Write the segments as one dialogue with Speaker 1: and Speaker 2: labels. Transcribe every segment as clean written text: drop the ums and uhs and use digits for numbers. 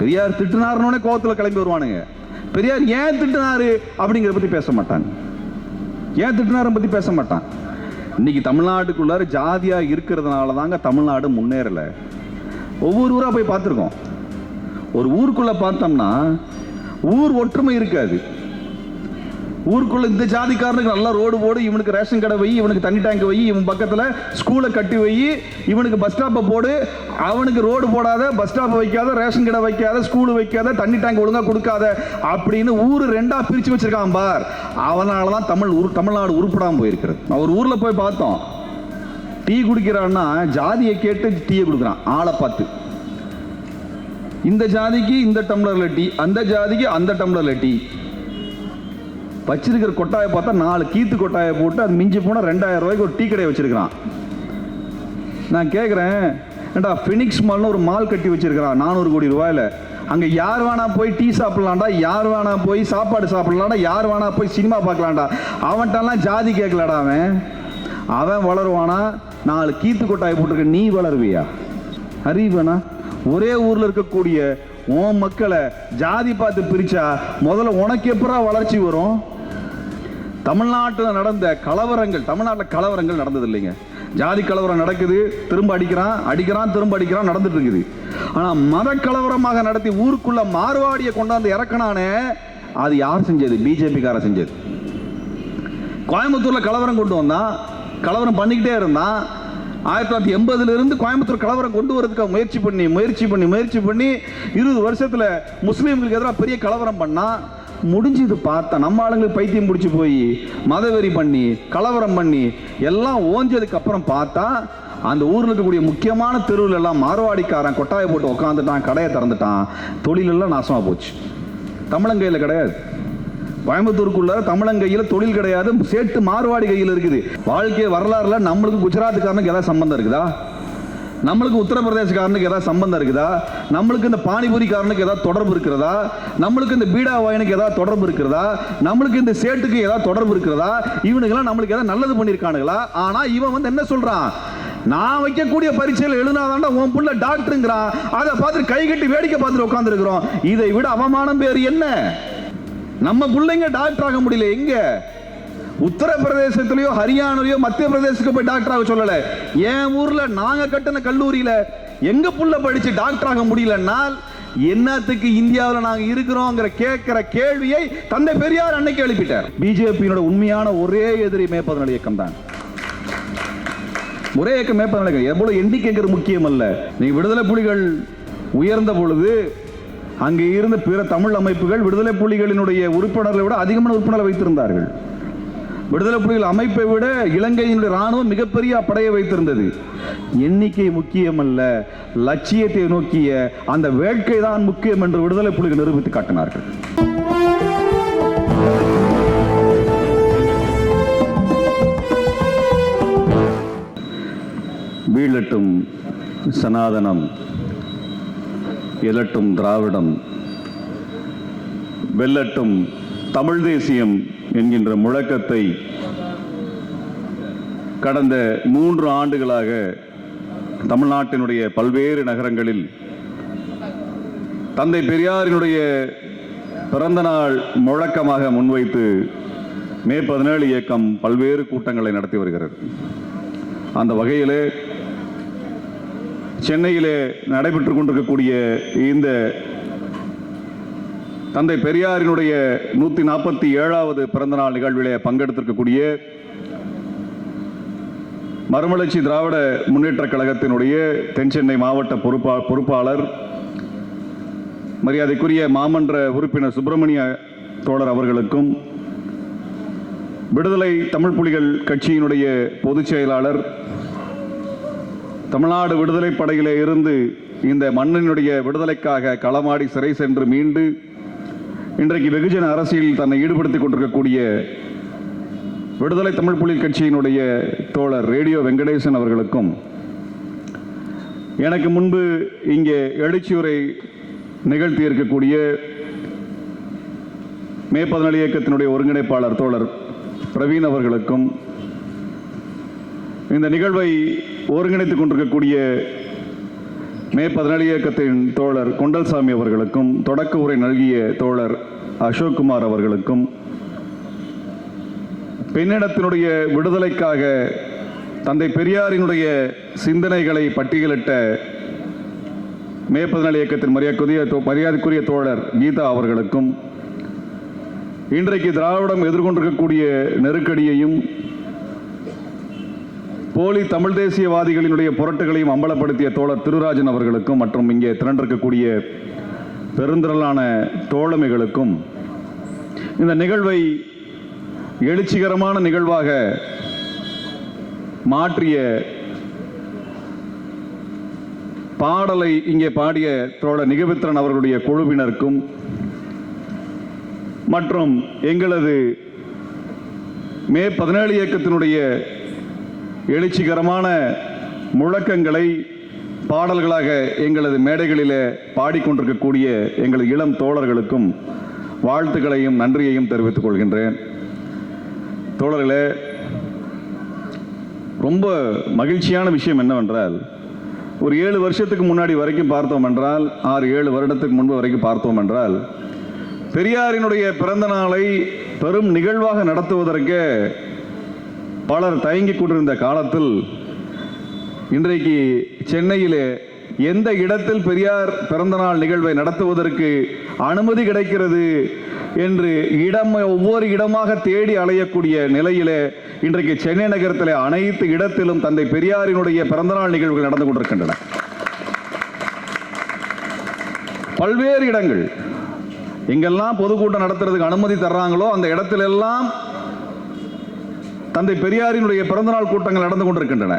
Speaker 1: பெரியார் திட்டுனாருன்னே கோவத்தில் கிளம்பி வருவானுங்க. பெரியார் ஏன் திட்டுனாரு அப்படிங்கிறத பத்தி பேச மாட்டாங்க. ஏன் திட்டுனாரு பத்தி பேச மாட்டான். இன்னைக்கு தமிழ்நாட்டுக்குள்ளார ஜாதியா இருக்கிறதுனால தாங்க தமிழ்நாடு முன்னேறல. ஒவ்வொரு ஊரா போய் பார்த்துருக்கோம். ஒரு ஊருக்குள்ள பார்த்தோம்னா ஊர் ஒற்றுமை இருக்காது. ஊருக்குள்ள இந்த ஜாதிக்காரனுக்கு நல்லா ரோடு போடு, இவனுக்கு ரேஷன் கடை வை, இவனுக்கு தண்ணி டேங்க் வை, இவன் பக்கத்தில் ஸ்கூலை கட்டி வை, இவனுக்கு பஸ் ஸ்டாப்பை போடு, அவனுக்கு ரோடு போடாத, பஸ் ஸ்டாப் வைக்காத, ரேஷன் கடை வைக்காத, ஸ்கூலு வைக்காத, தண்ணி டேங்க் ஒழுங்கா கொடுக்காத அப்படின்னு ஊரு ரெண்டா பிரிச்சு வச்சிருக்கான் பார். அவனாலதான் தமிழ்நாடு உருப்படாம போயிருக்கிறது. அவர் ஊர்ல போய் பார்த்தோம். டீ குடிக்கிறான்னா ஜாதியை கேட்டு டீயை கொடுக்குறான், ஆளை பார்த்து. இந்த ஜாதிக்கு இந்த டம்ளர்ல டீ, அந்த ஜாதிக்கு அந்த டம்ளர்ல டீ. வச்சிருக்கிற கொட்டாயை பார்த்தா 4 கீத்து கொட்டாயை போட்டு அது மிஞ்சி போனால் 2000 ரூபாய்க்கு ஒரு டீ கடையை வச்சிருக்கிறான். நான் கேட்குறேன், ஏண்டா ஃபினிக்ஸ் மால்னு ஒரு மால் கட்டி வச்சிருக்கிறான் 400 கோடி ரூபாயில. அங்கே யார் வேணா போய் டீ சாப்பிடலாம்டா, யார் வேணா போய் சாப்பாடு சாப்பிடலாம்டா, யார் வேணா போய் சினிமா பார்க்கலாம்டா. அவன்கிட்டலாம் ஜாதி கேட்கலடா. அவன் வளருவானா? 4 கீத்து கொட்டாயை போட்டிருக்க நீ வளருவியா? அறிவேனா? ஒரே ஊர்ல இருக்கக்கூடிய உன் மக்களை ஜாதி பார்த்து பிரிச்சா முதல்ல உனக்கு எப்படா வளர்ச்சி வரும்? தமிழ்நாட்டில் நடந்த கலவரங்கள், தமிழ்நாட்டில் கலவரங்கள் நடந்தது இல்லைங்க. ஜாதி கலவரம் நடக்குது, திரும்ப அடிக்கிறான் திரும்ப அடிக்கிறான், நடந்துட்டு இருக்குது. ஆனா மத கலவரமாக நடத்தி ஊருக்குள்ள மார்வாடியை கொண்டாந்து இறக்கணானே, அது யார் செஞ்சது? பிஜேபி கார செஞ்சது. கோயம்புத்தூர்ல கலவரம் கொண்டு வந்தான், கலவரம் பண்ணிக்கிட்டே இருந்தான். 1980 இருந்து கோயம்புத்தூர் கலவரம் கொண்டு வரதுக்கு முயற்சி பண்ணி 20 வருஷத்துல முஸ்லீம்களுக்கு எதிராக பெரிய கலவரம் பண்ணா. முடிஞ்சது பார்த்தா நம்ம ஆளுங்களுக்கு பைத்தியம் பிடிச்சி போய் மதவெறி பண்ணி கலவரம் பண்ணி எல்லாம் ஓஞ்சதுக்கு அப்புறம் பார்த்தா அந்த ஊர்ல இருக்கக்கூடிய முக்கியமான தெருவில் எல்லாம் மார்வாடிக்காரன் கொட்டாயை போட்டு உட்காந்துட்டான், கடையை திறந்துட்டான், தொழிலெல்லாம் நாசமா போச்சு. தமிழங்கையில் கிடையாது. கோயம்புத்தூருக்குள்ள தமிழங்கையில் தொழில் கிடையாது, சேட்டு மார்வாடி கையில் இருக்குது. வாழ்க்கை வரலாறுல நம்மளுக்கு குஜராத்துக்காரனுக்கு ஏதாவது சம்பந்தம் இருக்குதா? நம்மளுக்கு உத்தரப்பிரதேசக்காரனுக்கு ஏதாவது சம்பந்தம் இருக்குதா? நம்மளுக்கு இந்த பானிபூரிக்காரனுக்கு ஏதாவது தொடர்பு இருக்கிறதா? நம்மளுக்கு இந்த பீடா வாயனுக்கு ஏதாவது தொடர்பு இருக்கிறதா? நம்மளுக்கு இந்த சேட்டுக்கு ஏதாவது தொடர்பு இருக்கிறதா? இவனுக்கெல்லாம் நம்மளுக்கு ஏதாவது நல்லது பண்ணியிருக்கானுங்களா? ஆனா இவன் என்ன சொல்றான்? நான் வைக்கக்கூடிய பரீட்சையில் எழுதினாதான்டா உன் புள்ள டாக்டருங்கிறான். அதை பார்த்துட்டு கை கட்டி வேடிக்கை பார்த்துட்டு உட்கார்ந்து இருக்கிறோம். இதை விட அவமானம் பேர் என்ன? நம்ம பிள்ளைங்க டாக்டர் ஆக முடியல. எங்க? உத்தரப்பிரதேசத்திலயோ ஹரியானாலயோ மத்திய பிரதேசத்துக்கு போய் டாக்டர் ஆக சொல்லல. என் ஊர்ல நாங்க கட்டின கல்லூரியில எங்க புள்ள படிச்சு டாக்டர் ஆக முடியலன்னால் என்னத்துக்கு இந்தியாவில் நாங்க இருக்கிறோங்கிற கேட்கிற கேள்வியை தந்தை பெரியார் அன்னைக்கு எழுப்பிட்டார். பிஜேபியோட உண்மையான ஒரே எதிரி மேற்பதனல் இயக்கம் தான். ஒரே இயக்கம் மேற்பதனல் இயக்கம். எவ்வளவு எண்ணிக்கைங்கிறது முக்கியம் அல்ல. நீங்க விடுதலை புலிகள் உயர்ந்த பொழுது அங்கே இருந்த பிற தமிழ் அமைப்புகள் விடுதலை புலிகளினுடைய உறுப்பினர்களை விட அதிகமான உறுப்பினர்களை வைத்திருந்தார்கள். விடுதலை புலிகள் அமைப்பை விட இலங்கையினுடைய ராணுவம் மிகப்பெரிய படையை வைத்திருந்தது. எண்ணிக்கை முக்கியம் அல்ல, லட்சியத்தை நோக்கிய அந்த வேட்கை தான் முக்கியம் என்று விடுதலை புலிகள் நிரூபித்து காட்டினார்கள். வீழட்டும் சனாதனம், எழட்டும் திராவிடம், வெல்லட்டும் தமிழ் தேசியம் என்கின்ற முழக்கத்தை கடந்த 3 ஆண்டுகளாக தமிழ்நாட்டினுடைய பல்வேறு நகரங்களில் தந்தை பெரியாரினுடைய பிறந்த நாள் முழக்கமாக முன்வைத்து மே 17 இயக்கம் பல்வேறு கூட்டங்களை நடத்தி வருகிறது. அந்த வகையிலே சென்னையிலே நடைபெற்றுக் கொண்டிருக்கக்கூடிய இந்த தந்தை பெரியாரினுடைய 147வது பிறந்தநாள் நிகழ்விலே பங்கெடுத்திருக்கக்கூடிய மறுமலர்ச்சி திராவிட முன்னேற்ற கழகத்தினுடைய தென்சென்னை மாவட்ட பொறுப்பாளர் மரியாதைக்குரிய மாமன்ற உறுப்பினர் சுப்பிரமணிய தோழர் அவர்களுக்கும், விடுதலை தமிழ் புலிகள் கட்சியினுடைய பொதுச் செயலாளர், தமிழ்நாடு விடுதலை படையிலே இருந்து இந்த மண்ணினுடைய விடுதலைக்காக களமாடி சிறை சென்று மீண்டு இன்றைக்கு வெகுஜன அரசியலில் தன்னை ஈடுபடுத்திக் கொண்டிருக்கக்கூடிய விடுதலை தமிழ் புலிகள் கட்சியினுடைய தோழர் ரேடியோ வெங்கடேசன் அவர்களுக்கும், எனக்கு முன்பு இங்கே எழுச்சியுரை நிகழ்த்தி இருக்கக்கூடிய மே 17 இயக்கத்தினுடைய ஒருங்கிணைப்பாளர் தோழர் பிரவீன் அவர்களுக்கும், இந்த நிகழ்வை ஒருங்கிணைத்துக் கொண்டிருக்கக்கூடிய மே 17 இயக்கத்தின் தோழர் கொண்டல்சாமி அவர்களுக்கும், தொடக்க உரை நல்கிய தோழர் அசோக்குமார் அவர்களுக்கும், பெண்ணிடத்தினுடைய விடுதலைக்காக தந்தை பெரியாரினுடைய சிந்தனைகளை பட்டியலிட்ட மே 17 இயக்கத்தின் மரியாதைக்குரிய தோழர் கீதா அவர்களுக்கும், இன்றைக்கு திராவிடம் எதிர்கொண்டிருக்கக்கூடிய நெருக்கடியையும் போலி தமிழ் தேசியவாதிகளினுடைய புரட்டுகளையும் அம்பலப்படுத்திய தோழர் திருராஜன் அவர்களுக்கும் மற்றும் இங்கே திரண்டிருக்கக்கூடிய பெருந்திரளான தோழமைகளுக்கும் இந்த நிகழ்வை எழுச்சிகரமான நிகழ்வாக மாற்றிய பாடலை இங்கே பாடிய தோழர் நிகழ்வித்திரன் அவர்களுடைய குழுவினருக்கும் மற்றும் எங்களது மே 17 இயக்கத்தினுடைய எழுச்சிகரமான முழக்கங்களை பாடல்களாக எங்களது மேடைகளிலே பாடிக்கொண்டிருக்கக்கூடிய எங்களது இளம் தோழர்களுக்கும் வாழ்த்துக்களையும் நன்றியையும் தெரிவித்துக் கொள்கின்றேன். தோழர்களே, ரொம்ப மகிழ்ச்சியான விஷயம் என்னவென்றால், ஒரு 7 வருஷத்துக்கு முன்னாடி வரைக்கும் பார்த்தோம் என்றால், 6-7 வருடத்துக்கு முன்பு வரைக்கும் பார்த்தோம் என்றால், பெரியாரினுடைய பிறந்த நாளை பெரும் நிகழ்வாக நடத்துவதற்கு பலர் தயங்கிக் கொண்டிருந்த காலத்தில், இன்றைக்கு சென்னையிலே எந்த இடத்தில் பெரியார் பிறந்தநாள் நிகழ்வை நடத்துவதற்கு அனுமதி கிடைக்கிறது என்று ஒவ்வொரு இடமாக தேடி அலையக்கூடிய நிலையிலே இன்றைக்கு சென்னை நகரத்திலே அனைத்து இடத்திலும் தந்தை பெரியாரினுடைய பிறந்தநாள் நிகழ்வுகள் நடந்து கொண்டிருக்கின்றன. பல்வேறு இடங்கள் எங்கெல்லாம் பொதுக்கூட்டம் நடத்துறதுக்கு அனுமதி தர்றாங்களோ அந்த இடத்திலெல்லாம் தந்தை பெரியாரினுடைய பிறந்தநாள் கூட்டங்கள் நடந்து கொண்டிருக்கின்றன.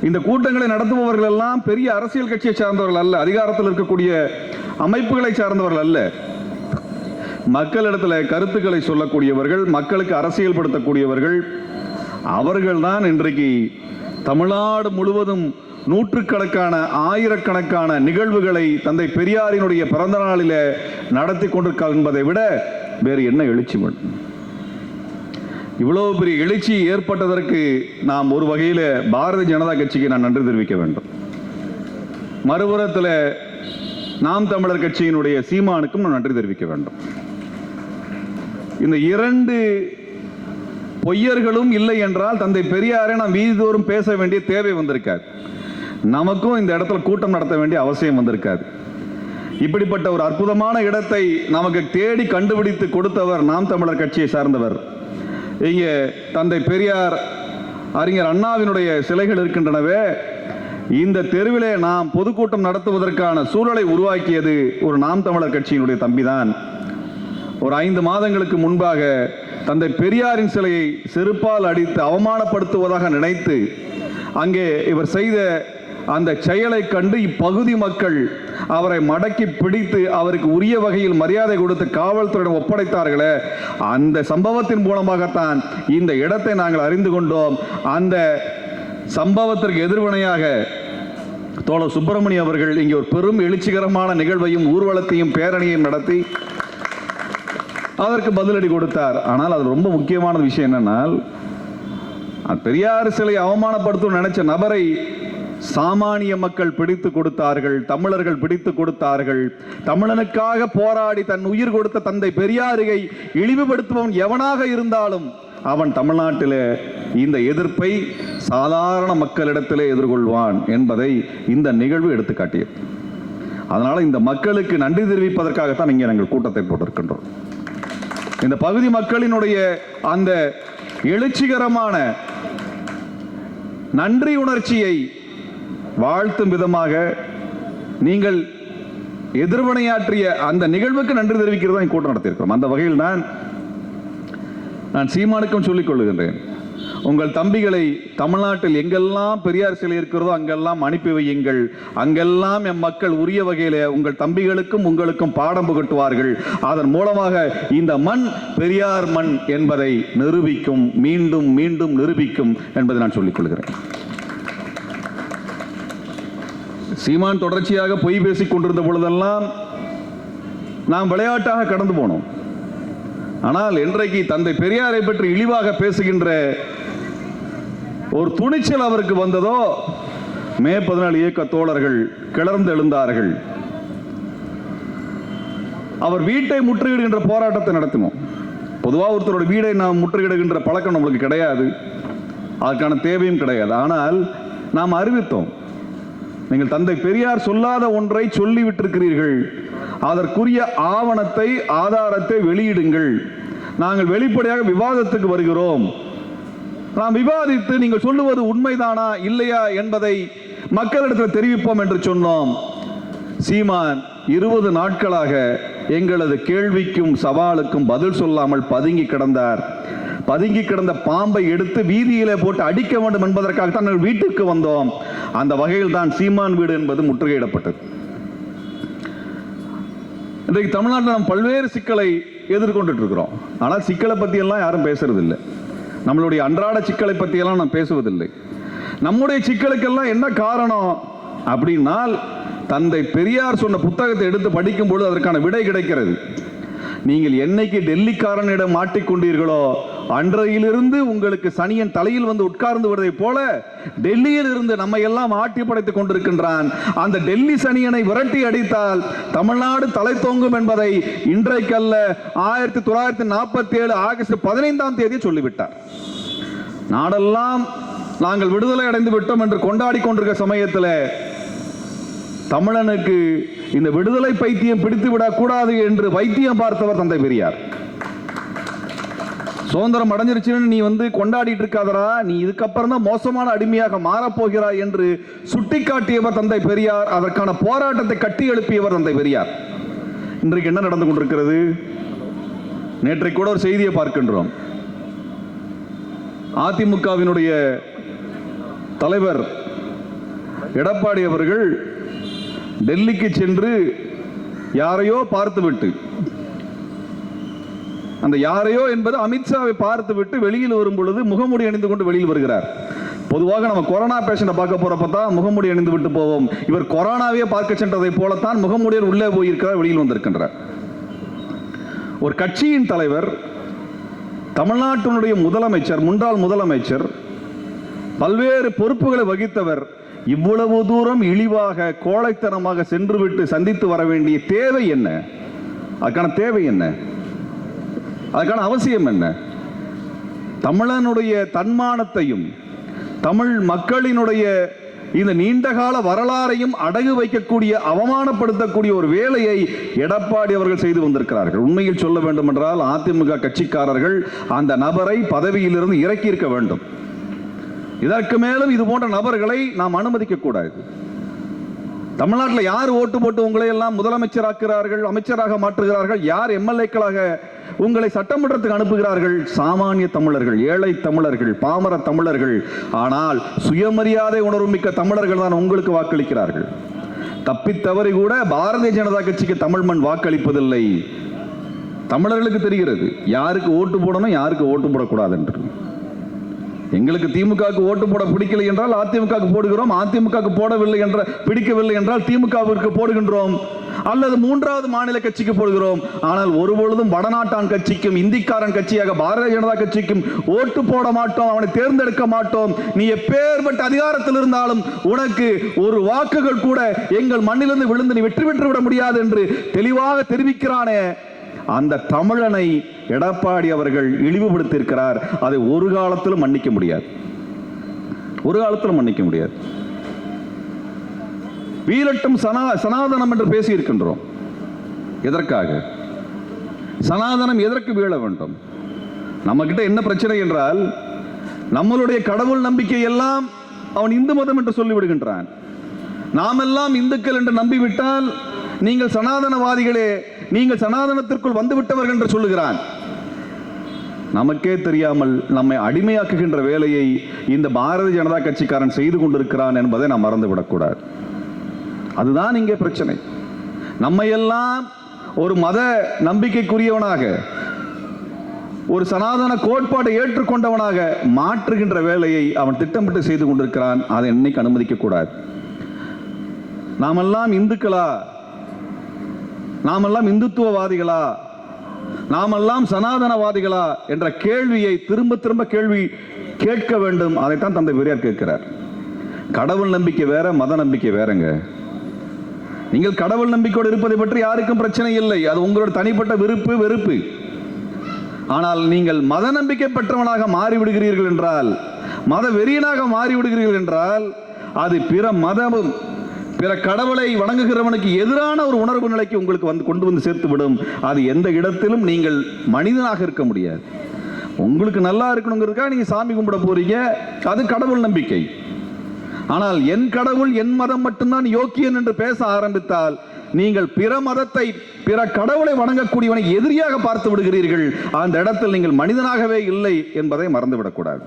Speaker 1: இந்த கூட்டங்களை நடத்துபவர்கள் எல்லாம் பெரிய அரசியல் கட்சியை சார்ந்தவர்கள் அல்ல, அதிகாரத்தில் இருக்கக்கூடிய அமைப்புகளை சார்ந்தவர்கள் அல்ல. மக்களிடத்தில் கருத்துக்களை சொல்லக்கூடியவர்கள், மக்களுக்கு அரசியல்படுத்தக்கூடியவர்கள். அவர்கள்தான் இன்றைக்கு தமிழ்நாடு முழுவதும் நூற்றுக்கணக்கான ஆயிரக்கணக்கான நிகழ்வுகளை தந்தை பெரியாரினுடைய பிறந்த நாளில் நடத்தி கொண்டிருக்க என்பதை விட வேறு என்ன எழுச்சி வேண்டும்? இவ்வளவு பெரிய எழுச்சி ஏற்பட்டதற்கு நாம் ஒரு வகையில் பாரதிய ஜனதா கட்சிக்கு நான் நன்றி தெரிவிக்க வேண்டும். மறுபுறத்தில் நாம் தமிழர் கட்சியினுடைய சீமானுக்கும் நான் நன்றி தெரிவிக்க வேண்டும். இந்த 2 பொய்யர்களும் இல்லை என்றால் தந்தை பெரியாரை நாம் வீதிதோறும் பேச வேண்டிய தேவை வந்திருக்காது. நமக்கும் இந்த இடத்துல கூட்டம் நடத்த வேண்டிய அவசியம் வந்திருக்காது. இப்படிப்பட்ட ஒரு அற்புதமான இடத்தை நமக்கு தேடி கண்டுபிடித்து கொடுத்தவர் நாம் தமிழர் கட்சியை சார்ந்தவர். இங்கே தந்தை பெரியார், அறிஞர் அண்ணாவினுடைய சிலைகள் இருக்கின்றனவே, இந்த தெருவிலே நாம் பொதுக்கூட்டம் நடத்துவதற்கான சூழலை உருவாக்கியது ஒரு நாம் தமிழர் கட்சியினுடைய தம்பிதான். ஒரு 5 மாதங்களுக்கு முன்பாக தந்தை பெரியாரின் சிலையை செருப்பால் அடித்து அவமானப்படுத்துவதாக நினைத்து அங்கே இவர் செய்த அந்த செயலை கண்டு இப்பகுதி மக்கள் அவரை மடக்கி பிடித்து அவருக்கு உரிய வகையில் மரியாதை கொடுத்து காவல்துறையிடம் ஒப்படைத்தார்களே, அந்த சம்பவத்தின் மூலமாகத்தான் இந்த இடத்தை நாங்கள் அறிந்து கொண்டோம். அந்த சம்பவத்திற்கு எதிர்வினையாக தோழர் சுப்பிரமணியம் அவர்கள் இங்கே ஒரு பெரும் எழுச்சிகரமான நிகழ்வையும் ஊர்வலத்தையும் பேரணியையும் நடத்தி அதற்கு பதிலடி கொடுத்தார். ஆனால் அது ரொம்ப முக்கியமான விஷயம் என்னன்னா, பெரியார் சிலை அவமானப்படுத்தும் நினைச்ச நபரை சாமானிய மக்கள் பிடித்து கொடுத்தார்கள், தமிழர்கள் பிடித்து கொடுத்தார்கள். தமிழனுக்காக போராடி தன் உயிர் கொடுத்த தந்தை பெரியாரை இழிவுபடுத்துபவன் எவனாக இருந்தாலும் அவன் தமிழ்நாட்டிலே இந்த எதிர்ப்பை சாதாரண மக்களிடத்திலே எதிர்கொள்வான் என்பதை இந்த நிகழ்வு எடுத்துக்காட்டியது. அதனால இந்த மக்களுக்கு நன்றி தெரிவிப்பதற்காகத்தான் இங்கே நாங்கள் கூட்டத்தை போட்டிருக்கின்றோம். இந்த பகுதி மக்களினுடைய அந்த எழுச்சிகரமான நன்றி உணர்ச்சியை வாழ்த்தும் விதமாக நீங்கள் எதிர்வினையாற்றிய அந்த நிகழ்வுக்கு நன்றி தெரிவிக்கிறதா கூட்டம் நடத்தியிருக்கிறோம். அந்த வகையில் நான் சீமானுக்கும் சொல்லிக் கொள்ளுகின்றேன், உங்கள் தம்பிகளை தமிழ்நாட்டில் எங்கெல்லாம் பெரியார் சிலை இருக்கிறதோ அங்கெல்லாம் அனுப்பி வையுங்கள். அங்கெல்லாம் எம் மக்கள் உரிய வகையில் உங்கள் தம்பிகளுக்கும் உங்களுக்கும் பாடம் புகட்டுவார்கள். அதன் மூலமாக இந்த மண் பெரியார் மண் என்பதை நிரூபிக்கும், மீண்டும் மீண்டும் நிரூபிக்கும் என்பதை நான் சொல்லிக் கொள்கிறேன். சீமான் தொடர்ச்சியாக பொய் பேசிக் கொண்டிருந்த பொழுதெல்லாம் நாம் விளையாட்டாக கடந்து போனோம். ஆனால் இன்றைக்கு தந்தை பெரியாரை பற்றி இழிவாக பேசுகின்ற ஒரு துணிச்சல் அவருக்கு வந்ததோ, மே 14 இயக்க தோழர்கள் கிளர்ந்து எழுந்தார்கள். அவர் வீட்டை முற்றுகையிடுகின்ற போராட்டத்தை நடத்தினோம். பொதுவாக ஒருத்தரோட வீடை நாம் முற்றுகையிடுகின்ற பழக்கம் நம்மளுக்கு கிடையாது, அதுக்கான தேவையும் கிடையாது. ஆனால் நாம் அறிவித்தோம், நீங்கள் தந்தை பெரியார் சொல்லாத ஒன்றை சொல்லிவிட்டிருக்கிறீர்கள், அதற்குரிய ஆவணத்தை ஆதாரத்தை வெளியிடுங்கள், நாங்கள் வெளிப்படையாக விவாதத்துக்கு வருகிறோம், நாம் விவாதித்து நீங்கள் சொல்லுவது உண்மைதானா இல்லையா என்பதை மக்களிடத்தில் தெரிவிப்போம் என்று சொன்னோம். சீமான் 20 நாட்களாக எங்களது கேள்விக்கும் சவாலுக்கும் பதில் சொல்லாமல் பதுங்கி கிடந்தார். பதுங்கி கிடந்த பாம்பை எடுத்து வீதியிலே போட்டு அடிக்க வேண்டும் என்பதற்காகத்தான் நாங்கள் வீட்டிற்கு வந்தோம். அந்த வகையில் தான் சீமான் வீடு என்பது முற்றுகையிடப்பட்டது. இன்றைக்கு தமிழ்நாட்டில் நாம் பல்வேறு சிக்கலை எதிர்கொண்டு இருக்கிறோம். ஆனால் சிக்கலை பற்றி எல்லாம் யாரும் பேசுறது இல்லை. நம்மளுடைய அன்றாட சிக்கலை பற்றி எல்லாம் நாம் பேசுவதில்லை. நம்முடைய சிக்கலுக்கெல்லாம் என்ன காரணம் அப்படின்னால், தந்தை பெரியார் சொன்ன புத்தகத்தை எடுத்து படிக்கும் பொழுது அதற்கான விடை கிடைக்கிறது. நீங்கள் என்னைக்கு டெல்லிக்காரனிடம் மாட்டிக்கொண்டீர்களோ அன்றையிலிருந்து உங்களுக்கு சனியன் தலையில் வந்து உட்கார்ந்து வருவதை போல டெல்லியில் இருந்து நம்ம எல்லாம் ஆட்டி படைத்துக் கொண்டிருக்கின்றான். அந்த டெல்லி சனியனை விரட்டி அடித்தால் தமிழ்நாடு தலை தோங்கும் என்பதை இன்றைக்கல்ல 1947 ஆகஸ்ட் 15ஆம் தேதி சொல்லிவிட்டார். நாடெல்லாம் நாங்கள் விடுதலை அடைந்து விட்டோம் என்று கொண்டாடி கொண்டிருக்கிற சமயத்தில் தமிழனுக்கு இந்த விடுதலை பைத்தியம் பிடித்து விடக்கூடாது என்று வைத்தியம் பார்த்தவர் தந்தை பெரியார். சுதந்திரம் அடைஞ்சிருச்சுன்னு நீ கொண்டாடிட்டு இருக்காதரா, நீ இதுக்கப்புறம் தான் மோசமான அடிமையாக மாறப்போகிறாய் என்று சுட்டிக்காட்டியவர் தந்தை பெரியார். அதற்கான போராட்டத்தை கட்டி எழுப்பியவர் தந்தை பெரியார். இன்றைக்கு என்ன நடந்து கொண்டிருக்கிறது? நேற்றைக்கு கூட ஒரு செய்தியை பார்க்கின்றோம். அதிமுகவினுடைய தலைவர் எடப்பாடி அவர்கள் டெல்லிக்கு சென்று யாரையோ பார்த்துவிட்டு, அந்த யாரையோ என்பது அமித்ஷாவை பார்த்துவிட்டு வெளியில் வரும் பொழுது முகமூடி அணிந்து கொண்டு வெளியில் வருகிறார். பொதுவாக நம்ம கொரோனா பேஷண்டை பார்க்க போறப்ப தான் முகமூடி அணிந்து விட்டு போவோம். இவர் கொரோனாவே பார்க்க சென்றதை போலத்தான் முகமூடியில் உள்ளே போயிருக்கிறார், வெளியில் வந்திருக்கின்றார். ஒரு கட்சியின் தலைவர், தமிழ்நாட்டினுடைய முதலமைச்சர், முன்னாள் முதலமைச்சர், பல்வேறு பொறுப்புகளை வகித்தவர் இவ்வளவு தூரம் இழிவாக கோழைத்தனமாக சென்றுவிட்டு சந்தித்து வர வேண்டிய தேவை என்ன? அதுக்கான தேவை என்ன? அதுக்கான அவசியம் என்ன? தமிழனுடைய தன்மானத்தையும் தமிழ் மக்களினுடைய இந்த நீண்டகால வரலாறையும் அடகு வைக்கக்கூடிய, அவமானப்படுத்தக்கூடிய ஒரு வேலையை எடப்பாடி அவர்கள் செய்து வந்திருக்கிறார்கள். உண்மையில் சொல்ல வேண்டும் என்றால் அதிமுக கட்சிக்காரர்கள் அந்த நபரை பதவியிலிருந்து இறக்கி இருக்க வேண்டும். இதற்கு மேலும் இது போன்ற நபர்களை நாம் அனுமதிக்க கூடாது. தமிழ்நாட்டில் யார் ஓட்டு போட்டு உங்களை எல்லாம் முதலமைச்சராக்குகிறார்கள், அமைச்சராக மாற்றுகிறார்கள், யார் எம்எல்ஏக்களாக உங்களை சட்டமன்றத்துக்கு அனுப்புகிறார்கள்? சாமானிய தமிழர்கள், ஏழை தமிழர்கள், பாமர தமிழர்கள். ஆனால் சுயமரியாதை உணர்வு மிக்க தமிழர்கள் தான் உங்களுக்கு வாக்களிக்கிறார்கள். தப்பித்தவறி கூட பாரதிய ஜனதா கட்சிக்கு தமிழ் மண் வாக்களிப்பதில்லை. தமிழர்களுக்கு தெரிகிறது யாருக்கு ஓட்டு போடணும், யாருக்கு ஓட்டு போடக்கூடாது என்று. எங்களுக்கு திமுகவுக்கு ஓட்டு போட பிடிக்கலை என்றால் அதிமுகவுக்கு போடுகிறோம், அதிமுகவுக்கு போடவில்லை என்ற பிடிக்கவில்லை என்றால் திமுகவிற்கு போடுகின்றோம், அல்லது மூன்றாவது மாநில கட்சிக்கு போடுகிறோம். ஆனால் ஒருபொழுதும் வடநாட்டான் கட்சிக்கும் இந்திக்காரன் கட்சியாக பாரதிய ஜனதா கட்சிக்கும் ஓட்டு போட மாட்டோம், அவனை தேர்ந்தெடுக்க மாட்டோம். நீ எப்பேற்பட்ட அதிகாரத்தில் இருந்தாலும் உனக்கு ஒரு வாக்குகள் கூட எங்கள் மண்ணிலிருந்து விழுந்து நீ வெற்றி பெற்று விட முடியாது என்று தெளிவாக தெரிவிக்கிறானே, அந்த தமிழனை எடப்பாடி அவர்கள் இழிவுபடுத்தியிருக்கிறார். அதை ஒரு காலத்திலும் மன்னிக்க முடியாது, ஒரு காலத்திலும் மன்னிக்க முடியாது. வீரட்டும் சனாதனம் என்று பேசி இருக்கின்றோம். எதற்காக சனாதனம், எதற்கு வீழ வேண்டும்? நம்ம கிட்ட என்ன பிரச்சனை என்றால், நம்மளுடைய கடவுள் நம்பிக்கை எல்லாம் அவன் இந்து மதம் என்று சொல்லிவிடுகின்றான். நாமெல்லாம் இந்துக்கள் என்று நம்பிவிட்டால் நீங்கள் சனாதனவாதிகளே, நீங்கள் சனாதனத்திற்குள் வந்துவிட்டவர்கள் என்று சொல்லுகிறான். நமக்கே தெரியாமல் நம்மை அடிமையாக்குகின்ற வேலையை இந்த பாரதிய ஜனதா கட்சிக்காரன் செய்து கொண்டிருக்கிறான் என்பதை நாம் மறந்துவிடக்கூடாது. அதுதான் இங்கே பிரச்சனை. நம்மையெல்லாம் ஒரு மத நம்பிக்கைக்குரியவனாக, ஒரு சனாதன கோட்பாட்டை ஏற்றுக்கொண்டவனாக மாற்றுகின்ற வேலையை அவன் திட்டமிட்டு செய்து கொண்டிருக்கிறான். அதை இன்னைக்கு அனுமதிக்க கூடாது. நாமெல்லாம் இந்துக்களா, நாமெல்லாம் இந்துத்துவவாதிகளா, நாமெல்லாம் சனாதனவாதிகளா என்ற கேள்வியை திரும்ப திரும்ப கேள்வி கேட்க வேண்டும். அதைத்தான் தந்தை பெரியார் கேட்கிறார். கடவுள் நம்பிக்கை வேற, மத நம்பிக்கை வேறங்க. நீங்கள் கடவுள் நம்பிக்கையோடு இருப்பதை பற்றி யாருக்கும் பிரச்சனை இல்லை, அது உங்களோட தனிப்பட்ட விருப்பு வெறுப்பு. ஆனால் நீங்கள் மத நம்பிக்கை பெற்றவனாக மாறிவிடுகிறீர்கள் என்றால், மத வெறியனாக மாறிவிடுகிறீர்கள் என்றால், அது பிற மதமும் பிற கடவுளை வணங்குகிறவனுக்கு எதிரான ஒரு உணர்வு நிலைக்கு உங்களுக்கு கொண்டு வந்து சேர்த்து விடும். அது எந்த இடத்திலும் நீங்கள் மனிதனாக இருக்க முடியாது. உங்களுக்கு நல்லா இருக்கணுங்கிறதுக்காக நீங்க சாமி கும்பிட போறீங்க, அது கடவுள் நம்பிக்கை. ஆனால் என் கடவுள் என் மதம் மட்டும்தான் யோக்கியன் என்று பேச ஆரம்பித்தால் நீங்கள் பிற மதத்தை பிற கடவுளை வணங்கக்கூடியவனை எதிரியாக பார்த்து விடுகிறீர்கள். அந்த இடத்தில் நீங்கள் மனிதனாகவே இல்லை என்பதை மறந்துவிடக்கூடாது.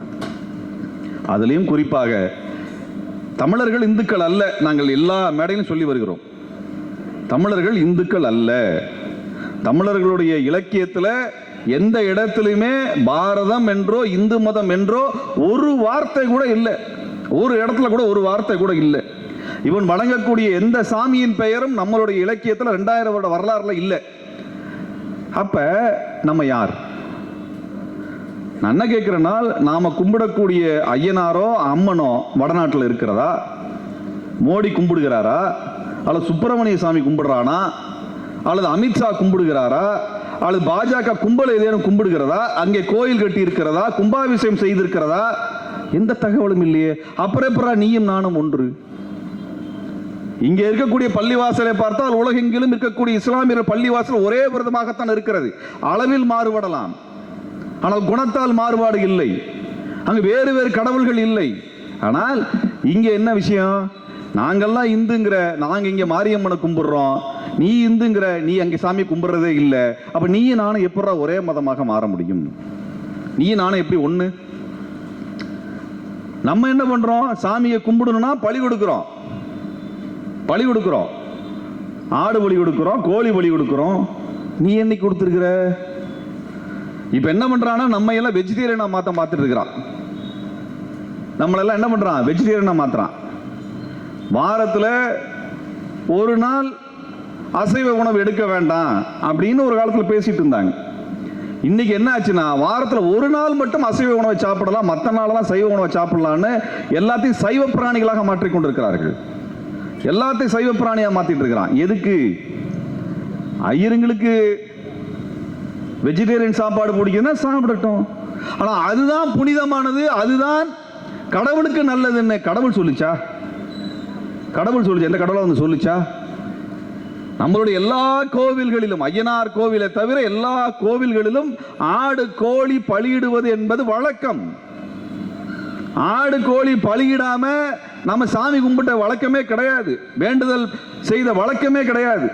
Speaker 1: அதிலையும் குறிப்பாக தமிழர்கள் இந்துக்கள் அல்ல. நாங்கள் எல்லா மேடையிலும் சொல்லி வருகிறோம், தமிழர்கள் இந்துக்கள் அல்ல. தமிழர்களுடைய இலக்கியத்தில் எந்த இடத்திலுமே பாரதம் என்றோ இந்து மதம் என்றோ ஒரு வார்த்தை கூட இல்லை. ஒரு இடத்துல கூட ஒரு வார்த்தை கூட இல்லை. இவன் வணங்கக்கூடிய எந்த சாமியின் பெயரும் நம்மளுடைய இலக்கியத்தில் 2000 வருட வரலாறுல இல்லை. அப்ப நம்ம யார்? நான் என்ன கேட்கிறேனால், நாம கும்பிடக்கூடிய ஐயனாரோ அம்மனோ வடநாட்டில் இருக்கிறதா? மோடி கும்பிடுகிறாரா? அல்லது சுப்பிரமணிய சாமி கும்பிடுறானா? அல்லது அமித்ஷா கும்பிடுகிறாரா? அல்லது பாஜக கும்பல் ஏதேனும் கும்பிடுகிறதா? அங்கே கோயில் கட்டி இருக்கிறதா? கும்பாபிஷேகம் செய்திருக்கிறதா? எந்த தகவலும் இல்லையே. அப்புறம் நீயும் நானும் ஒன்று. இங்கே இருக்கக்கூடிய பள்ளிவாசலை பார்த்தால் உலகெங்கிலும் இருக்கக்கூடிய இஸ்லாமியர் பள்ளிவாசல் ஒரே விரதமாகத்தான் இருக்கிறது. அளவில் மாறுபடலாம், ஆனால் குணத்தால் மாறுபாடு இல்லை. அங்கு வேறு வேறு கடவுள்கள் இல்லை. ஆனால் இங்கே என்ன விஷயம்? நாங்கெல்லாம் இந்துங்கிற, நாங்க இங்க மாரியம்மனை கும்பிடுறோம், நீ இந்துங்கிற, நீ அங்கே சாமி கும்பிடுறதே இல்லை. அப்ப நீயும் நானும் எப்படா ஒரே மதமாக மாற முடியும்? நீயும் நானும் எப்படி ஒண்ணு? நம்ம என்ன பண்றோம்? சாமியை கும்பிடணும்னா பலி கொடுக்கிறோம், பலி கொடுக்கிறோம், ஆடு பலி கொடுக்கிறோம், கோழி பலி கொடுக்கிறோம். நீ என்னைக்கு கொடுத்துருக்கிற? இப்ப என்ன பண்றான்னா நம்ம எல்லாம் வெஜிடேரியனா மாத்திட்டு இருக்கிறான். நம்மளெல்லாம் என்ன பண்றான்? வெஜிடேரியனா மாத்துறான். வாரத்தில் ஒரு நாள் அசைவ உணவு எடுக்க வேண்டாம் அப்படின்னு ஒரு காலத்தில் பேசிட்டு இருந்தாங்க. இன்னைக்கு என்ன ஆச்சுன்னா, வாரத்தில் ஒரு நாள் மட்டும் அசைவ உணவை சாப்பிடலாம், மற்ற நாளெல்லாம் சைவ உணவை சாப்பிடலான்னு எல்லாத்தையும் சைவ பிராணிகளாக மாற்றிக் கொண்டிருக்கிறார்கள். எல்லாத்தையும் சைவ பிராணியா மாத்திட்டு இருக்கிறான். எதுக்கு? ஐயருங்களுக்கு வெஜிடேரியன் சாப்பாடு பிடிக்குதுன்னா சாப்பிடட்டும். ஆனா அதுதான் புனிதமானது, அதுதான் கடவுளுக்கு நல்லதுன்னு கடவுள் சொல்லிச்சா? கடவுள் சொல்லிச்சா? எந்த கடவுளை வந்து சொல்லிச்சா? நம்மளுடைய எல்லா கோவில்களிலும், ஐயனார் கோவிலை தவிர எல்லா கோவில்களிலும் ஆடு கோழி பலியிடுவது என்பது வழக்கம். ஆடு கோழி பலியிடாம நம்ம சாமி கும்பிட்ட வழக்கமே கிடையாது, வேண்டுதல் செய்த வழக்கமே கிடையாது.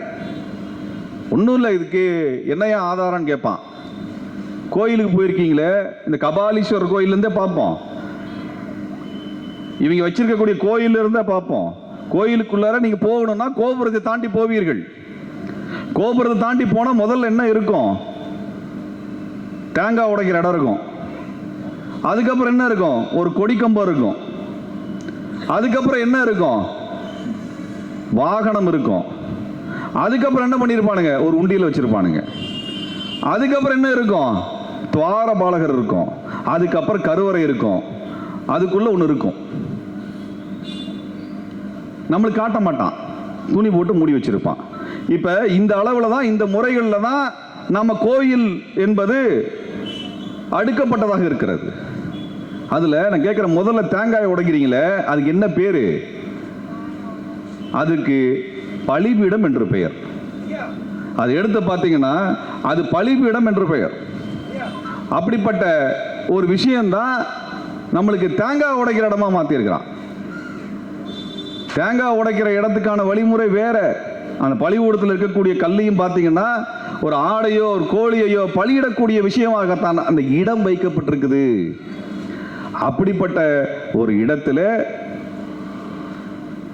Speaker 1: ஒன்றும் இல்லை, இதுக்கு என்னையா ஆதாரம் கேட்பான். கோயிலுக்கு போயிருக்கீங்களே, இந்த கபாலீஸ்வரர் கோயிலேருந்தே பார்ப்போம், இவங்க வச்சிருக்கக்கூடிய கோயில் இருந்தே பார்ப்போம். கோயிலுக்குள்ளார நீங்க போகணும்னா கோபுரத்தை தாண்டி போவீர்கள். கோபுரத்தை தாண்டி போனா முதல்ல என்ன இருக்கும்? தேங்காய் உடைக்கிற இடம் இருக்கும். அதுக்கப்புறம் என்ன இருக்கும்? ஒரு கொடி கம்பம் இருக்கும். அதுக்கப்புறம் என்ன இருக்கும்? வாகனம் இருக்கும். அதுக்கப்புறம் என்ன பண்ணிருப்பானுங்க? ஒரு உண்டியல் வச்சிருப்பானுங்க. அதுக்கப்புறம் என்ன இருக்கும்? துவார பாலகர் இருக்கும். அதுக்கப்புறம் கருவறை இருக்கும். அதுக்குள்ள ஒன்று இருக்கும், நம்மளுக்கு காட்ட மாட்டான், துணி போட்டு மூடி வச்சிருப்பான். இப்ப இந்த அளவுல தான், இந்த முறைகள்ல தான் நம்ம கோயில் என்பது அடுக்கப்பட்டதாக இருக்கிறது. அதுல நான் கேட்கிற, முதல்ல தேங்காய் உடைக்கிறீங்களே, அதுக்கு என்ன பேரு? அதுக்கு பலிபீடம் என்று பெயர். அது எடுத்து பார்த்தீங்கன்னா அது பலிபீடம் என்று பெயர். அப்படிப்பட்ட ஒரு விஷயம்தான் நம்மளுக்கு தேங்காய் உடைக்கிற இடமா மாத்தி இருக்கிறான். தேங்காய் உடைக்கிற இடத்துக்கான வழிமுறை வேற. அந்த பலிகூடத்தில் இருக்கக்கூடிய கல்லையும் பார்த்தீங்கன்னா ஒரு ஆடையோ ஒரு கோழியையோ பலியிடக்கூடிய விஷயமாகத்தான் அந்த இடம் வைக்கப்பட்டிருக்குது. அப்படிப்பட்ட ஒரு இடத்துல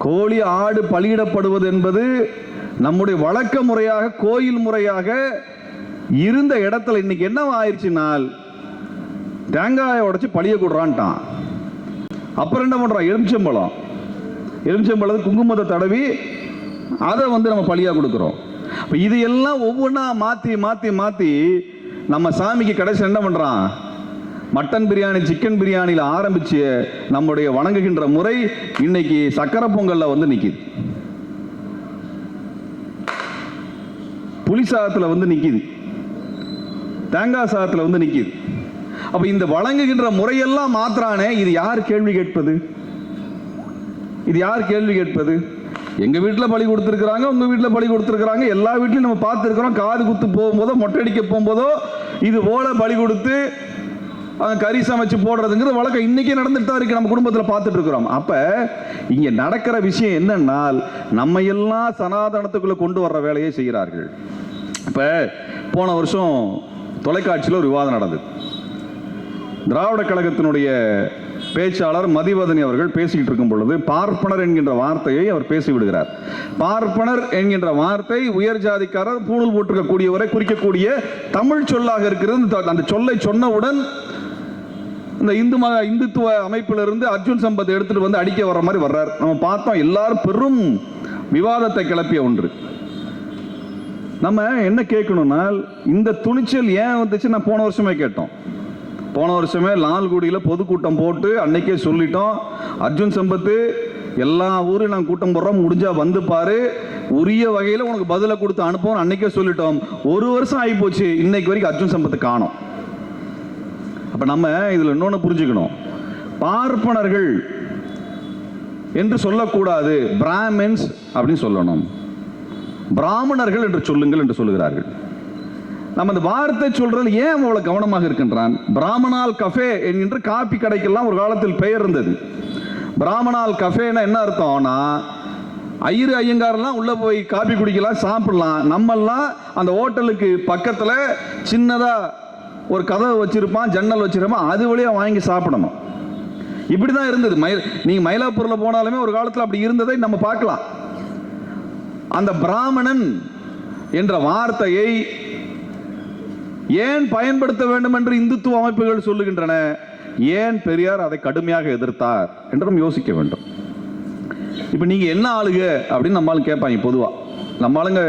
Speaker 1: கோழி ஆடு பலியிடப்படுவது என்பது நம்முடைய வழக்க முறையாக, கோயில் முறையாக இருந்த இடத்துல இன்னைக்கு என்ன ஆயிடுச்சுனால், தேங்காயை உடைச்சு பழிய கொடுறான்ட்டான். அப்புறம் என்ன பண்றான்? எலுமிச்சம்பழம் குங்குமத்தை தடவி அதை நம்ம பழியா கொடுக்கிறோம். இது எல்லாம் ஒவ்வொன்றா மாத்தி மாத்தி மாத்தி நம்ம சாமிக்கு கடைசி என்ன பண்றான்? மட்டன் பிரியாணி, சிக்கன் பிரியாணியில் ஆரம்பிச்ச நம்முடைய வணங்குகின்ற முறை இன்னைக்கு சக்கரை பொங்கல்ல வந்து நிக்குது, புளி சாதத்தில் வந்து நிக்குது, தேங்காய் சாதத்தில் வந்து நிக்குது. அப்ப இந்த வழங்குகின்ற முறையெல்லாம் மாத்திரானே, இது யார் கேள்வி கேட்பது? இது யார் கேள்வி கேட்பது? எங்க வீட்டில் பலி கொடுத்துருக்காங்க, உங்க வீட்டில் பலி கொடுத்துருக்காங்க, எல்லா வீட்லையும் நம்ம பார்த்துருக்கிறோம். காது குத்து போகும்போதோ மொட்டை அடிக்க போகும்போதோ இது போல பலி கொடுத்து கறி சமைச்சு போடுறதுங்கிற வழக்கம் இன்னைக்கே நடந்துட்டு தான் இருக்கு, நம்ம குடும்பத்தில் பார்த்துட்டு இருக்கிறோம். அப்ப இங்க நடக்கிற விஷயம் என்னன்னா, நம்ம எல்லாம் சனாதனத்துக்குள்ள கொண்டு வர்ற வேலையை செய்கிறார்கள். இப்ப போன வருஷம் தொலைக்காட்சியில் ஒரு விவாதம் நடந்தது. திராவிட கழகத்தினுடைய பேச்சாளர் மதிவதனி அவர்கள் பேசிக்கிட்டு இருக்கும் பொழுது பார்ப்பனர் என்கின்ற வார்த்தையை அவர் பேசிவிடுகிறார். பார்ப்பனர் என்கின்ற வார்த்தை உயர் ஜாதிக்காரர் பூணூல் போட்டிருக்கக்கூடியவரை குறிக்கக்கூடிய தமிழ் சொல்லாக இருக்கிறது. அந்த சொல்லை சொன்னவுடன் இந்த இந்துத்துவ அமைப்பிலிருந்து அர்ஜுன் சம்பத் எடுத்துட்டு வந்து அடிக்க வர்ற மாதிரி வர்றார். நம்ம பார்த்தோம், எல்லாரும் பெரும் விவாதத்தை கிளப்பிய ஒன்று. நம்ம என்ன கேட்கணும்னா, இந்த துணிச்சல் ஏன் வந்துச்சு? நான் போன வருஷமே கேட்டோம். போன வருஷமே லால்குடியில் பொதுக்கூட்டம் போட்டு அன்னைக்கே சொல்லிட்டோம், அர்ஜுன் சம்பத்து எல்லா ஊரும் நாங்கள் கூட்டம் போடுறோம், முடிஞ்சா வந்து பாரு, உரிய வகையில் உனக்கு பதிலை கொடுத்து அனுப்புவோம் அன்னைக்கே சொல்லிட்டோம். ஒரு வருஷம் ஆகி போச்சு, இன்னைக்கு வரைக்கும் அர்ஜுன் சம்பத்து காணோம். அப்ப நம்ம இதுல இன்னொன்னு புரிஞ்சுக்கணும், பார்ப்பனர்கள் என்று சொல்லக்கூடாது, பிராமின்ஸ் அப்படின்னு சொல்லணும். பிராமணர்கள் என்று சொல்லுங்கள் என்று சொல்லுகிறார்கள். நம்ம இந்த வார்த்தை சொல்றது ஏன் அவ்வளவு கவனமாக இருக்கின்றான்? பிராமணால் கஃபே என்கின்ற காபி கடைக்கெல்லாம் ஒரு காலத்தில் பெயர் இருந்தது. பிராமணால் கஃபேன்னா என்ன அர்த்தம்னா, ஐயரு ஐயங்காரெல்லாம் உள்ள போய் காபி குடிக்கலாம், சாப்பிடலாம். நம்மெல்லாம் அந்த ஹோட்டலுக்கு பக்கத்துல சின்னதா ஒரு கதவை வச்சிருப்பான், ஜன்னல் வச்சிருப்பான், அது வழியா வாங்கி சாப்பிடணும். இப்படிதான் இருந்தது. நீங்க மயிலாப்பூர்ல போனாலுமே ஒரு காலத்தில் அப்படி இருந்ததை நம்ம பார்க்கலாம். அந்த பிராமணன் என்ற வார்த்தையை ஏன் பயன்படுத்த வேண்டும் என்று இந்துத்துவ அமைப்புகள் சொல்லுகின்றன? ஏன் பெரியார் அதை கடுமையாக எதிர்த்தார் என்றும் யோசிக்க வேண்டும். இப்ப நீங்க என்ன ஆளுங்க அப்படின்னு நம்மளும் கேட்பாங்க. பொதுவா நம்ம ஆளுங்க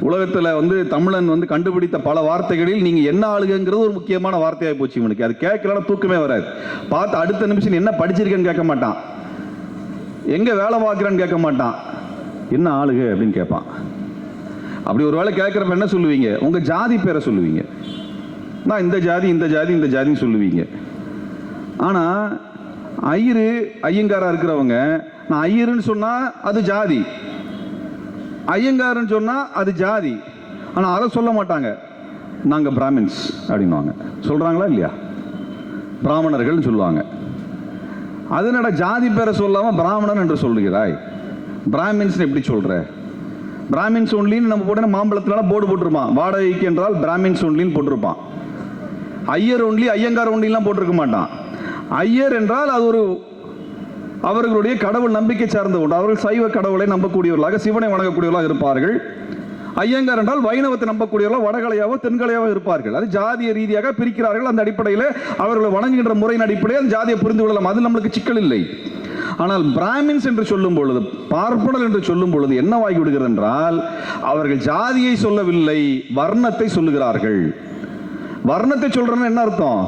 Speaker 1: உலகத்துல வந்து தமிழன் வந்து கண்டுபிடித்த பல வார்த்தைகளில் நீங்க என்ன ஆளுங்கிறது ஒரு முக்கியமான வார்த்தையாக போச்சு இவனுக்கு. அது கேட்கலாம் தூக்கமே வராது. பார்த்து அடுத்த நிமிஷம் என்ன படிச்சிருக்கேன்னு கேட்க மாட்டான், எங்க வேலை பார்க்கிறேன்னு கேட்க மாட்டான், என்ன ஆளுக அப்படின்னு கேட்பான். அப்படி ஒரு வேளை கேட்கிறப்ப என்ன சொல்லுவீங்க? உங்க ஜாதி பேரை சொல்லுவீங்க. நான் இந்த ஜாதி இந்த ஜாதி இந்த ஜாதின்னு சொல்லுவீங்க. ஆனா ஐயரு ஐயங்காரா இருக்கிறவங்க, நான் ஐயருன்னு சொன்னா அது ஜாதி, ஐயங்காரன்னு சொன்னா அது ஜாதி. ஆனா அதை சொல்ல மாட்டாங்க, நாங்க பிராமின்ஸ் அப்படின்வாங்க. சொல்றாங்களா இல்லையா? பிராமணர்கள் சொல்லுவாங்க. அதனோட ஜாதி பேரை சொல்லாம பிராமணன் என்று சொல்லுகிறாய், பிராமின்ஸ் எப்படி சொல்ற? பிராமின்ஸ் ஒன்லின்னு நம்ம போட்டு மாம்பழத்துல போர்டு போட்டிருப்பான், வாடகைக்கு என்றால் பிராமின்ஸ் ஒன்லின்னு போட்டிருப்பான். ஐயர் ஒன்லி ஐயங்கார் ஒன்லிலாம் போட்டிருக்க மாட்டான். ஐயர் என்றால் அது ஒரு அவர்களுடைய கடவுள் நம்பிக்கை சார்ந்த உண்டு. அவர்கள் சைவ கடவுளை நம்பக்கூடியவர்களாக, சிவனை வணங்கக்கூடியவர்களாக இருப்பார்கள். ஐயங்கார் என்றால் வைணவத்தை நம்பக்கூடியவர்களாக, வடகலையாவோ தென்கலையாவோ இருப்பார்கள். அது ஜாதிய ரீதியாக பிரிக்கிறார்கள். அந்த அடிப்படையில் அவர்களை வணங்குகின்ற முறையின் அடிப்படையில் அந்த ஜாதியை புரிந்து கொள்ளலாம். அது நம்மளுக்கு சிக்கல் இல்லை. ஆனால் பிராமின்ஸ் என்று சொல்லும் பொழுது, பார்ப்பனர் என்று சொல்லும் பொழுது என்னவாகி விடுகிறது என்றால், அவர்கள் ஜாதியை சொல்லவில்லை, வர்ணத்தை சொல்லுகிறார்கள். வர்ணத்தை சொல்றேன்னு என்ன அர்த்தம்?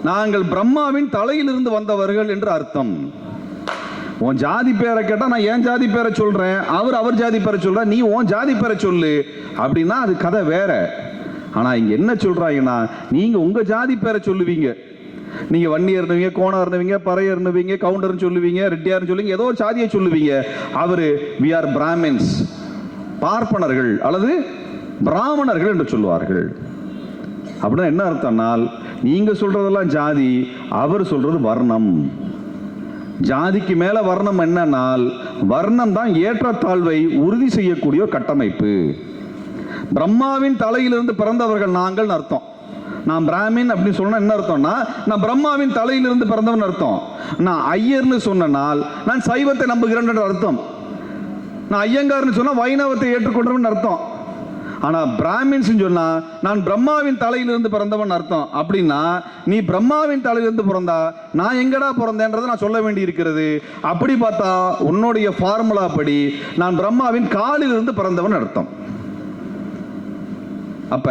Speaker 1: நாங்கள் பிரம்மாவின் தலையிலிருந்து வந்தவர்கள் என்று அர்த்தம். உன் ஜாதி பேரை கேட்டா நான் என் ஜாதி பேரை சொல்றேன், அவர் ஜாதி பேரை சொல்ற, நீ உன் ஜாதி பேரை சொல்லு அப்படின்னா அது கதை வேற. ஆனா இங்க என்ன சொல்றாங்கன்னா, நீங்க உங்க ஜாதி பேரை சொல்லுவீங்க. நீங்க வன்னியர் இருந்தவங்க, கோணம் இருந்தவங்க, பறையர் இருந்தவங்க, கவுண்டர்னு சொல்லுவீங்க, ரெட்டியார்னு சொல்லுவீங்க, ஏதோ ஒரு சாதியை சொல்லுவீங்க. அவரு we are Brahmins, பார்ப்பனர்கள் அல்லது பிராமணர்கள் என்று சொல்லுவார்கள். அப்படின்னா என்ன அர்த்தம்னால், நீங்க சொல்றதெல்லாம் ஜாதி, அவர் சொல்றது வர்ணம். ஜாதிக்கு மேல வர்ணம் என்னன்னால், வர்ணம் தான் ஏற்றத்தாழ்வை உறுதி செய்யக்கூடிய கட்டமைப்பு. பிரம்மாவின் தலையிலிருந்து பிறந்தவர்கள் நாங்கள் அர்த்தம். நான் பிராமின் அப்படின்னு சொன்னா என்ன அர்த்தம்னா, நான் பிரம்மாவின் தலையிலிருந்து பிறந்தவன் அர்த்தம். நான் ஐயர்னு சொன்னால் நான் சைவத்தை நம்புகிறேன் என்ற அர்த்தம். நான் ஐயங்கார்னு சொன்னா வைணவத்தை ஏற்றுக்கொண்டவன் அர்த்தம். ஆனா பிராமின்ஸ் சொன்னா நான் பிரம்மாவின் தலையிலிருந்து பிறந்தவன் அர்த்தம். அப்படின்னா நீ பிரம்மாவின் தலையிலிருந்து பிறந்தா நான் எங்கடா பிறந்தேன்றதை நான் சொல்ல வேண்டி இருக்கிறது. அப்படி பார்த்தா உன்னுடைய ஃபார்முலா படி நான் பிரம்மாவின் காலிலிருந்து பிறந்தவன் அர்த்தம். அப்ப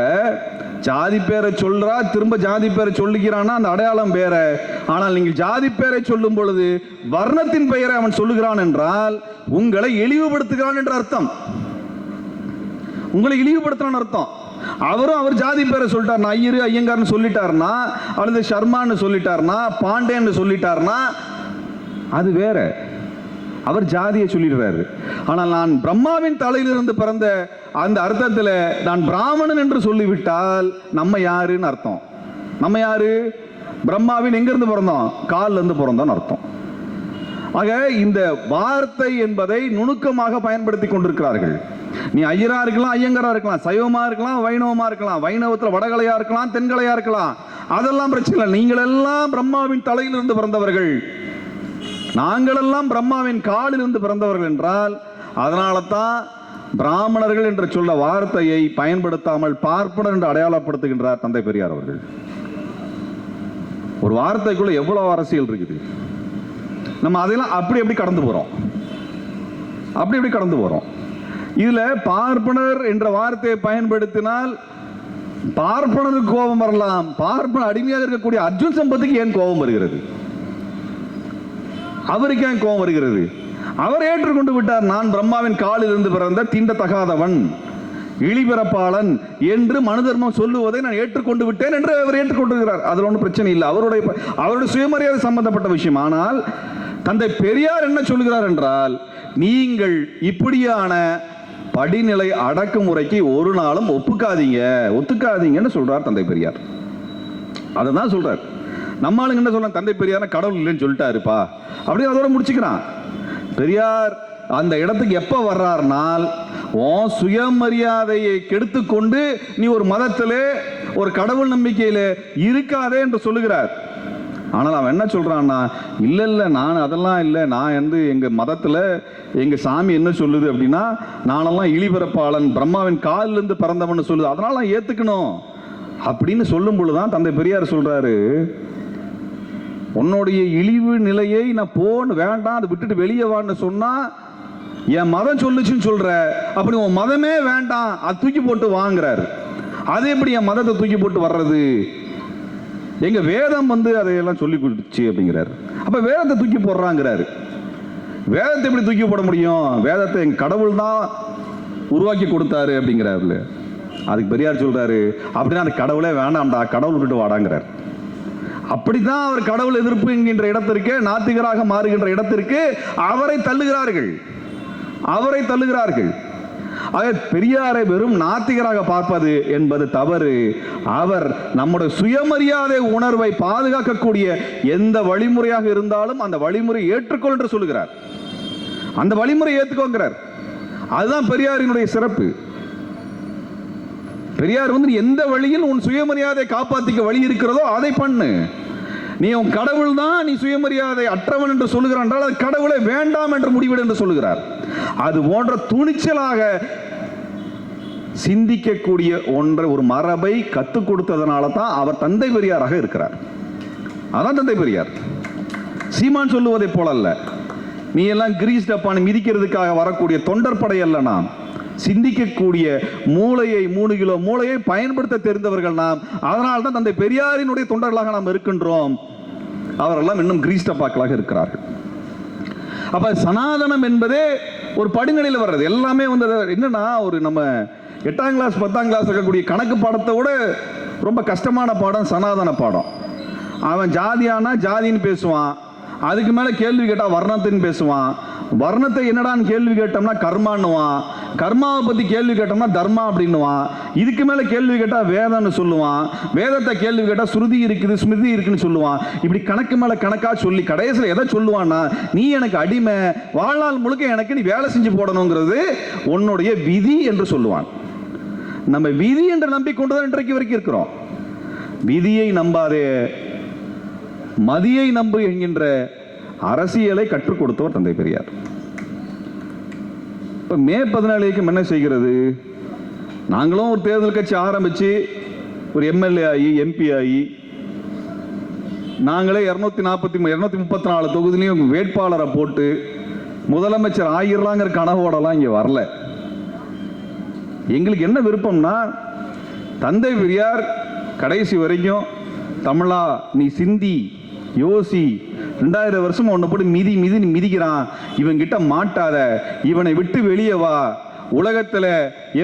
Speaker 1: ஜாதி பேரை சொல்றா, திரும்ப ஜாதி பேரை சொல்லுகிறான்னா அந்த அடையாளம் வேற. ஆனால் நீங்கள் ஜாதி பேரை சொல்லும் பொழுது வர்ணத்தின் பெயரை அவன் சொல்லுகிறான் என்றால் உங்களை இழிவுபடுத்துகிறான் என்ற அர்த்தம். உங்களை இழிவுபடுத்துறான் அர்த்தம். அவரும் அவர் ஜாதி பேரை சொல்லிட்டார், ஐயரு ஐயங்கார்னு சொல்லிட்டாருன்னா, அல்லது சர்மான்னு சொல்லிட்டாருன்னா, பாண்டேன்னு சொல்லிட்டாருன்னா அது வேற. அவர் ஜாதியை சொல்லிடுறாரு. ஆனால் நான் பிரம்மாவின் தலையிலிருந்து பிறந்த அந்த அர்த்தத்தில் நான் பிராமணன் என்று சொல்லிவிட்டால் நம்ம யாருன்னு அர்த்தம். நம்ம யாரு? பிரம்மாவின் எங்கிருந்து பிறந்தோம்? கால்ல இருந்து பிறந்தோம்னு அர்த்தம். ஆக இந்த வார்த்தை என்பதை நுணுக்கமாக பயன்படுத்தி கொண்டிருக்கிறார்கள். நீ ஐயரா இருக்கலாம், ஐயங்கரா இருக்கலாம், சைவமா இருக்கலாம், வைணவமா இருக்கலாம், வைணவத்தில் வடகலையா இருக்கலாம், தென்கலையா இருக்கலாம், அதெல்லாம் பிரச்சனை இல்லை. நீங்கள் எல்லாம் பிரம்மாவின் தலையிலிருந்து பிறந்தவர்கள், நாங்கள் எல்லாம் பிரம்மாவின் காலிலிருந்து பிறந்தவர்கள் என்றால் அதனால தான் பிராமணர்கள் என்று சொல்ல வார்த்தையை பயன்படுத்தாமல் பார்ப்பனர் என்று அடையாளப்படுத்துகின்றார் தந்தை பெரியார் அவர்கள். ஒரு வார்த்தைக்குள்ள எவ்வளவு அரசியல் இருக்குது. நம்ம அதெல்லாம் அப்படி எப்படி கடந்து போறோம், அப்படி எப்படி கடந்து போறோம். இதுல பார்ப்பனர் என்ற வார்த்தையை பயன்படுத்தினால் பார்ப்பனருக்கு கோபம் வரலாம். பார்ப்பன அடிமையாக இருக்கக்கூடிய அர்ஜுன் சம்பத்துக்கு ஏன் கோபம் வருகிறது? அவருக்கு ஏன் கோபம் வருகிறது? அவர் ஏற்றுக்கொண்டு விட்டார், நான் பிரம்மாவின் காலில் இருந்து பிறந்த தீண்டத்தகாதவன், இழிபிறப்பாளன் என்று மனு தர்மம் சொல்லுவதை நான் ஏற்றுக்கொண்டு விட்டேன் என்று அவர் ஏற்றுக்கொண்டிருக்கிறார். அதில் ஒன்றும் பிரச்சனை இல்லை, அவருடைய சுயமரியாதை சம்பந்தப்பட்ட விஷயம். ஆனால் தந்தை பெரியார் என்ன சொல்கிறார் என்றால், நீங்கள் இப்படியான படிநிலை அடக்குமுறைக்கு ஒரு நாளும் ஒத்துக்காதீங்கன்னு சொல்றார் தந்தை பெரியார். அதை தான் சொல்றார். நம்ம ஆளுங்க என்ன சொல்றாங்க, தந்தை பெரியார் கடவுள் இல்லைன்னு சொல்லிட்டாருப்பா அப்படி அதோட முடிச்சுக்கிறான். பெரியார் அந்த இடத்துக்கு எப்ப வர்றார்னால், உன் சுயமரியாதையை கெடுத்துக்கொண்டு நீ ஒரு மதத்திலே ஒரு கடவுள் நம்பிக்கையில இருக்காதே என்று சொல்லுகிறார். ஆனால் அவன் என்ன சொல்றான்னா, இல்ல நான் அதெல்லாம் இல்லை, நான் எங்க மதத்துல எங்க சாமி என்ன சொல்லுது அப்படின்னா, நானெல்லாம் இழிபிறப்பாளன், பிரம்மாவின் காலில் இருந்து பிறந்தவன் சொல்லுது, அதனால நான் ஏத்துக்கணும் அப்படின்னு சொல்லும் பொழுதுதான் தந்தை பெரியார் சொல்றாரு, உன்னுடைய இழிவு நிலையை நான் போன்னு வேண்டாம், அதை விட்டுட்டு வெளியே வான்னு சொன்னா என் மதம் சொல்லுச்சுன்னு சொல்ற, அப்படி உன் மதமே வேண்டாம், அது தூக்கி போட்டு வாங்குறாரு. அது எப்படி என் மதத்தை தூக்கி போட்டு வர்றது? எங்க வேதம் அதையெல்லாம் சொல்லி கொடுத்துச்சு அப்படிங்கிறாரு. அப்ப வேதத்தை தூக்கி போடுறாங்கிறாரு. வேதத்தை எப்படி தூக்கி போட முடியும்? வேதத்தை எங்க கடவுள் தான் உருவாக்கி கொடுத்தாரு அப்படிங்கிறாரு. அதுக்கு பெரியார் சொல்றாரு, அப்படின்னா அந்த கடவுளே வேண்டாம்டா, கடவுள் விட்டு வாடாங்கிறார். அப்படித்தான் அவர் கடவுள் எதிர்ப்பு என்கின்ற இடத்திற்கு, நாத்திகராக மாறுகின்ற இடத்திற்கு அவரை தள்ளுகிறார்கள். பெரியாரை வெறும் நாத்திகராக பார்ப்பது என்பது தவறு. அவர் நம்முடைய சுயமரியாதை உணர்வை பாதுகாக்கக்கூடிய எந்த வழிமுறையாக இருந்தாலும் அந்த வழிமுறை ஏற்றுக்கொள் என்று சொல்லுகிறார். அந்த வழிமுறை ஏற்றுக்கோங்கிறார். அதுதான் பெரியாரினுடைய சிறப்பு. பெரியார் எந்த வழியில் உன் சுயமரியாதை காப்பாற்றிக்க வழி இருக்கிறதோ அதை பண்ணு. நீ உன் கடவுள் தான் நீ சுயமரியாதை அற்றவன் என்று சொல்லுகிறான் என்றால் அது கடவுளை வேண்டாம் என்று முடிவிடு என்று சொல்லுகிறார். அது போன்ற துணிச்சலாக சிந்திக்கக்கூடிய ஒரு மரபை கற்றுக் கொடுத்ததனால தான் அவர் தந்தை பெரியாராக இருக்கிறார். அதான் தந்தை பெரியார். சீமான் சொல்லுவதை போல அல்ல, நீ எல்லாம் கிரீஸ் டப்பானை மிதிக்கிறதுக்காக வரக்கூடிய தொண்டர் படை அல்ல. நாம் சிந்திக்கக்கூடிய மூளையை 3 கிலோ மூளையை பயன்படுத்த தெரிந்தவர்கள் நாம். அதனால் தான் தந்தை பெரியாரினுடைய தொண்டர்களாக நாம் இருக்கின்றோம். அவரெல்லாம் இன்னும் கிரீஸ் டப்பாக்களாக இருக்கிறார்கள். அப்ப சனாதனம் என்பதே ஒரு படிநிலையில் வர்றது. எல்லாமே என்னன்னா, ஒரு நம்ம 8ஆம் கிளாஸ் 10ஆம் கிளாஸ் இருக்கக்கூடிய கணக்கு பாடத்தை விட ரொம்ப கஷ்டமான பாடம் சனாதன பாடம். அவன் ஜாதியானா ஜாதின்னு பேசுவான், அதுக்கு மேல கேள்வி கேட்டா வர்ணத்தின்னு பேசுவான், வர்ணத்தை என்னடான்னு கேள்வி கேட்டோம்னா கர்மான்னுவான், கர்மாவை பத்தி கேள்வி கேட்டோம்னா தர்மா அப்படின்னுவான், இதுக்கு மேல கேள்வி கேட்டா வேதம்னு சொல்லுவான், வேதத்தை கேள்வி கேட்டா ஸ்ருதி இருக்குது ஸ்மிருதி இருக்குன்னு சொல்லுவான். இப்படி கணக்கு மேல கணக்கா சொல்லி கடைசியில் எதை சொல்லுவான்னா, நீ எனக்கு அடிமை, வாழ்நாள் முழுக்க எனக்கு நீ வேலை செஞ்சு போடணுங்கிறது உன்னுடைய விதி என்று சொல்லுவான். நம்ம விதி என்று நம்பிக்கொண்டுதான் இன்றைக்கு வரைக்கும் இருக்கிறோம். விதியை நம்பாதே, மதியை நம்பு என்கின்ற அரசியலை கற்றுக் கொடுத்தவர் தந்தை பெரியார். இப்ப மே 17 என்ன செய்கிறது? நாங்களும் ஒரு தேர்தல் கட்சி ஆரம்பிச்சு ஒரு எம்எல்ஏ ஆகி எம்பி ஆகி நாங்களே 234 தொகுதியிலையும் வேட்பாளரை போட்டு முதலமைச்சர் ஆகிடலாங்கிற கனவோடலாம் இங்க வரல. எங்களுக்கு என்ன விருப்பம்னா, தந்தை பெரியார் கடைசி வரைக்கும் தமிழா நீ சிந்தி யோசி, 2000 வருஷம் உன்னை போட்டு மிதிக்கிறான், இவன் கிட்ட மாட்டாத, இவனை விட்டு வெளியே வா, உலகத்தில்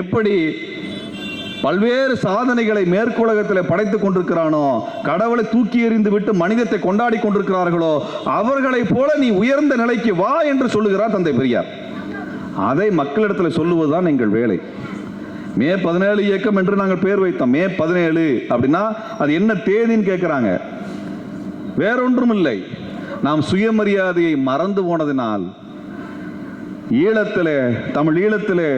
Speaker 1: எப்படி பல்வேறு சாதனைகளை மேற்குலகத்தில் படைத்துக் கொண்டிருக்கிறானோ, கடவுளை தூக்கி எறிந்து விட்டு மனிதத்தை கொண்டாடி கொண்டிருக்கிறார்களோ அவர்களைப் போல நீ உயர்ந்த நிலைக்கு வா என்று சொல்லுகிறார் தந்தை பெரியார். அதை மக்களிடத்தில் சொல்லுவதுதான் எங்கள் வேலை. மே 17 இயக்கம் என்று நாங்கள் பேர் வைத்தோம். மே 17 அப்படின்னா அது என்ன தேதின்னு கேட்கிறாங்க. வேறொன்றும் இல்லை, நாம் சுயமரியாதையை மறந்து போனதினால் ஈழத்திலே, தமிழ் ஈழத்திலே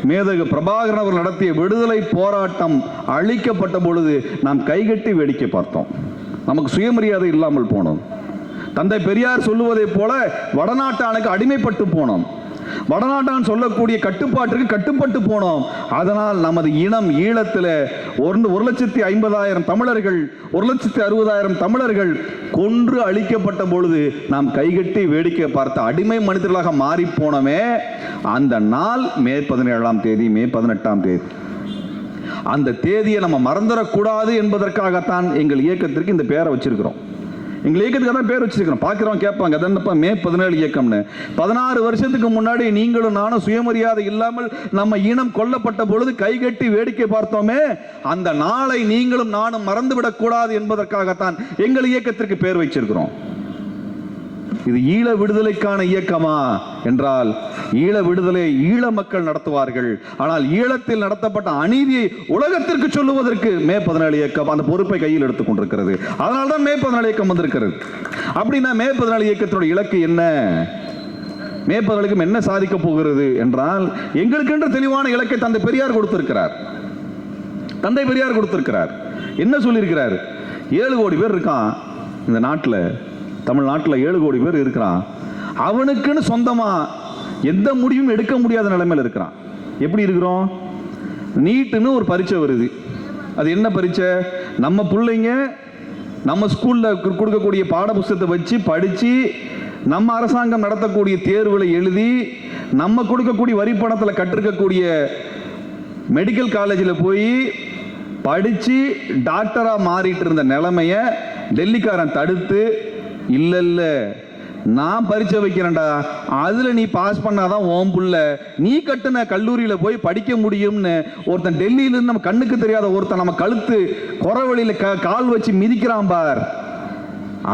Speaker 1: மேதகு பிரபாகரன் அவர்கள் நடத்திய விடுதலை போராட்டம் அழிக்கப்பட்ட பொழுது நாம் கைகட்டி வேடிக்கை பார்த்தோம். நமக்கு சுயமரியாதை இல்லாமல் போனோம். தந்தை பெரியார் சொல்லுவதை போல வடநாட்டானுக்கு அடிமைப்பட்டு போனோம். வடநாட்டான் சொல்லக்கூடிய கட்டுப்பாட்டிற்கு கட்டுப்பட்டு போனோம். அதனால் நமது இனம் ஈழத்தில் 1,50,000 தமிழர்கள், 1,60,000 தமிழர்கள் கொன்று அழிக்கப்பட்ட பொழுது நாம் கைகட்டி வேடிக்கை பார்த்த அடிமை மனிதர்களாக மாறி போனோமே. அந்த நாள் மே 17ஆம் தேதி, மே 18ஆம் தேதி. அந்த தேதியை நம்ம மறந்துடக்கூடாது என்பதற்காகத்தான் எங்கள் இயக்கத்திற்கு இந்த பேரை வச்சிருக்கிறோம். எங்கள் இயக்கத்துக்கு தான் பேர் வச்சிருக்கிறோம். பார்க்குறவங்க கேட்பாங்க, அதென்னப்பா மே 17 இயக்கம்னு. 16 வருஷத்துக்கு முன்னாடி நீங்களும் நானும் சுயமரியாதை இல்லாமல் நம்ம இனம் கொல்லப்பட்ட பொழுது கைகட்டி வேடிக்கை பார்த்தோமே, அந்த நாளை நீங்களும் நானும் மறந்துவிடக் கூடாது என்பதற்காகத்தான் எங்கள் இயக்கத்திற்கு பேர் வச்சிருக்கிறோம். இது ஈழ விடுதலைக்கான இயக்கமா என்றால், ஈழ விடுதலை ஈழ மக்கள் நடத்துவார்கள். ஆனால் ஈழத்தில் நடத்தப்பட்ட அநீதியை உலகத்திற்கு சொல்லுவதற்கு மே 17 இயக்கம் அந்த பொறுப்பை கையில் எடுத்துக் கொண்டிருக்கிறது. அதனால்தான் மே 17 இயக்கம் வந்திருக்கிறது. அப்படின்னா மே 17 இயக்கத்தினுடைய இலக்கு என்ன? மே 17 என்ன சாதிக்க போகிறது என்றால், எங்களுக்கு என்று தெளிவான இலக்கை தந்தை பெரியார் கொடுத்திருக்கிறார். தந்தை பெரியார் கொடுத்திருக்கிறார். என்ன சொல்லியிருக்கிறார்? 7 கோடி பேர் இருக்கான் இந்த நாட்டில், தமிழ்நாட்டில் 7 கோடி பேர் இருக்கிறான். அவனுக்குன்னு சொந்தமா எந்த முடிவும் எடுக்க முடியாத நிலைமையில் இருக்கிறான். எப்படி இருக்கிறோம்? நீட்டுன்னு ஒரு பரீட்சை வருது. அது என்ன பரீட்சை? நம்ம பிள்ளைங்க நம்ம ஸ்கூல்ல கொடுக்கக்கூடிய பாட புத்தகத்தை வச்சு படிச்சு, நம்ம அரசாங்கம் நடத்தக்கூடிய தேர்வுகளை எழுதி, நம்ம கொடுக்கக்கூடிய வரி பணத்தில் கற்றிருக்கக்கூடிய மெடிக்கல் காலேஜில் போய் படிச்சு டாக்டரா மாறிட்டு இருந்த நிலைமைய டெல்லிக்காரன் தடுத்து, இல்ல இல்ல நான் பரீட்சை வைக்கிறேன்டா, அதுல நீ பாஸ் பண்ணாதான் ஓம் புள்ள நீ கட்டுன கல்லூரியில போய் படிக்க முடியும்னு ஒருத்தன் டெல்லியில இருந்து நம்ம கண்ணுக்கு தெரியாத ஒருத்தன் நம்ம கழுத்து குறவழியில கால் வச்சு மிதிக்கிறான் பார்.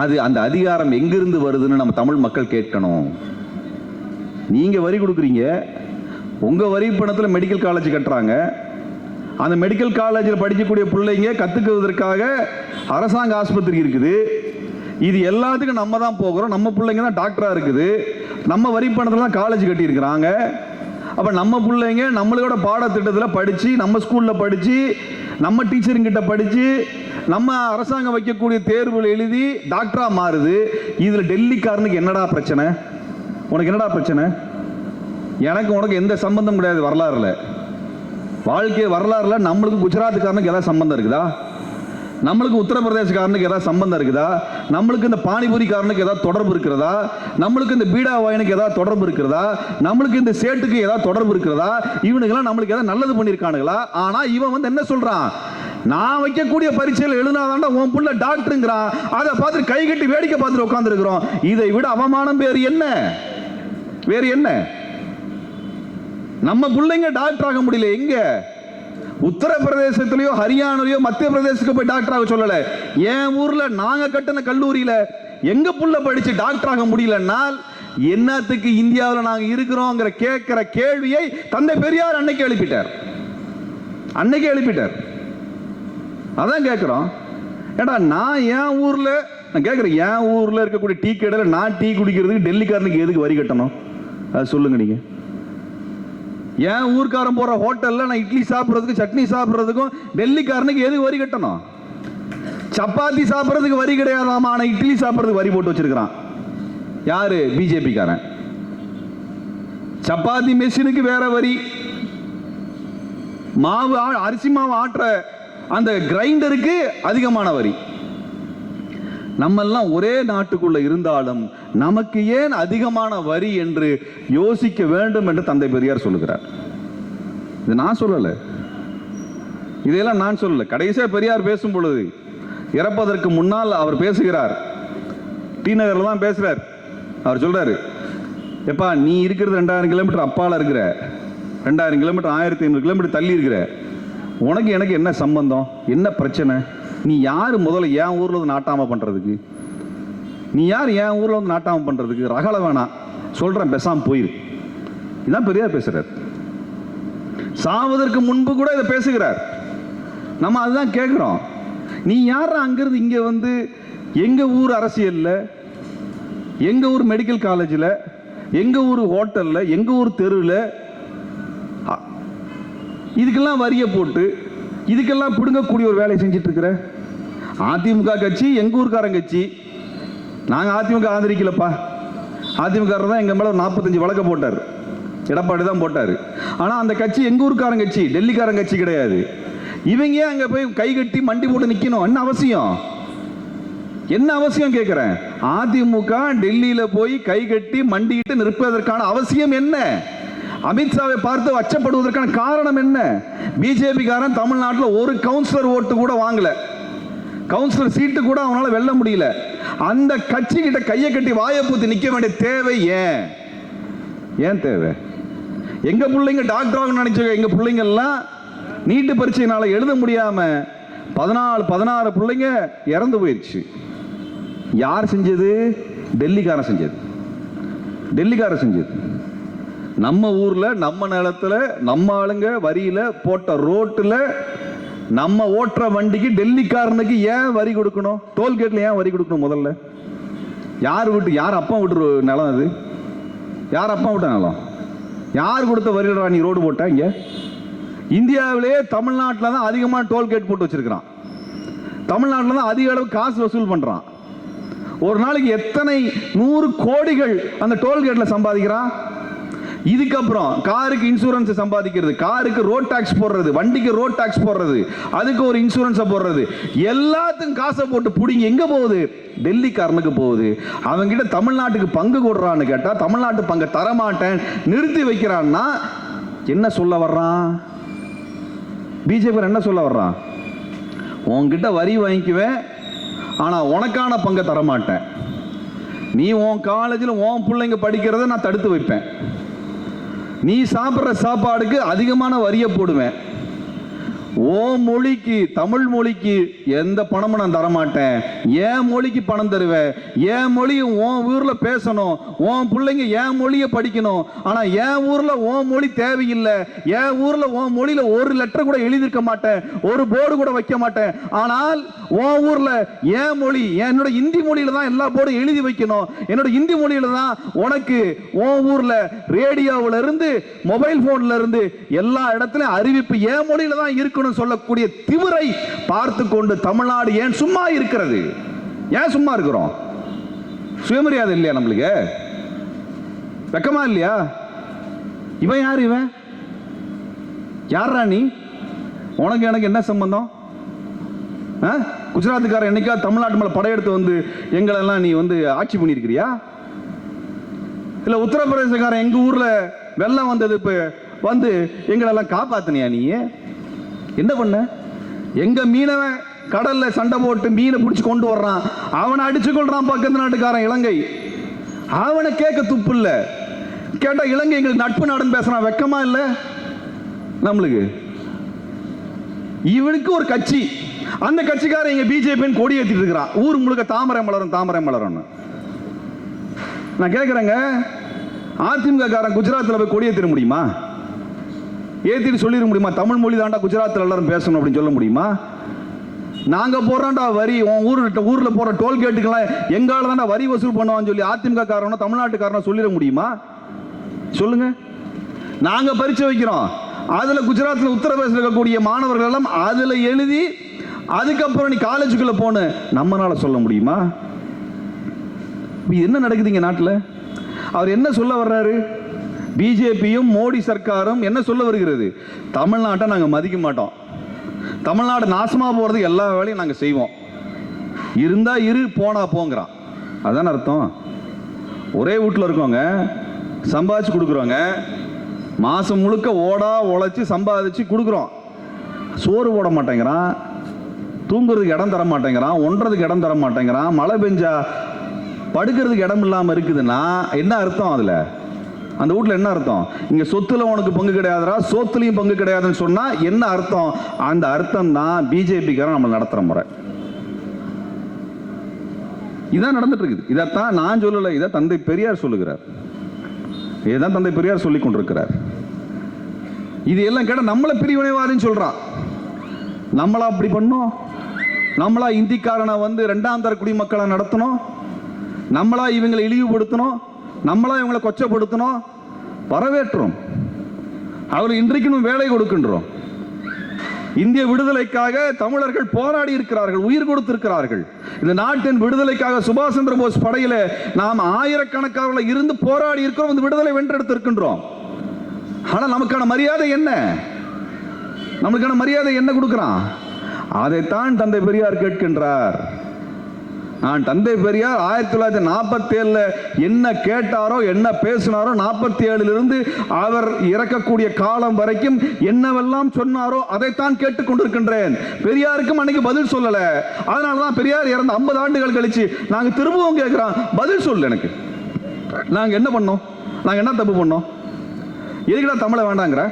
Speaker 1: அது அந்த அதிகாரம் எங்கிருந்து வருதுன்னு நம்ம தமிழ் மக்கள் கேட்கணும். நீங்க வரி கொடுக்குறீங்க, உங்க வரி பணத்துல மெடிக்கல் காலேஜ் கட்டுறாங்க. அந்த மெடிக்கல் காலேஜில் படிக்கக்கூடிய பிள்ளைங்க கத்துக்குவதற்காக அரசாங்க ஆஸ்பத்திரி இருக்குது. இது எல்லாத்துக்கும் நம்ம தான் போகிறோம். நம்ம பிள்ளைங்க தான் டாக்டரா இருக்குது. நம்ம வரி பணத்தில் தான் காலேஜ் கட்டி இருக்கிறாங்க. அப்ப நம்ம பிள்ளைங்க நம்மளோட பாடத்திட்டத்தில் படிச்சு, நம்ம ஸ்கூல்ல படிச்சு, நம்ம டீச்சருங்கிட்ட படிச்சு, நம்ம அரசாங்கம் வைக்கக்கூடிய தேர்வுகள் எழுதி டாக்டரா மாறுது. இதுல டெல்லிக்காரனுக்கு என்னடா பிரச்சனை? உனக்கு என்னடா பிரச்சனை? எனக்கு உனக்கு எந்த சம்பந்தம் கிடையாது. வரலாறுல, வாழ்க்கை வரலாறுல நம்மளுக்கு குஜராத்துக்காரனுக்கு ஏதாவது சம்பந்தம் இருக்குதா? நம்மளுக்கு உத்தரப்பிரதேசக்காரனுக்கு ஏதாவது சம்பந்தம் இருக்குதா? நம்மளுக்கு இந்த பானிபூரிக்காரனுக்கு ஏதாவது தொடர்பு இருக்கிறதா? நம்மளுக்கு இந்த பீடா வாயனுக்கு ஏதாவது தொடர்பு இருக்கிறதா? நம்மளுக்கு இந்த சேட்டுக்கு ஏதாவது தொடர்பு இருக்கிறதா? இவனுக்கெல்லாம் நம்மளுக்கு ஏதாவது நல்லது பண்ணியிருக்கானுங்களா? ஆனா இவன் என்ன சொல்றான்? நான் வைக்கக்கூடிய பரீட்சையில் எழுதாதாண்டா உன் புள்ள டாக்டருங்கிறான். அதை பார்த்துட்டு கை கட்டி வேடிக்கை பார்த்துட்டு உட்கார்ந்து இருக்கிறோம். இதை விட அவமானம் வேறு என்ன? வேறு என்ன? நம்ம பிள்ளைங்க டாக்டர் ஆக முடியல. எங்க? உத்தரப்பிரதேசத்திலேயோ ஹரியானாலையோ மத்திய பிரதேசத்துக்கு போய் டாக்டர் ஆக சொல்லல. என் ஊர்ல நாங்க கட்டின கல்லூரியில எங்க புள்ள படிச்சு டாக்டர் ஆக முடியலன்னால் என்னத்துக்கு இந்தியாவில் நாங்க இருக்கிறோங்கிற கேட்கிற கேள்வியை தந்தை பெரியார் அன்னைக்கு எழுப்பிட்டார். அதான் கேட்கிறோம். ஏடா நான் என் ஊர்ல, நான் கேட்கிறேன், என் ஊர்ல இருக்கக்கூடிய டீ கடையில் நான் டீ குடிக்கிறதுக்கு டெல்லிக்காரனுக்கு எதுக்கு வரி கட்டணும்? அது சொல்லுங்க நீங்க. என் ஊர்க்காரன் போற ஹோட்டல்ல நான் இட்லி சாப்பிட்றதுக்கு, சட்னி சாப்பிட்றதுக்கும் டெல்லிக்காரனுக்கு எதுக்கு வரி கட்டணும்? சப்பாத்தி சாப்பிட்றதுக்கு வரி கிடையாதாமா, ஆனா இட்லி சாப்பிட்றதுக்கு வரி போட்டு வச்சிருக்கிறான். யாரு? பிஜேபி காரன். சப்பாத்தி மெஷினுக்கு வேற வரி, மாவு அரிசி மாவு ஆட்டுற அந்த கிரைண்டருக்கு அதிகமான வரி. நம்ம எல்லாம் ஒரே நாட்டுக்குள்ள இருந்தாலும் நமக்கு ஏன் அதிகமான வரி என்று யோசிக்க வேண்டும் என்று தந்தை பெரியார் சொல்லுகிறார். இது நான் சொல்லல. இதையெல்லாம் நான் சொல்லல. கடைசியாக பெரியார் பேசும் பொழுது, இறப்பதற்கு முன்னால் அவர் பேசுகிறார். டி நகரில் தான் பேசுகிறார். அவர் சொல்கிறார், எப்பா நீ இருக்கிறது 2000 கிலோமீட்டர் அப்பால் இருக்கிற, 2000 கிலோமீட்டர் 1500 கிலோமீட்டர் தள்ளி இருக்கிற, உனக்கு எனக்கு என்ன சம்பந்தம், என்ன பிரச்சனை? நீ யார் முதல்ல என் ஊரில் வந்து நாட்டாமல் பண்ணுறதுக்கு? நீ யார் என் ஊரில் வந்து நாட்டாமல் பண்ணுறதுக்கு? ரகலை வேணாம், சொல்கிறேன், பேசாமல் போயிரு. இதான் பெரியார் பேசுகிறார். சாவதற்கு முன்பு கூட இதை பேசுகிறார். நம்ம அதுதான் கேட்குறோம். நீ யார் அங்கிருந்து இங்கே வந்து எங்கள் ஊர் அரசியலில், எங்கள் ஊர் மெடிக்கல் காலேஜில், எங்கள் ஊர் ஹோட்டலில், எங்கள் ஊர் தெருவில் இதுக்கெல்லாம் வரியை போட்டு இதுக்கெல்லாம் பிடுங்கக்கூடிய ஒரு வேலையை செஞ்சுட்டு இருக்கிற அதிமுக கட்சி எங்கள் ஊருக்காரன் கட்சி. நாங்கள் அதிமுக ஆதரிக்கலப்பா. அதிமுக தான் எங்கள் மேலே 45 வழக்கு போட்டார். எடப்பாடி தான் போட்டார். ஆனால் அந்த கட்சி எங்கள் ஊருக்காரன் கட்சி, டெல்லிக்காரன் கட்சி கிடையாது. இவங்க அங்கே போய் கை கட்டி மண்டி போட்டு நிற்கணும். என்ன அவசியம்? என்ன அவசியம் கேட்குறேன். அதிமுக டெல்லியில் போய் கை கட்டி மண்டிட்டு நிற்பதற்கான அவசியம் என்ன? அமித்ஷாவை பார்த்து அச்சப்படுவதற்கான காரணம் என்ன? பிஜேபி காரன் தமிழ்நாட்டில் ஒரு கவுன்சிலர் ஓட்டு கூட வாங்கல, கவுன்சிலர் சீட்டு கூட அவனால வெல்ல முடியல. அந்த கட்சி கிட்ட கையை கட்டி வாயை பூத்து நிற்க வேண்டிய தேவை ஏன்? ஏன் தேவை? எங்க பிள்ளைங்க டாக்டர் ஆகணும்னு நினைச்ச எங்க பிள்ளைங்க எல்லாம் நீட்டு பரீட்சையினால எழுத முடியாம 16 பிள்ளைங்க இறந்து போயிடுச்சு. யார் செஞ்சது? டெல்லிக்காரன் செஞ்சது. டெல்லிக்காரன் செஞ்சது. நம்ம ஊர்ல, நம்ம நிலத்துல, நம்ம ஆளுங்க வரியில போட்ட ரோட்டுல நம்ம ஓட்டுற வண்டிக்கு டெல்லிக்காரனுக்கு ஏன் வரி கொடுக்கணும்? டோல்கேட்ல ஏன் வரி கொடுக்கணும்? முதல்ல யார் வீட்டு, யார் அப்பா விட்டு நிலம் அது? யார் அப்பா விட்ட நிலம்? யார் கொடுத்த வரிடா நீ ரோடு போட்ட? இங்க இந்தியாவிலேயே தமிழ்நாட்டில் தான் அதிகமாக டோல்கேட் போட்டு வச்சிருக்கிறான். தமிழ்நாட்டில் தான் அதிக அளவு காசு வசூல் பண்றான். ஒரு நாளைக்கு எத்தனை 100 கோடிகள் அந்த டோல்கேட்ல சம்பாதிக்கிறான். இதுக்கப்புறம் காருக்கு இன்சூரன்ஸ் சம்பாதிக்கிறது, காருக்கு ரோட் டாக்ஸ் போடுறது, வண்டிக்கு ரோட் டாக்ஸ் போடுறது, அதுக்கு ஒரு இன்சூரன்ஸ் போடுறது, எல்லாத்துக்கும் காசை போட்டு புடிங்க. எங்க போகுது? டெல்லிக்காரனுக்கு போகுது. அவங்கிட்ட தமிழ்நாட்டுக்கு பங்கு கொடுறான்னு கேட்டா தமிழ்நாட்டு பங்கு தரமாட்டேன் நிறுத்தி வைக்கிறான்னா என்ன சொல்ல வர்றான்? பிஜேபி என்ன சொல்ல வர்றான்? உன்கிட்ட வரி வாங்கிக்குவேன், ஆனா உனக்கான பங்கை தரமாட்டேன். நீ உன் காலேஜில் உன் பிள்ளைங்க படிக்கிறத நான் தடுத்து வைப்பேன். நீ சாப்பிட்ற சாப்பாடுக்கு அதிகமான வரியை போடுவேன். ஓ மொழிக்கு, தமிழ் மொழிக்கு எந்த பணமும் நான் தரமாட்டேன். என் மொழிக்கு பணம் தருவேன். என் மொழியும் உன் ஊர்ல பேசணும், உன் பிள்ளைங்க என் மொழியை படிக்கணும். ஆனா என் ஊர்ல உன் மொழி தேவையில்லை. என் ஊர்ல உன் மொழியில ஒரு லெட்டர் கூட எழுதியிருக்க மாட்டேன், ஒரு போர்டு கூட வைக்க மாட்டேன். ஆனால் உன் ஊர்ல என் மொழி, என்னோட இந்தி மொழியில தான் எல்லா போர்டும் எழுதி வைக்கணும். என்னோட இந்தி மொழியில தான் உனக்கு உன் ஊர்ல ரேடியோவில் இருந்து மொபைல் போன்ல இருந்து எல்லா இடத்துலயும் அறிவிப்பு என் மொழியில தான் இருக்கணும் சொல்லக்கூடிய திமிரை பார்த்து கொண்டு தமிழ்நாடு ஏன் சும்மா இருக்கிறது? ஏன் சும்மா இருக்கிறோம்? சுயமரியாதை இல்லையா நம்மளுக்கு? வெக்கமா இல்லையா? இவன் யார்? இவன் யாரா? நீ, உனக்கு எனக்கு என்ன சம்பந்தம்? குஜராத்துக்காரன் என்னைக்கா தமிழ்நாட்டு மேல படையெடுத்து வந்து எங்களெல்லாம் நீ வந்து ஆட்சி பண்ணியிருக்கிறியா? இல்ல உத்தரப்பிரதேசக்காரன் எங்க ஊர்ல வெள்ளம் வந்தது இப்ப வந்து எங்களெல்லாம் காப்பாத்தினியா? நீ என்ன பண்ண? எங்க மீனவன் கடல்ல சண்டை போட்டு மீனை பிடிச்சி கொண்டு வர்றான், அவனை அடிச்சு கொள்றான் பக்கத்து நாட்டுக்காரன் இலங்கை. அவனை கேட்க துப்பு இல்ல. கேட்டா இலங்கை எங்களுக்கு நட்பு நாடுன்னு பேசுறான். வெக்கமா இல்ல நம்மளுக்கு? இவனுக்கு ஒரு கட்சி, அந்த கட்சிக்காரன் இங்க பிஜேபி கொடி ஏற்றிட்டு இருக்கிறான். ஊர் முழுக்க தாமரை மலரும் தாமரை மலரும். நான் கேட்கிறேங்க, அதிமுக காரன் குஜராத்தில் போய் கொடி ஏற்றிட முடியுமா? ஏத்திட்டு சொல்லிட முடியுமா? தமிழ் மொழி தாண்டா குஜராத்தில் எல்லாரும் பேசணும் அப்படின்னு சொல்ல முடியுமா? நாங்க போறோம்டா வரி, உன் ஊர்ல போற டோல்கேட்டுக்கெல்லாம் எங்கால தாண்டா வரி வசூல் பண்ணுவான்னு சொல்லி அதிமுக காரனோ தமிழ்நாட்டுக்காரனோ சொல்லிட முடியுமா? சொல்லுங்க. நாங்க பரீட்சை வைக்கிறோம், அதுல குஜராத்தில் உத்தரப்பிரதேசத்தில் இருக்கக்கூடிய மாணவர்கள் எல்லாம் அதுல எழுதி அதுக்கப்புறம் நீ காலேஜுக்குள்ள போன நம்மளால சொல்ல முடியுமா? என்ன நடக்குதுங்க நாட்டில்? அவர் என்ன சொல்ல வர்றாரு? பிஜேபியும் மோடி சர்க்காரும் என்ன சொல்ல வருகிறது? தமிழ்நாட்டை நாங்கள் மதிக்க மாட்டோம், தமிழ்நாடு நாசமா போறது எல்லா வேலையும் நாங்கள் செய்வோம், இருந்தா இரு போனா போங்கிறான். அதான் அர்த்தம். ஒரே வீட்டில் இருக்கோங்க, சம்பாதிச்சு கொடுக்குறோங்க, மாசம் முழுக்க ஓடா உழைச்சி சம்பாதிச்சு கொடுக்குறோம். சோறு போட மாட்டேங்கிறான், தூங்குறதுக்கு இடம் தர மாட்டேங்கிறான், ஒன்றதுக்கு இடம் தர மாட்டேங்கிறான், மழை பெஞ்சா படுக்கிறதுக்கு இடம் இல்லாமல் இருக்குதுன்னா என்ன அர்த்தம்? அதில் அந்த வீட்டில் என்ன அர்த்தம்? இங்கே சொத்துல உனக்கு பங்கு கிடையாதுரா, சோத்துலையும் பங்கு கிடையாதுன்னு சொன்னால் என்ன அர்த்தம்? அந்த அர்த்தம் தான் பிஜேபிக்காரன் நம்ம நடத்துகிற முறை. இதான் நடந்துட்டு இருக்குது. இதைத்தான் நான் சொல்லலை, இதை தந்தை பெரியார் சொல்லுகிறார், இதுதான் தந்தை பெரியார் சொல்லி கொண்டிருக்கிறார். இது எல்லாம் கேட்டால் நம்மளை பிரிவினைவாதின்னு சொல்றான். நம்மளா அப்படி பண்ணோம்? நம்மளா இந்திக்காரனை வந்து இரண்டாம் தர குடிமக்களை நடத்தணும்? நம்மளா இவங்களை இழிவுபடுத்தணும்? நம்மளா இவங்களை கொச்சப்படுத்தணும்? வரவேற்றோம், அவர் இன்றைக்கு வேலை கொடுக்கின்றோம். இந்திய விடுதலைக்காக தமிழர்கள் போராடி இருக்கிறார்கள், உயிர் கொடுத்திருக்கிறார்கள். இந்த நாட்டின் விடுதலைக்காக சுபாஷ் சந்திர போஸ் படையில நாம் ஆயிரக்கணக்கான இருந்து போராடி இருக்கிறோம், இந்த விடுதலை வென்றெடுத்திருக்கின்றோம். ஆனால் நமக்கான மரியாதை என்ன? நமக்கான மரியாதை என்ன கொடுக்கிறான்? அதைத்தான் தந்தை பெரியார் கேட்கின்றார். நான் தந்தை பெரியார் 1947 என்ன கேட்டாரோ, என்ன பேசினாரோ, 47 அவர் இறக்கக்கூடிய காலம் வரைக்கும் என்னவெல்லாம் சொன்னாரோ அதைத்தான் கேட்டுக்கொண்டிருக்கின்றேன். பெரியாருக்கும் அன்னைக்கு பதில் சொல்லல. அதனாலதான் பெரியார் இறந்த 50 ஆண்டுகள் கழிச்சு நாங்க திரும்பவும் கேட்கிறோம், பதில் சொல்லு. எனக்கு நாங்க என்ன பண்ணோம்? நாங்க என்ன தப்பு பண்ணோம்? எதுக்குடா தமிழை வேண்டாங்கிற?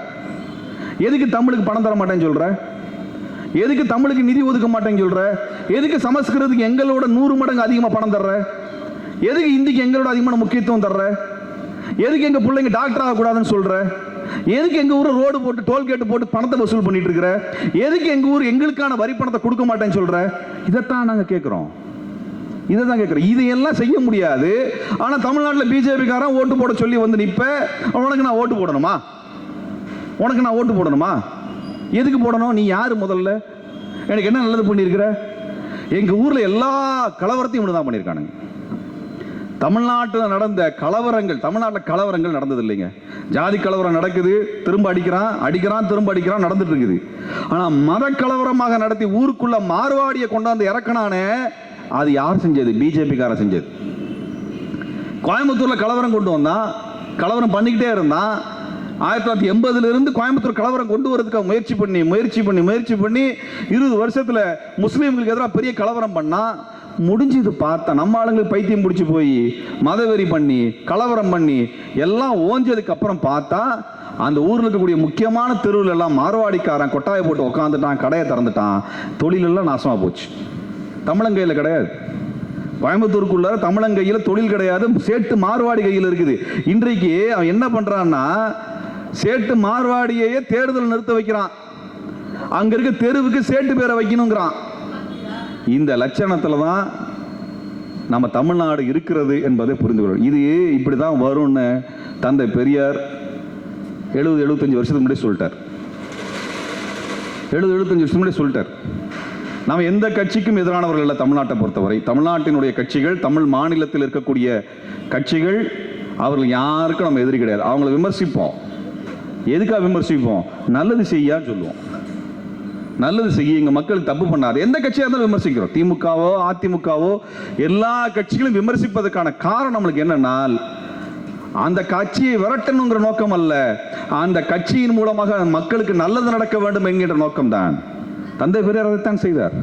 Speaker 1: எதுக்கு தமிழுக்கு பணம் தர மாட்டேன்னு சொல்ற? எதுக்கு தமிழுக்கு நிதி ஒதுக்க மாட்டேன்னு சொல்ற? எதுக்கு சமஸ்கிருதத்துக்கு எங்களோட 100 மடங்கு அதிகமாக பணம் தர்ற? எதுக்கு இந்திக்கு எங்களோட அதிகமான முக்கியத்துவம் தர்ற? எதுக்கு எங்க பிள்ளைங்க டாக்டர் ஆகக்கூடாதுன்னு சொல்ற? எதுக்கு எங்க ஊர் ரோடு போட்டு டோல்கேட் போட்டு பணத்தை வசூல் பண்ணிட்டு இருக்கிற? எதுக்கு எங்க ஊர் எங்களுக்கான வரி பணத்தை கொடுக்க மாட்டேன்னு சொல்ற? இதைத்தான் நாங்க கேட்கிறோம், இதைதான் கேட்கிறோம். இதையெல்லாம் செய்ய முடியாது. ஆனா தமிழ்நாட்டில் பிஜேபிக்காரன் ஓட்டு போட சொல்லி வந்து நிப்ப, உனக்கு நான் ஓட்டு போடணுமா? உனக்கு நான் ஓட்டு போடணுமா? எதுக்கு போடணும்? நீ யாரு முதல்ல? எனக்கு என்ன நல்லது பண்ணியிருக்கிற? எங்க ஊர்ல எல்லா கலவரத்தையும் தான் பண்ணியிருக்கானுங்க. தமிழ்நாட்டில் நடந்த கலவரங்கள், தமிழ்நாட்டில் கலவரங்கள் நடந்தது இல்லைங்க. ஜாதி கலவரம் நடக்குது, திரும்ப அடிக்கிறான் திரும்ப அடிக்கிறான், நடந்துட்டு இருக்குது. ஆனா மத கலவரமாக நடத்தி ஊருக்குள்ள மார்வாடியை கொண்டாந்து இறக்கணானே, அது யார் செஞ்சது? பிஜேபிக்காரன் செஞ்சது. கோயம்புத்தூர்ல கலவரம் கொண்டு வந்தான், கலவரம் பண்ணிக்கிட்டே இருந்தான். 1980 கோயம்புத்தூர் கலவரம் கொண்டு வரதுக்கு முயற்சி பண்ணி 20 வருஷத்துல முஸ்லீம்களுக்கு எதிராக பெரிய கலவரம் பண்ணா, முடிஞ்சது பார்த்தா நம்ம ஆளுங்களுக்கு பைத்தியம் பிடிச்சி போய் மதவெறி பண்ணி கலவரம் பண்ணி எல்லாம் ஓஞ்சதுக்கு அப்புறம் பார்த்தா அந்த ஊர்ல இருக்கக்கூடிய முக்கியமான தெருவில் எல்லாம் மார்வாடிக்காரன் கொட்டாயை போட்டு உட்காந்துட்டான், கடையை திறந்துட்டான், தொழிலெல்லாம் நாசமா போச்சு. தமிழங்கையில் கிடையாது, கோயம்புத்தூருக்குள்ள தமிழங்கையில் தொழில் கிடையாது, சேட்டு மார்வாடி கையில் இருக்குது. இன்றைக்கு அவன் என்ன பண்றான்னா, சேட்டு மார்வாடியையே தேர்தல் நிறுத்த வைக்கிறான், அங்க இருக்க தெருவுக்கு சேட்டு பேரை வைக்கணுங்கிறான். இந்த லட்சணத்துல தான் நம்ம தமிழ்நாடு இருக்கிறது என்பதை புரிந்து கொள்ளும். இது இப்படிதான் வரும்னு தந்தை பெரியார் 70-75 வருஷத்துக்கு முன்னாடி சொல்லிட்டார். 70-75 வருஷத்துக்கு முன்னாடி சொல்லிட்டார். நம்ம எந்த கட்சிக்கும் எதிரானவர்கள் இல்லை. தமிழ்நாட்டை பொறுத்தவரை தமிழ்நாட்டினுடைய கட்சிகள், தமிழ் மாநிலத்தில் இருக்கக்கூடிய கட்சிகள், அவர்கள் யாருக்கும் நம்ம எதிரி கிடையாது. அவங்கள விமர்சிப்போம். எதுக்காக விமர்சிப்போம்? நல்லது செய்யான்னு சொல்லுவோம். நல்லது செய்ய, எங்க மக்கள் தப்பு பண்ணாது. எந்த கட்சியாக இருந்தாலும் விமர்சிக்கிறோம். திமுகவோ அதிமுகவோ எல்லா கட்சிகளும் விமர்சிப்பதற்கான காரணம் நம்மளுக்கு என்னன்னா, அந்த கட்சியை விரட்டணுங்கிற நோக்கம் அல்ல, அந்த கட்சியின் மூலமாக மக்களுக்கு நல்லது நடக்க வேண்டும் என்கின்ற நோக்கம்தான். தந்தை பெரியார் அதைத்தான் செய்தார்.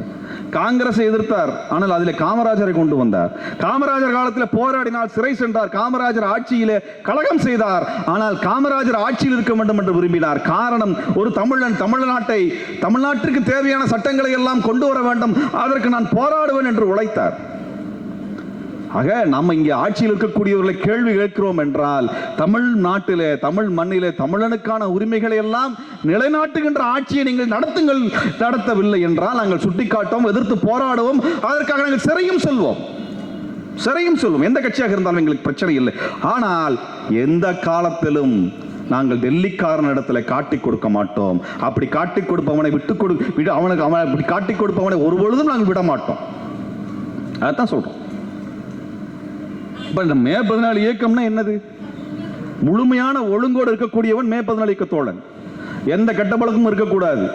Speaker 1: காங்கிரஸை எதிர்த்தார், ஆனால் அதில் காமராஜரை கொண்டு வந்தார். காமராஜர் காலத்தில் போராடினால் சிறை சென்றார். காமராஜர் ஆட்சியிலே கலகம் செய்தார், ஆனால் காமராஜர் ஆட்சியில் இருக்க வேண்டும் என்று விரும்பினார். காரணம், ஒரு தமிழன் தமிழ்நாட்டிற்கு தேவையான சட்டங்களை எல்லாம் கொண்டு வர வேண்டும், அதற்கு நான் போராடுவேன் என்று உழைத்தார். ஆக நம்ம இங்கே ஆட்சியில் இருக்கக்கூடியவர்களை கேள்வி கேட்கிறோம் என்றால், தமிழ் நாட்டிலே, தமிழ் மண்ணிலே தமிழனுக்கான உரிமைகளை எல்லாம் நிலைநாட்டுகின்ற ஆட்சியை நீங்கள் நடத்தவில்லை என்றால் நாங்கள் சுட்டிக்காட்டோம், எதிர்த்து போராடுவோம், அதற்காக நாங்கள் சிறையும் சொல்வோம். எந்த கட்சியாக இருந்தாலும் எங்களுக்கு பிரச்சனை இல்லை. ஆனால் எந்த காலத்திலும் நாங்கள் டெல்லிக்காரன் இடத்துல காட்டிக் கொடுக்க மாட்டோம். அப்படி காட்டிக் கொடுப்பவனை அவனை காட்டிக் கொடுப்பவனை ஒரு பொழுதும் நாங்கள் விட மாட்டோம். அதான் சொல்றோம். மே 14 இயக்கம்னா என்னது? முழுமையான ஒழுங்கோடு இருக்கக்கூடியவன் மே 14 இயக்க தோழன். எந்த கெட்ட பழக்கமும் இருக்கக்கூடாது.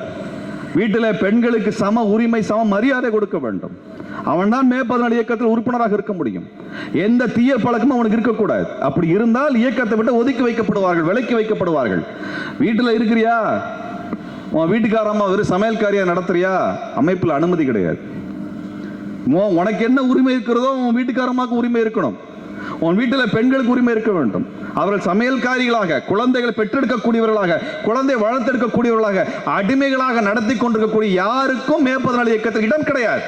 Speaker 1: வீட்டில் பெண்களுக்கு சம உரிமை, சம மரியாதை கொடுக்க வேண்டும். அவன் தான் மே 14 இயக்கத்தில் உறுப்பினராக இருக்க முடியும். எந்த தீய பழக்கமும் அவனுக்கு இருக்கக்கூடாது. அப்படி இருந்தால் இயக்கத்தை விட்டு ஒதுக்கி வைக்கப்படுவார்கள், விலக்கி வைக்கப்படுவார்கள். வீட்டில் இருக்கிறியா, உன் வீட்டுக்காரம்மா வெறும் சமையல்காரியா நடத்துறியா? அமைப்பில் அனுமதி கிடையாது. உனக்கு என்ன உரிமை இருக்கிறதோ உன் வீட்டுக்காரம்மாக்கு உரிமை இருக்கணும். உன் வீட்டில் பெண்களுக்கு உரிமை இருக்க வேண்டும். அவர்கள் சமையல்காரிகளாக, குழந்தைகளை பெற்றெடுக்கக்கூடியவர்களாக, குழந்தை வளர்த்தெடுக்கக்கூடியவர்களாக, அடிமைகளாக நடத்தி கொண்டிருக்கக்கூடிய யாருக்கும் மே 14 இயக்கத்தில் இடம் கிடையாது.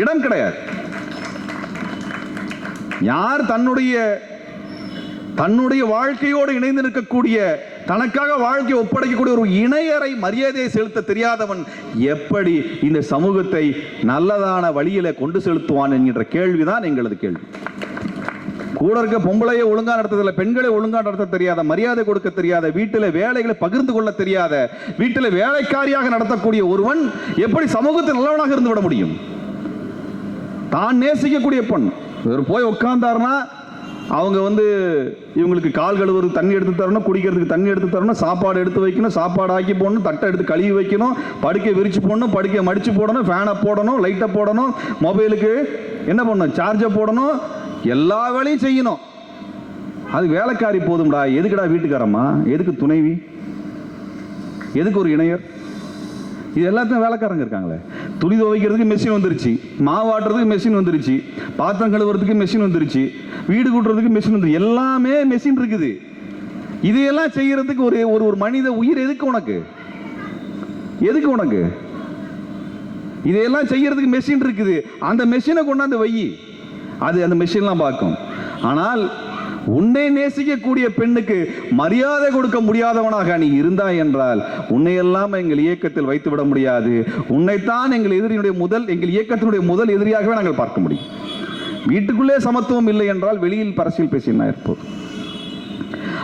Speaker 1: இடம் கிடையாது. யார் தன்னுடைய வாழ்க்கையோடு இணைந்து நிற்கக்கூடிய, தனக்காக வாழ்க்கையை ஒப்படைக்கக்கூடிய ஒரு இணையரை மரியாதையை செலுத்த தெரியாதவன் எப்படி இந்த சமூகத்தை நல்லதான வழியில கொண்டு செலுத்துவான் என்கின்ற கேள்விதான் எங்களது கேள்வி. கூட இருக்க பொம்பளையை ஒழுங்கா நடத்ததில்லை, பெண்களை ஒழுங்கா நடத்த தெரியாத, மரியாதை கொடுக்க தெரியாத, வீட்டில் வேலைகளை பகிர்ந்து கொள்ள தெரியாத, வீட்டில் வேலைக்காரியாக நடத்தக்கூடிய ஒருவன் எப்படி சமூகத்தில் நல்லவனாக இருந்து விட முடியும்? தான் நேசிக்கக்கூடிய பெண் போய் உட்கார்ந்தாருன்னா அவங்க இவங்களுக்கு கால் கழுவுறது தண்ணி எடுத்து தரணும், குடிக்கிறதுக்கு தண்ணி எடுத்து தரணும், சாப்பாடு எடுத்து வைக்கணும், சாப்பாடு ஆக்கி போடணும், தட்டை எடுத்து கழுவி வைக்கணும், படுக்கை விரிச்சு போடணும், படுக்கையை மடிச்சு போடணும், ஃபேனை போடணும், லைட்டை போடணும், மொபைலுக்கு என்ன பண்ணணும், சார்ஜை போடணும், எல்லா வேலையும் செய்யணும். அது வேலைக்காரி போதும்டா. எதுக்குடா வீட்டுக்காரம்மா? எதுக்கு துணைவி? எதுக்கு ஒரு இணையர்? இது எல்லாத்தையும் வேலைக்காரங்க இருக்காங்களே. துணி துவைக்கிறதுக்கு மெஷின் வந்துருச்சு, மாவாட்டுறதுக்கு மெஷின் வந்துருச்சு, பாத்திரம் கழுவுறதுக்கு மெஷின் வந்துருச்சு, வீடு கூட்டுறதுக்கு மெஷின் வந்துருச்சு, எல்லாமே மெஷின் இருக்குது. இதையெல்லாம் செய்யறதுக்கு ஒரு மனித உயிர் எதுக்கு உனக்கு? எதுக்கு உனக்கு? இதையெல்லாம் செய்யறதுக்கு மெஷின் இருக்குது. அந்த மெஷினை கொண்டாந்து வை, அது அந்த மெஷின்லாம் பார்க்கும். ஆனால் உன்னை நேசிக்கக்கூடிய பெண்ணுக்கு மரியாதை கொடுக்க முடியாதவனாக நீ இருந்தாய் என்றால் உன்னையெல்லாம் எங்கள் இயக்கத்தில் வைத்து விட முடியாது. உன்னைத்தான் எங்கள் இயக்கத்தினுடைய முதல் எதிரியாகவே நாங்கள் பார்க்க முடியும். வீட்டுக்குள்ளே சமத்துவம் இல்லை என்றால் வெளியில் அரசியல் பேசினா இருப்போம்.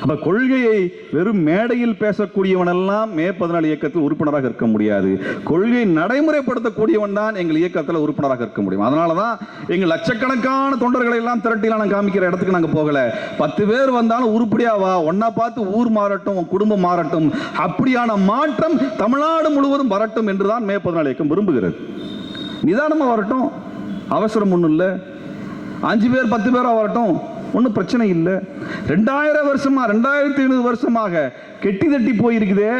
Speaker 1: அப்ப கொள்கையை வெறும் மேடையில் பேசக்கூடியவனெல்லாம் மே 14 இயக்கத்தில் உறுப்பினராக இருக்க முடியாது. கொள்கையை நடைமுறைப்படுத்தக்கூடியவன் தான் எங்கள் இயக்கத்தில் உறுப்பினராக இருக்க முடியும். அதனாலதான் எங்கள் லட்சக்கணக்கான தொண்டர்களை எல்லாம் திரட்டிலாம் நாங்கள் காமிக்கிற இடத்துக்கு நாங்கள் போகல. 10 பேர் வந்தாலும் உருப்படியாவா, ஒன்னா பார்த்து ஊர் மாறட்டும், குடும்பம் மாறட்டும், அப்படியான மாற்றம் தமிழ்நாடு முழுவதும் வரட்டும் என்றுதான் மே 14 இயக்கம் விரும்புகிறது. நிதானமா வரட்டும், அவசரம் ஒன்றும் இல்லை. 5 பேர் 10 பேரா வரட்டும், ஒன்றும் பிரச்சனை இல்லை. 2000 வருஷமா 2500 வருஷமாக கெட்டி தட்டி போயிருக்குதே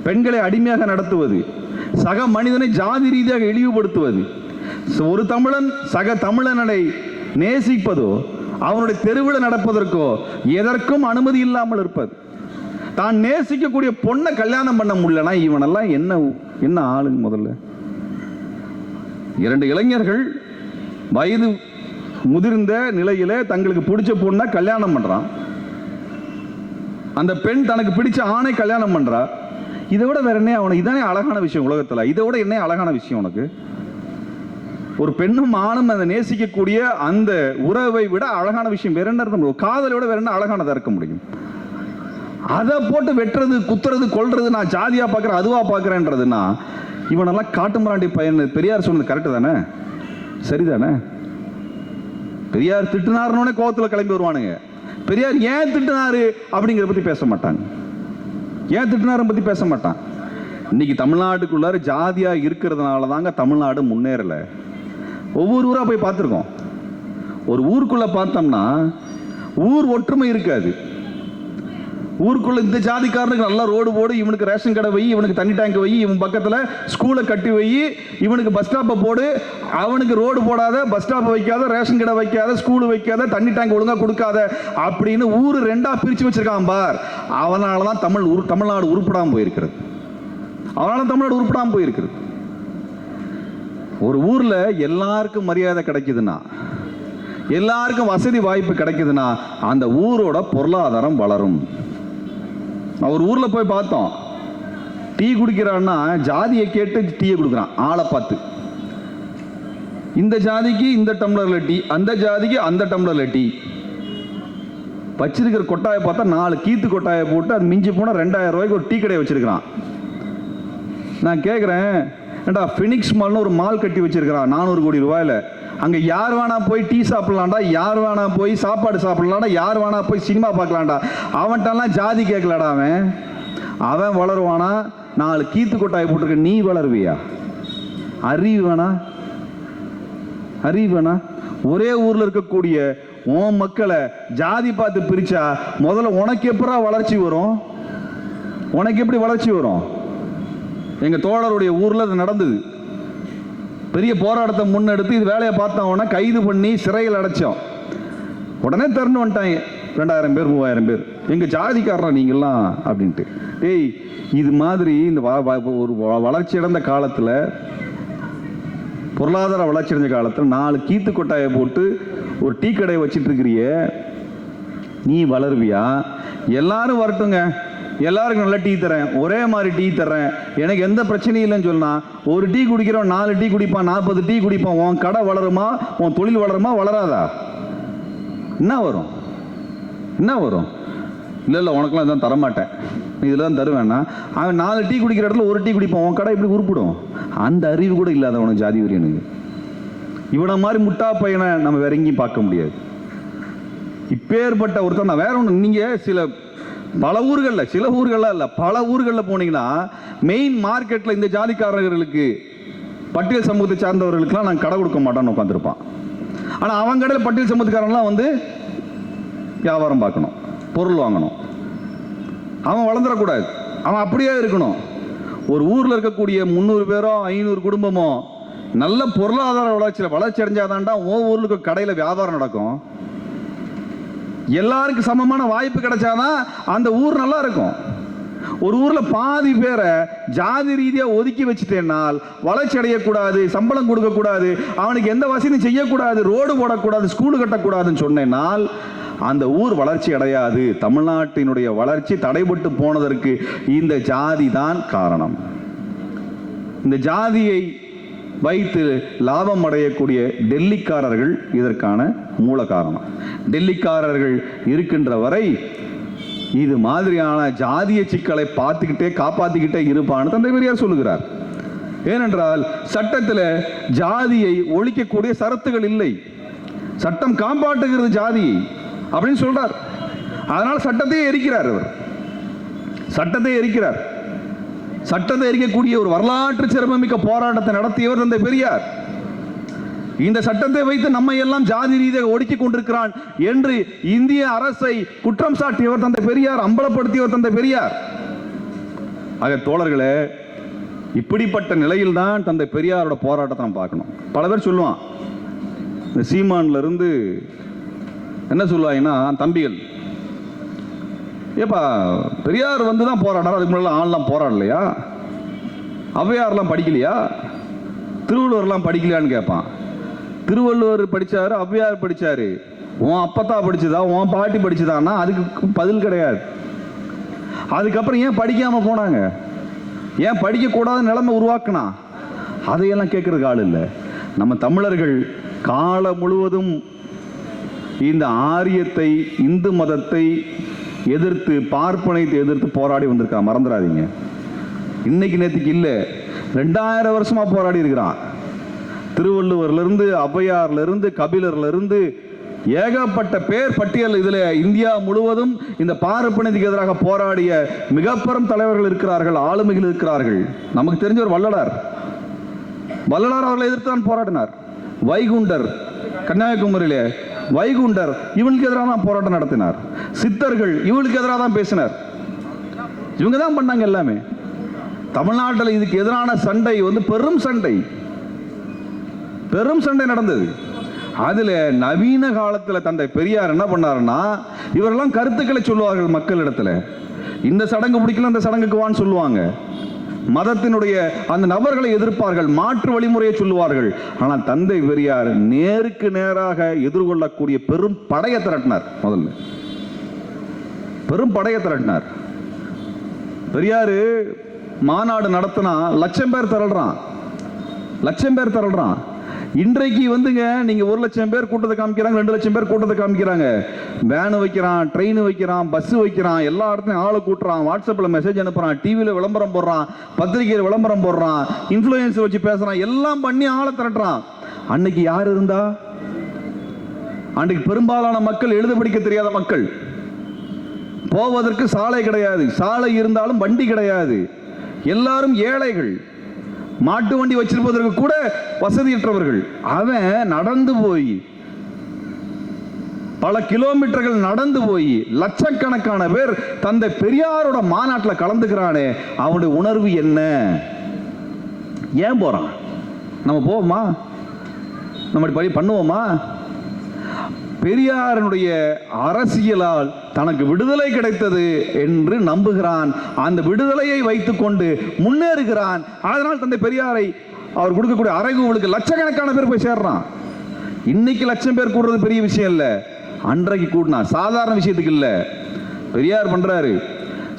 Speaker 1: பெண்களை அடிமையாக நடத்துவது, சக மனிதனை ஜாதி ரீதியாக இழிவுபடுத்துவது, ஒரு தமிழன் சக தமிழனை நேசிப்பதோ அவனுடைய தெருவில் நடப்பதற்கோ எதற்கும் அனுமதி இல்லாமல் இருப்பது, தான் நேசிக்கக்கூடிய பொண்ணை கல்யாணம் பண்ண முடியலனா இவனெல்லாம் என்ன ஆளுங்க? முதல்ல 2 இளைஞர்கள் வயது முதிர்ந்த நிலையில தங்களுக்கு பிடிச்ச பொண்ணை கல்யாணம் பண்றான். அந்த பெண் தனக்கு பிடிச்ச ஆணை கல்யாணம் பண்றா. இதை விட வேற என்ன அவனுக்கு? இதானே அழகான விஷயம் உலகத்துல. இதை விட என்ன அழகான விஷயம் உனக்கு? ஒரு பெண்ணும் ஆணும் அதை நேசிக்கக்கூடிய அந்த உறவை விட அழகான விஷயம் வேற என்ன இருக்க முடியும்? காதலை விட வேற என்ன அழகானதா இருக்க முடியும்? அதை போட்டு வெட்டுறது, குத்துறது, கொல்றது, நான் ஜாதியா பாக்குறேன், அதுவா பாக்குறேன்றதுன்னா இவனெல்லாம் காட்டுமிராண்டி பையன். பெரியார் சொன்னது கரெக்டு தானே? சரிதானே? பெரியார் திட்டுனாருன்னு கோவத்தில் கிளம்பி வருவானுங்க. பெரியார் ஏன் திட்டுனாரு அப்படிங்கிறத பத்தி பேச மாட்டாங்க. ஏன் திட்டுனாரு பத்தி பேச மாட்டான். இன்னைக்கு தமிழ்நாட்டுக்குள்ளார ஜாதியா இருக்கிறதுனால தாங்க தமிழ்நாடு முன்னேறல. ஒவ்வொரு ஊரா போய் பார்த்துருக்கோம். ஒரு ஊருக்குள்ள பார்த்தோம்னா ஊர் ஒற்றுமை இருக்காது. ஊருக்குள்ள இந்த ஜாதிக்காரனுக்கு நல்லா ரோடு போடு, இவனுக்கு ரேஷன் கடை வை, இவனுக்கு தண்ணி டேங்க் வை, இவன் பக்கத்துல ஸ்கூலை கட்டி வை, இவனுக்கு பஸ் ஸ்டாப்பை போடு, அவனுக்கு ரோடு போடாத, பஸ் ஸ்டாப் வைக்காத, ரேஷன் கடை வைக்காத, ஸ்கூல் வைக்காத, தண்ணி டேங்க் ஒழுங்கா கொடுக்காத அப்படின்னு ஊரு 2ஆ பிரிச்சு வச்சிருக்கான் பார். அவனாலதான் தமிழ்நாடு உருப்படாம போயிருக்கிறது. ஒரு ஊர்ல எல்லாருக்கும் மரியாதை கிடைக்குதுன்னா, எல்லாருக்கும் வசதி வாய்ப்பு கிடைக்குதுன்னா அந்த ஊரோட பொருளாதாரம் வளரும். ஒரு ஊர்ல போய் பார்த்தோம், டீ குடிக்கிறான்னா ஜாதியை கேட்டு டீயை கொடுக்குறான், ஆளை பார்த்து. இந்த ஜாதிக்கு இந்த டம்ளர்ல டீ, அந்த ஜாதிக்கு அந்த டம்ளர்ல டீ. வச்சிருக்கிற கொட்டாயை பார்த்தா 4 கீத்து கொட்டாயை போட்டு அது மிஞ்சி போனா 2000 ரூபாய்க்கு ஒரு டீ கடையை வச்சிருக்கிறான். நான் கேட்குறேன், ஏண்டா ஃபினிக்ஸ் மால்னு ஒரு மால் கட்டி வச்சிருக்கிறான் 400 கோடி ரூபாயில. அங்கே யார் வேணா போய் டீ சாப்பிடலாம்டா, யார் வேணா போய் சாப்பாடு சாப்பிடலாம்டா, யார் வேணா போய் சினிமா பார்க்கலாம்டா. அவன்கிட்டலாம் ஜாதி கேட்கலடா. அவன் வளருவானா? 4 கீத்து கொட்டாயை போட்டிருக்க நீ வளருவியா? அறிவு வேணா? ஒரே ஊர்ல இருக்கக்கூடிய உன் மக்களை ஜாதி பார்த்து பிரிச்சா முதல்ல உனக்கு எப்படா வளர்ச்சி வரும்? உனக்கு எப்படி வளர்ச்சி வரும்? எங்க தோழருடைய ஊர்ல அது நடந்தது. பெரிய போராட்டத்தை முன்னெடுத்து இது வேலையை பார்த்தவன கைது பண்ணி சிறையில் அடைச்சோம். உடனே திறந்து வந்துட்டாங்க 2000 பேர் 3000 பேர். எங்க ஜாதிக்காரனா நீங்கெல்லாம் அப்படின்ட்டு. ஏய், இது மாதிரி இந்த ஒரு வளர்ச்சி அடைந்த காலத்துல, பொருளாதார வளர்ச்சி அடைஞ்ச காலத்துல 4 கீத்து கொட்டாயை போட்டு ஒரு டீ கடையை வச்சிட்டு இருக்கிறிய, நீ வளருவியா? எல்லாரும் வரட்டுங்க, எல்லாருக்கும் நல்ல டீ தரேன், ஒரே மாதிரி டீ தரேன், எனக்கு எந்த பிரச்சனையும் இல்லைன்னு சொன்னா, ஒரு டீ குடிக்கிறோம் 4 டீ குடிப்பான், 40 டீ குடிப்பான். உன் கடை வளருமா? உன் தொழில் வளருமா? வளராதா? என்ன வரும்? என்ன வரும்? இல்லை இல்லை, உனக்குலாம் இதான் தரமாட்டேன், இதில் தான் தருவேன்னா, அவன் 4 டீ குடிக்கிற இடத்துல ஒரு டீ குடிப்பான். உன் கடை இப்படி உருப்பிடும். அந்த அறிவு கூட இல்லாத உனக்கு ஜாதி வெறியனுக்கு. இவனை மாதிரி முட்டா பையனை நம்ம வேற எங்கேயும் பார்க்க முடியாது. இப்பேற்பட்ட ஒருத்தன் நான் வேற ஒன்று. நீங்கள் பல ஊர்களில், சில ஊர்களில் இல்லை, பல ஊர்களில் போனீங்கன்னா மெயின் மார்க்கெட்டில் இந்த ஜாதிக்காரர்களுக்கு, பட்டியல் சமூகத்தை சார்ந்தவர்களுக்கெல்லாம் நான் கடை கொடுக்க மாட்டான்னு உட்காந்துருப்பான். ஆனால் அவன் கடையில் பட்டியல் சமூகத்துக்காரன்லாம் வந்து வியாபாரம் பார்க்கணும், பொருள் வாங்கணும். அவன் வளர்ந்துடக்கூடாது, அவன் அப்படியே இருக்கணும். ஒரு ஊரில் இருக்கக்கூடிய 300 பேரோ 500 குடும்பமோ நல்ல பொருளாதார வளர்ச்சி அடைஞ்சாதான்டா உன் ஊருக்கு கடையில் வியாபாரம் நடக்கும். எல்லாருக்கும் சமமான வாய்ப்பு கிடைச்சாதான் அந்த ஊர் நல்லா இருக்கும். ஒரு ஊர்ல பாதி பேரை ஜாதி ரீதியா ஒதுக்கி வச்சுட்டேனால் வளர்ச்சி அடையக்கூடாது, சம்பளம் கொடுக்க கூடாது, அவனுக்கு எந்த வசதியும் செய்யக்கூடாது, ரோடு போடக்கூடாது, ஸ்கூலு கட்டக்கூடாதுன்னு சொன்னால் அந்த ஊர் வளர்ச்சி அடையாது. தமிழ்நாட்டினுடைய வளர்ச்சி தடைபட்டு போனதற்கு இந்த ஜாதி தான் காரணம். இந்த ஜாதியை வைத்து லாபம் அடையக்கூடிய டெல்லிக்காரர்கள் இதற்கான மூல காரணம். டெல்லிக்காரர்கள் இருக்கின்ற வரை இது மாதிரியான ஜாதிய சிக்கலை பார்த்துக்கிட்டே காப்பாற்றிக்கிட்டே இருப்பான்னு தந்தை பெரியார் சொல்லுகிறார். ஏனென்றால் சட்டத்தில் ஜாதியை ஒழிக்கக்கூடிய சரத்துகள் இல்லை, சட்டம் காப்பாற்றுகிறது ஜாதியை அப்படின்னு சொல்றார். அதனால் சட்டத்தையே எரிக்கிறார். அவர் சட்டத்தை எரிக்கிறார். சட்டத்தை எரிக்கக்கூடிய ஒரு வரலாற்று சிறப்புமிக்க போராட்டத்தை நடத்தியவர் தந்தை பெரியார். இந்த சட்டத்தை வைத்து நம்மை எல்லாம் ஜாதி ரீதியாக ஒடுக்கிக் கொண்டிருக்கிறான் என்று இந்திய அரசை குற்றம் சாட்டியவர் தந்தை பெரியார், அம்பலப்படுத்தியவர் தந்தை பெரியார். ஆக தோழர்களே, இப்படிப்பட்ட நிலையில் தான் தந்தை பெரியாரோட போராட்டத்தை நம்ம பார்க்கணும். பல பேர் சொல்லுவான், இந்த சீமான்ல இருந்து என்ன சொல்லுவாங்கன்னா, தம்பிகள் ஏப்பா பெரியார் வந்து தான் போராடுறாரு, அதுக்கு முன்னாடி ஆள்லாம் போராடலையா? ஔவையார்லாம் படிக்கலையா? திருவள்ளுவர்லாம் படிக்கலையான்னு கேட்பான். திருவள்ளுவர் படிச்சாரு, ஔவையார் படிச்சாரு, உன் அப்பத்தா படிச்சுதா, உன் பாட்டி படிச்சுதான்னா அதுக்கு பதில் கிடையாது. அதுக்கப்புறம் ஏன் படிக்காம போனாங்க, ஏன் படிக்க கூடாத நிலைமை உருவாக்குனா, அதையெல்லாம் கேட்கறதுக்கு ஆள் இல்லை. நம்ம தமிழர்கள் காலம் முழுவதும் இந்த ஆரியத்தை, இந்து மதத்தை எதிர்த்து, பார்ப்பனைத்தை எதிர்த்து போராடி வந்திருக்கான், மறந்துடாதீங்க. இன்னைக்கு நேற்றுக்கு இல்லை, 2000 வருஷமா போராடி இருக்கிறான். திருவள்ளுவர்ல இருந்து, ஔவையார்ல இருந்து, கபிலர்ல இருந்து ஏகப்பட்ட பேர் பட்டியல். இதுல இந்தியா முழுவதும் இந்த பார்ப்பனத்துக்கு எதிராக போராடிய மிக பெரும் தலைவர்கள் இருக்கிறார்கள், ஆளுமைகள் இருக்கிறார்கள். நமக்கு தெரிஞ்ச ஒரு வள்ளலார் அவர்களை எதிர்த்து தான் போராடினார். வைகுண்டர், கன்னியாகுமரியிலே வைகுண்டர் இவனுக்கு எதிராக தான் போராட்டம் நடத்தினார். சித்தர்கள் இவனுக்கு எதிராக தான் பேசினார். இவங்க தான் பண்ணாங்க எல்லாமே. தமிழ்நாட்டில் இதுக்கு எதிரான சண்டை வந்து பெரும் சண்டை நடந்தது. அதுல நவீன காலத்தில் தந்தை பெரியார் என்ன பண்ணாருன்னா, இவரெல்லாம் கருத்துக்களை சொல்லுவார்கள் மக்களிடத்துல. இந்த சடங்கு பிடிக்கல, இந்த சடங்குக்கு வான்னு சொல்லுவாங்க. மதத்தினுடைய அந்த நபர்களை எதிர்ப்பார்கள், மாற்று வழிமுறையை சொல்லுவார்கள். ஆனால் தந்தை பெரியார் நேருக்கு நேராக எதிர்கொள்ளக்கூடிய பெரும் படையை திரட்டினார். முதல்ல பெரும் படையை திரட்டினார். பெரியாரு மாநாடு நடத்தினா 1,00,000 பேர் திரள்றான். இன்றைக்கு வந்துங்க, நீங்க 1,00,000 பேர் கூட்டத்தை காமிக்கிறாங்க, 2,00,000 பேர் கூட்டத்தை காமிக்கிறாங்க. வேனு வைக்கிறான், ட்ரெயின் வைக்கிறான், பஸ் வைக்கிறான், எல்லா இடத்துலையும் ஆளை கூட்டுறான், வாட்ஸ்அப்ல மெசேஜ் அனுப்புறான், டிவியில விளம்பரம் போடுறான், பத்திரிகையில் விளம்பரம் போடுறான், இன்ஃப்ளூயன்ஸ் வச்சு பேசுறான், எல்லாம் பண்ணி ஆளை திரட்டுறான். அன்னைக்கு யார் இருந்தா? அன்றைக்கு பெரும்பாலான மக்கள் எழுத படிக்க தெரியாத மக்கள். போவதற்கு சாலை கிடையாது, சாலை இருந்தாலும் வண்டி கிடையாது, எல்லாரும் ஏழைகள், மாட்டு வண்டி வச்சிருப்பதற்கு கூட வசதியற்றவர்கள். அவன் நடந்து போய், பல கிலோமீட்டர்கள் நடந்து போய் லட்சக்கணக்கான பேர் தந்தை பெரியாரோட மாநாட்டில் கலந்துக்கிறானே, அவனுடைய உணர்வு என்ன? ஏன் போறான்? நம்ம போவோமா? நம்ம படி பண்ணுவோமா? பெரியாரனுடைய அரசியலால் தனக்கு விடுதலை கிடைத்தது என்று நம்புகிறான். அந்த விடுதலையை வைத்துக்கொண்டு முன்னேறுகிறான். அதனால் தந்தை பெரியாரை அவர் கொடுக்கக்கூடிய அறைகூவலுக்கு லட்சக்கணக்கான பேர் போய் சேர்றான். இன்னைக்கு லட்சம் பேர் கூடுறது பெரிய விஷயம் இல்ல, அன்றைக்கு கூட்டினா சாதாரண விஷயத்துக்கு இல்ல. பெரியார் பண்றாரு,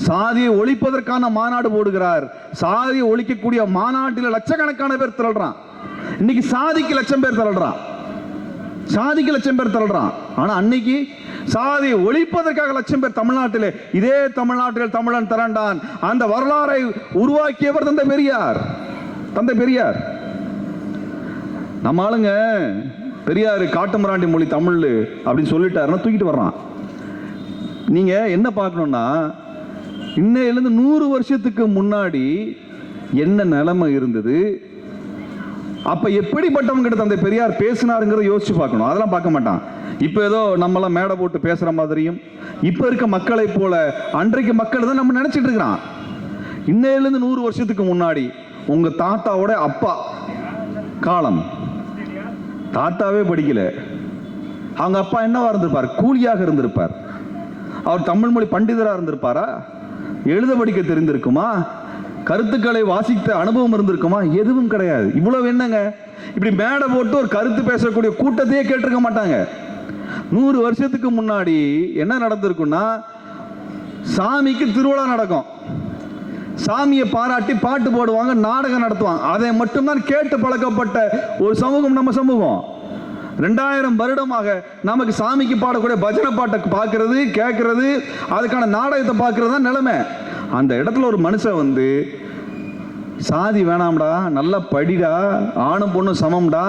Speaker 1: சாதியை ஒழிப்பதற்கான மாநாடு போடுகிறார். சாதியை ஒழிக்கக்கூடிய மாநாட்டில் லட்சக்கணக்கான பேர் திரள்றான். இன்னைக்கு சாதிக்கு லட்சம் பேர் திரள்றான், சாதிக்கு லட்சம் பேர் திரள்றான். ஆனா அன்னைக்கு சாதியை ஒழிப்பதற்காக லட்சம் பேர் தமிழ்நாட்டிலே, இதே தமிழ்நாட்டில் தமிழன் திரண்டான். அந்த வரலாறை உருவாக்கியவர் தந்தை பெரியார். தந்தை பெரியார். நம்ம ஆளுங்க பெரியார் காட்டுமிராண்டி மொழி தமிழ் அப்படின்னு சொல்லிட்டாருன்னா தூக்கிட்டு வர்றான். நீங்க என்ன பார்க்கணும்னா, இன்னையிலிருந்து 100 வருஷத்துக்கு முன்னாடி என்ன நிலைமை இருந்தது, அப்ப எப்படிப்பட்டவங்க கிட்ட தந்தை பெரியார் பேசினாருங்கிறத யோசிச்சு பார்க்கணும். அதெல்லாம் பார்க்க மாட்டான். இப்ப ஏதோ நம்மளாம் மேடை போட்டு பேசுற மாதிரியும் இப்ப இருக்க மக்களை போல அன்றைக்கு மக்கள் தான் நம்ம நினைச்சிட்டு இருக்கிறான். இன்னையிலிருந்து 100 வருஷத்துக்கு முன்னாடி உங்க தாத்தாவோட அப்பா காலம், தாத்தாவே படிக்கல, அவங்க அப்பா என்னவா இருந்திருப்பார்? கூலியாக இருந்திருப்பார். அவர் தமிழ் மொழி பண்டிதராக இருந்திருப்பாரா? எழுத படிக்க தெரிந்திருக்குமா? கருத்துக்களை வாசித்த அனுபவம் இருந்திருக்குமா? எதுவும் கிடையாது. இவ்வளவு என்னங்க, இப்படி மேடை போட்டு ஒரு கருத்து பேசக்கூடிய கூட்டத்தையே கேட்டிருக்க மாட்டாங்க. 100 வருஷத்துக்கு முன்னாடி என்ன நடந்திருக்குன்னா, சாமிக்கு திருவிழா நடக்கும், சாமியை பாராட்டி பாட்டு போடுவாங்க, நாடகம் நடத்துவாங்க. அதை மட்டும்தான் கேட்டு பழக்கப்பட்ட ஒரு சமூகம் நம்ம சமூகம். 2000 வருடமாக நமக்கு சாமிக்கு பாடக்கூடிய பஜனை பாட்டை பார்க்கறது, கேட்கறது, அதுக்கான நாடகத்தை பார்க்கறது தான் நிலைமை. அந்த இடத்துல ஒரு மனுஷன் வந்து சாதி வேணாம்டா, நல்லா படிடா, ஆணும் பொண்ணும் சமம்டா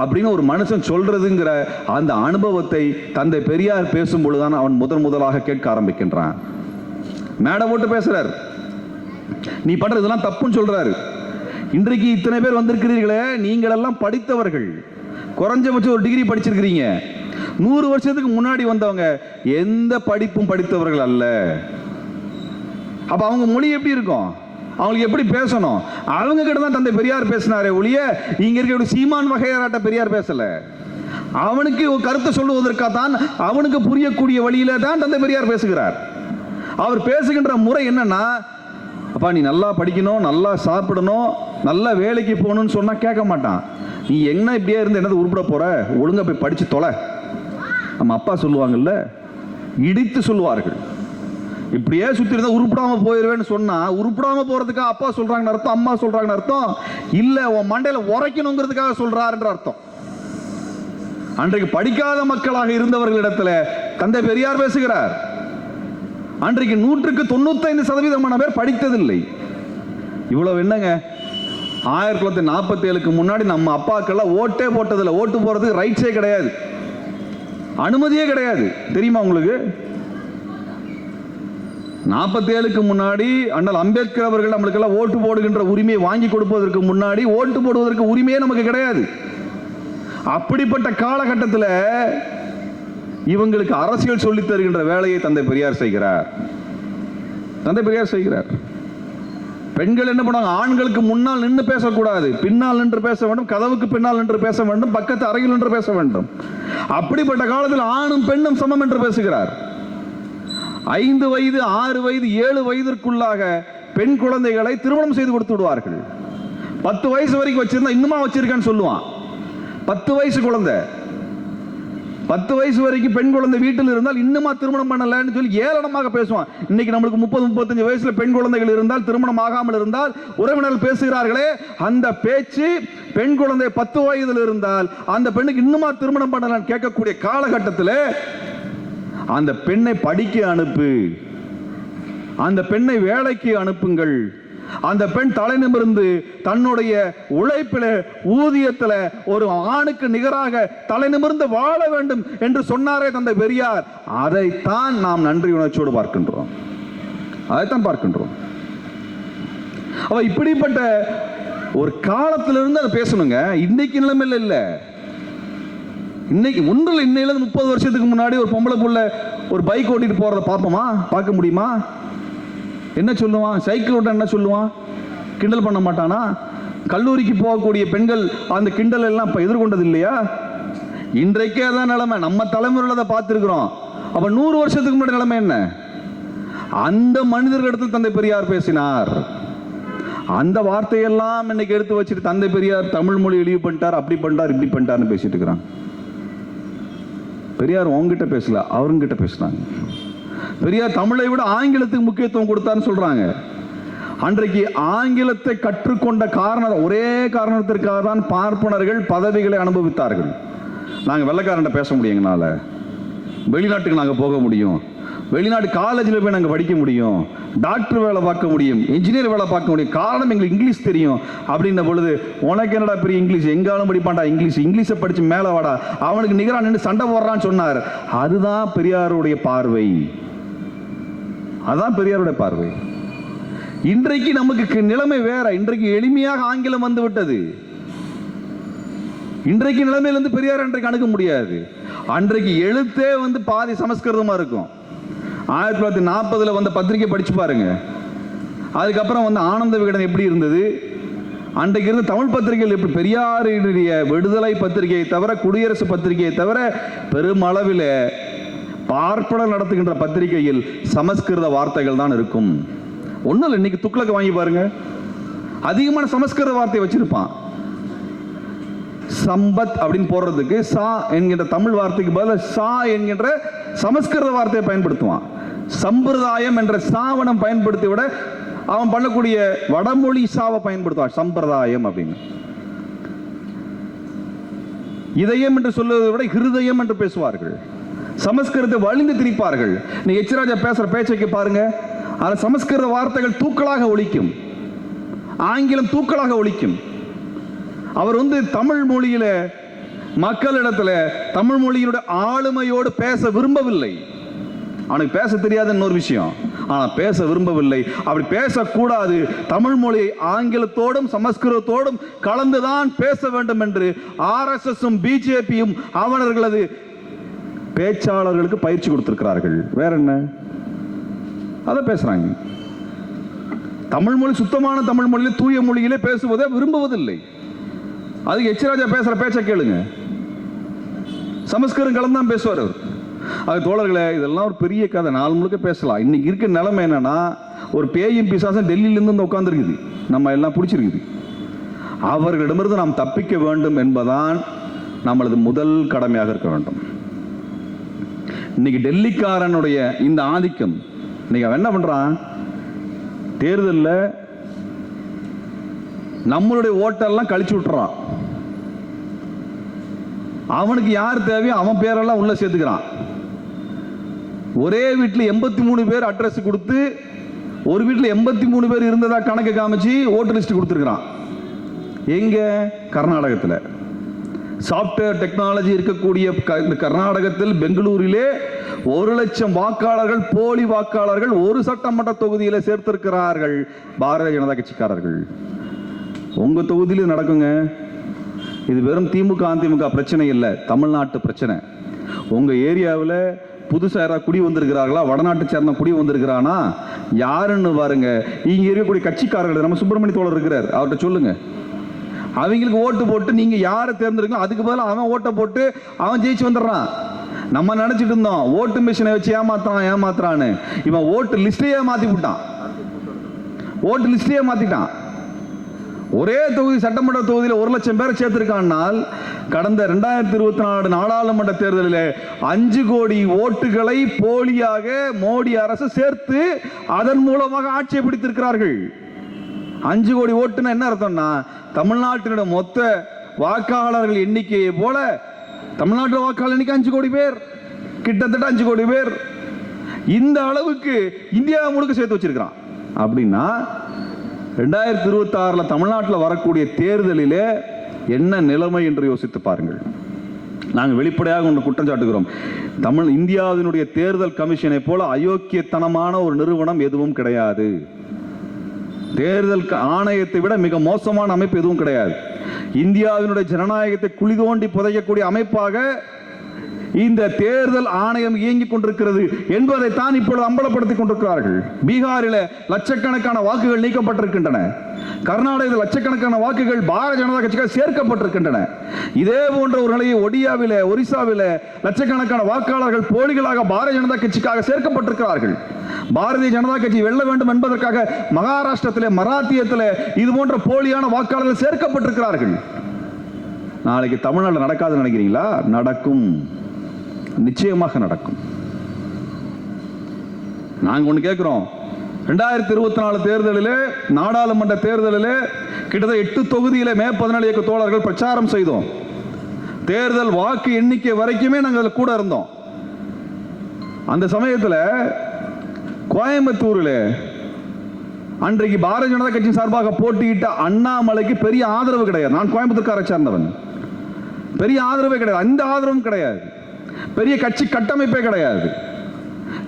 Speaker 1: அப்படின்னு ஒரு மனுஷன் சொல்றதுங்கிற அந்த அனுபவத்தை தந்தை பெரியார் பேசும்பொழுதுதான் அவன் முதலாக கேட்க ஆரம்பிக்கின்றான். மேடை போட்டு பேசுறார், நீ பண்றதெல்லாம் தப்புன்னு சொல்றாரு. இன்றைக்கு இத்தனை பேர் வந்திருக்கிறீர்களே, நீங்கள் எல்லாம் படித்தவர்கள், குறைஞ்சபட்சம் ஒரு டிகிரி படிச்சிருக்கிறீங்க. 100 வருஷத்துக்கு முன்னாடி வந்தவங்க எந்த படிப்பும் படித்தவர்கள் அல்ல. அப்ப அவங்க மொழி எப்படி இருக்கும், அவங்களுக்கு எப்படி பேசணும்? அவங்க கிட்ட தான் தந்தை பெரியார் பேசினாரே ஒழிய இங்க இருக்க சீமான் வகையாராட்ட பெரியார் பேசல. அவனுக்கு ஒரு கருத்தை சொல்லுவதற்காகத்தான், அவனுக்கு புரியக்கூடிய வழியில தான் தந்தை பெரியார் பேசுகிறார். அவர் பேசுகின்ற முறை என்னன்னா, அப்பா நீ நல்லா படிக்கணும், நல்லா சாப்பிடணும், நல்ல வேலைக்கு போகணும்னு சொன்னா கேட்க மாட்டான். நீ என்ன இப்படியே இருந்து என்னது உருப்பிட போற, ஒழுங்கா போய் படிச்சு தொலை. நம்ம அப்பா சொல்லுவாங்கல்ல, இடித்து சொல்லுவார்கள். இப்படியே சுத்தி இருந்தா உருப்பிடாம போயிருவேன்னு சொன்னா, உருப்பிடாம போறதுக்காக அப்பா சொல்றாங்கன்னு அர்த்தம், அம்மா சொல்றாங்கன்னு அர்த்தம் இல்ல, உன் மண்டையில உரைக்கணுங்கிறதுக்காக சொல்றாருன்ற அர்த்தம். அன்றைக்கு படிக்காத மக்களாக இருந்தவர்களிடத்துல தந்தை பெரியார் பேசுகிறார். அன்றைக்கு 100க்கு 95% பேர் படித்ததில்லை. இவ்வளவு என்னங்க, 1947க்கு முன்னாடி நம்ம அப்பாக்கெல்லாம் ஓட்டே போட்டதில்லை. ஓட்டு போறதுக்கு ரைட்ஸே கிடையாது, அனுமதியே கிடையாது. தெரியுமா உங்களுக்கு? 47க்கு முன்னாடி அண்ணல் அம்பேத்கர் அவர்கள் நம்மளுக்கெல்லாம் ஓட்டு போடுகின்ற உரிமையை வாங்கி கொடுப்பதற்கு முன்னாடி ஓட்டு போடுவதற்கு உரிமையே நமக்கு கிடையாது. அப்படிப்பட்ட காலகட்டத்தில் இவங்களுக்கு அரசியல் சொல்லித் தருகின்ற வேலையை தந்தை பெரியார் செய்கிறார். தந்தை பெரியார் செய்கிறார். பெண்கள் என்ன பண்ணுவாங்க, ஆண்களுக்கு முன்னால் நின்று பேசக்கூடாது, பின்னால் நின்று பேச வேண்டும், கதவுக்கு பின்னால் நின்று பேச வேண்டும், பக்கத்து அறையில் நின்று பேச வேண்டும். அப்படிப்பட்ட காலத்தில் ஆணும் பெண்ணும் சமம் என்று பேசுகிறார். 5 வயது 6 வயது 7 வயதிற்குள்ளாக பெண் குழந்தைகளை திருமணம் செய்து கொடுத்து விடுவார்கள். 10 வயசு வரைக்கும் வச்சிருந்தா இன்னுமா வச்சிருக்கான்னு சொல்லுவான். 10 வயசு குழந்தை, 10 வயசு வரைக்கும் பெண் குழந்தை வீட்டில் இருந்தால் இன்னுமா திருமணம் பண்ணலன்னு சொல்லி ஏளனமாக பேசுவான். இன்னைக்கு நம்மளுக்கு 30-35 வயசுல பெண் குழந்தைகள் இருந்தால், திருமணம் ஆகாமல் இருந்தால் உறவினர்கள் பேசுகிறார்களே, அந்த பேச்சு பெண் குழந்தை 10 வயதில் இருந்தால் அந்த பெண்ணுக்கு இன்னுமா திருமணம் பண்ணலன்னு கேட்கக்கூடிய காலகட்டத்தில் அந்த பெண்ணை படிக்க அனுப்பு, அந்த பெண்ணை வேலைக்கு அனுப்புங்கள், அந்த பெண் தலை நிமிர்ந்து தன்னுடைய உழைப்பில் ஊதியத்தில் ஒரு ஆணுக்கு நிகராக தலை நிமிர்ந்து வாழ வேண்டும் என்று சொன்னாரே தந்தை பெரியார். அதைத்தான் நாம் நன்றி உணர்ச்சியோடு பார்க்கின்றோம், அதைத்தான் பார்க்கின்றோம். அவ இப்படிப்பட்ட ஒரு காலத்திலிருந்து அதை பேசணுங்க. இன்னைக்கு நிலைமையில் இல்லை. இன்னைக்கு ஒன்றில் இன்னையில 30 வருஷத்துக்கு முன்னாடி ஒரு பொம்பளை புள்ள ஒரு பைக் ஓட்டிட்டு போறத பார்ப்போமா? பார்க்க முடியுமா? என்ன சொல்லுவான்? சைக்கிள் ஓட்ட என்ன சொல்லுவான்? கிண்டல் பண்ண மாட்டானா? கல்லூரிக்கு போகக்கூடிய பெண்கள் அந்த கிண்டல் எல்லாம் இப்ப எதிர்கொண்டது இல்லையா? இன்றைக்கே அதான் நிலைமை. நம்ம தலைமுறையில் அதை பார்த்திருக்கிறோம். அப்ப 100 வருஷத்துக்கு முன்னாடி நிலைமை என்ன? அந்த மனிதர்களிடத்தில் தந்தை பெரியார் பேசினார். அந்த வார்த்தையெல்லாம் இன்னைக்கு எடுத்து வச்சுட்டு தந்தை பெரியார் தமிழ் மொழி இழிவு பண்ணிட்டார், அப்படி பண்ணிட்டார், இப்படி பண்ணிட்டார்னு பேசிட்டு இருக்கிறான். பெரியார் உங்ககிட்ட பேசல, அவருங்கிட்ட பேசினாங்க. பெரியார் தமிழை விட ஆங்கிலத்துக்கு முக்கியத்துவம் கொடுத்தான்னு சொல்றாங்க. அன்றைக்கு ஆங்கிலத்தை கற்றுக்கொண்ட காரணம், ஒரே காரணத்திற்காக தான் பார்ப்பனர்கள் பதவிகளை அனுபவித்தார்கள். நாங்கள் வெள்ளைக்காரன்ட்ட பேச முடியும், எங்களால் வெளிநாட்டுக்கு நாங்கள் போக முடியும், வெளிநாட்டு காலேஜில் போய் நாங்கள் படிக்க முடியும், டாக்டர் வேலை பார்க்க முடியும், இன்ஜினியர் வேலை பார்க்க முடியும். காரணம் எங்களுக்கு இங்கிலீஷ் தெரியும். அப்படின்ன பொழுது உனக்கு என்னடா பெரிய இங்கிலீஷ், எங்காலும் படிப்பான்டா இங்கிலீஷை படிச்சு மேலே வாடா, அவனுக்கு நிகராக நின்று சண்டை போடுறான்னு சொன்னார். அதுதான் பெரியாருடைய பார்வை. அதுதான் பெரியாருடைய பார்வை. இன்றைக்கு நமக்கு நிலைமை வேற. இன்றைக்கு எளிமையாக ஆங்கிலம் வந்து விட்டது. இன்றைக்கு நிலைமையிலிருந்து பெரியார் அன்றைக்கு அணுக முடியாது. அன்றைக்கு எழுத்தே வந்து பாதி சமஸ்கிருதமா இருக்கும். 1940 வந்த பத்திரிகை படிச்சு பாருங்க. அதுக்கப்புறம் வந்து ஆனந்த விகடன் எப்படி இருந்தது, அன்றைக்கு இருந்த தமிழ் பத்திரிகைகள் எப்படி, பெரியாருடைய விடுதலை பத்திரிகையை தவிர, குடியரசு பத்திரிகையை தவிர பெருமளவில் பார்ப்பனர் நடத்துகின்ற பத்திரிகையில் சமஸ்கிருத வார்த்தைகள் தான் இருக்கும். ஒன்றும் இல்லை, இன்னைக்கு துக்ளக் வாங்கி பாருங்க, அதிகமான சமஸ்கிருத வார்த்தை வச்சிருப்பான். சம்பத் அப்படின்னு போடுறதுக்கு சா என்கின்ற தமிழ் வார்த்தைக்கு பதில் சா என்கின்ற சமஸ்கிருத வார்த்தையை பயன்படுத்துவான். சம்பிரதாயம் என்ற சாவனம் பயன்படுத்தி விட அவன் பண்ணக்கூடிய வடமொழி சாவை பயன்படுத்துவான், சம்பிரதாயம் அப்படின்னு. இதயம் என்று சொல்வதை விட ஹிருதயம் என்று பேசுவார்கள். சமஸ்கிருதத்தை வலிந்து திரிப்பார்கள். நீ எச் ராஜா பேசுற பேச்சைக்கு பாருங்க, அது சமஸ்கிருத வார்த்தைகள் தூக்கலாக ஒலிக்கும், ஆங்கிலம் தூக்கலாக ஒலிக்கும். அவர் வந்து தமிழ் மொழியில மக்களிடத்துல தமிழ் மொழியினுடைய ஆளுமையோடு பேச விரும்பவில்லை. அவனுக்கு பேச தெரியாத இன்னொரு விஷயம், ஆனா பேச விரும்பவில்லை. அப்படி பேசக்கூடாது. தமிழ் மொழியை ஆங்கிலத்தோடும் சமஸ்கிருதத்தோடும் கலந்துதான் பேச வேண்டும் என்று RSSம் பிஜேபியும் அவர்களது பேச்சாளர்களுக்கு பயிற்சி கொடுத்திருக்கிறார்கள். வேற என்ன அதை பேசுறாங்க. தமிழ் மொழி சுத்தமான தமிழ் மொழியில தூய மொழியிலே பேசுவதை விரும்புவதில்லை. அதுக்கு எச் ராஜா பேசுற பேச்சை கேளுங்க, சமஸ்கிருதம் கலந்தான் பேசுவார் அவர். அது தோழர்களே, இதெல்லாம் ஒரு பெரிய கதை, நாள் முழுக்க பேசலாம். இன்னைக்கு இருக்க நிலைமை என்னன்னா, ஒரு பேயும் பிசாசும் டெல்லியிலிருந்து வந்து உட்கார்ந்துருக்குது, நம்ம எல்லாம் பிடிச்சிருக்குது. அவர்களிடமிருந்து நாம் தப்பிக்க வேண்டும் என்பதான் நம்மளது முதல் கடமையாக இருக்க வேண்டும். இன்னைக்கு டெல்லிக்காரனுடைய இந்த ஆதிக்கம், இன்னைக்கு அவன் என்ன பண்றான், தேர்தலில் நம்மளுடைய ஓட்டெல்லாம் கழிச்சு விட்டுறான். அவனுக்கு யார் தேவையோ அவன் பேரெல்லாம் உள்ள சேர்த்துக்கிறான். ஒரே வீட்டில் 83 பேர் அட்ரஸ் கொடுத்து, ஒரு வீட்டில் 83 பேர் இருந்ததா கணக்கு காமிச்சு ஓட்டர் லிஸ்ட் கொடுத்துருக்கிறான். எங்க? கர்நாடகத்தில். சாப்ட்வேர் டெக்னாலஜி இருக்கக்கூடிய இந்த கர்நாடகத்தில் பெங்களூரிலே 1,00,000 வாக்காளர்கள், போலி வாக்காளர்கள் ஒரு சட்டமன்ற தொகுதியில் சேர்த்திருக்கிறார்கள் பாரதிய ஜனதா கட்சிக்காரர்கள். உங்க தொகுதியில் நடக்குங்க. இது வெறும் திமுக அதிமுக பிரச்சனை இல்லை, தமிழ்நாட்டு பிரச்சனை. உங்க ஏரியாவில் புதுசாக யாராவது குடி வந்திருக்கிறார்களா, வடநாட்டை சேர்ந்த குடி வந்திருக்கிறானா யாருன்னு பாருங்க. இங்க இருக்கக்கூடிய கட்சிக்காரர்கள், நம்ம சுப்பிரமணிய தோழர் இருக்கிறார், அவர்கிட்ட சொல்லுங்க. அவங்களுக்கு ஓட்டு போட்டு நீங்க யாரை தேர்ந்தெடுக்கணும், அதுக்கு பதிலாக அவன் ஓட்டை போட்டு அவன் ஜெயிச்சு வந்துடுறான். நம்ம நினைச்சிட்டு இருந்தோம் ஓட்டு மிஷினை வச்சு ஏமாத்துறான்னு. இவன் ஓட்டு லிஸ்டையே மாத்தி விட்டான். ஓட்டு லிஸ்டையே மாத்திட்டான். ஒரே தொகுதி சட்டமன்ற தொகுதியில் 1,00,000 பேரை சேர்த்திருக்கானால், கடந்த 2024 நாடாளுமன்ற தேர்தலில் 5 கோடி ஓட்டுகளை போலியாக மோடி அரசு சேர்த்து அதன் மூலமாக ஆட்சியை பிடித்திருக்கிறார்கள். 5 கோடி ஓட்டுன்னா என்ன அர்த்தம்னா, தமிழ்நாட்டினுடைய மொத்த வாக்காளர்கள் எண்ணிக்கையை போல தமிழ்நாட்டில் வாக்காளர் எண்ணிக்கை 5 கோடி பேர், கிட்டத்தட்ட 5 கோடி பேர். இந்த அளவுக்கு இந்தியா முழுக்க சேர்த்து வச்சிருக்கிறான். அப்படின்னா 2026 தமிழ்நாட்டில் வரக்கூடிய தேர்தலிலே என்ன நிலைமை என்று யோசித்து பாருங்கள். நாங்கள் வெளிப்படையாக ஒன்று குற்றம் சாட்டுகிறோம். இந்தியாவினுடைய தேர்தல் கமிஷனை போல அயோக்கியத்தனமான ஒரு நிறுவனம் எதுவும் கிடையாது. தேர்தல் ஆணையத்தை விட மிக மோசமான அமைப்பு எதுவும் கிடையாது. இந்தியாவினுடைய ஜனநாயகத்தை குழி தோண்டி புதைக்கக்கூடிய அமைப்பாக இந்த தேர்தல் ஆணையம் இயங்கிக் கொண்டிருக்கிறது என்பதைத்தான் இப்பொழுது அம்பலப்படுத்திக் கொண்டிருக்கிறார்கள். பீகாரில் லட்சக்கணக்கான வாக்குகள் நீக்கப்பட்டிருக்கின்றன. கர்நாடகத்தில் லட்சக்கணக்கான வாக்குகள் பாரதிய ஜனதா கட்சிக்கு சேர்க்கப்பட்டிருக்கின்றன. இதே போன்ற ஒரு நிலையை ஒடியாவில், ஒரிசாவில் லட்சக்கணக்கான வாக்காளர்கள் போலிகளாக பாரதிய ஜனதா கட்சிக்காக சேர்க்கப்பட்டிருக்கிறார்கள். பாரதிய ஜனதா கட்சி வெல்ல வேண்டும் என்பதற்காக மகாராஷ்டிரத்தில், மராத்தியத்தில் இது போன்ற போலியான வாக்காளர்கள் சேர்க்கப்பட்டிருக்கிறார்கள். நாளைக்கு தமிழ்நாடு நடக்காதுன்னு நினைக்கிறீங்களா? நடக்கும், நிச்சயமாக நடக்கும். நாங்க ஒண்ணு கேட்கிறோம். 2024 தேர்தலில், நாடாளுமன்ற தேர்தலில் கிட்டத்தட்ட 8 தொகுதியில மே 17 இயக்க தோழர்கள் பிரச்சாரம் செய்தோம். தேர்தல் வாக்கு எண்ணிக்கை வரைக்குமே நாங்கள் கூட இருந்தோம். அந்த சமயத்தில் கோயம்புத்தூரில் அன்றைக்கு பாரதிய ஜனதா கட்சி சார்பாக போட்டியிட்ட அண்ணாமலைக்கு பெரிய ஆதரவு கிடையாது. நான் கோயம்புத்தூர்காரை சார்ந்தவன். பெரிய ஆதரவே கிடையாது. அந்த ஆதரவும் கிடையாது. பெரிய கட்சி கட்டமைப்பே கிடையாது.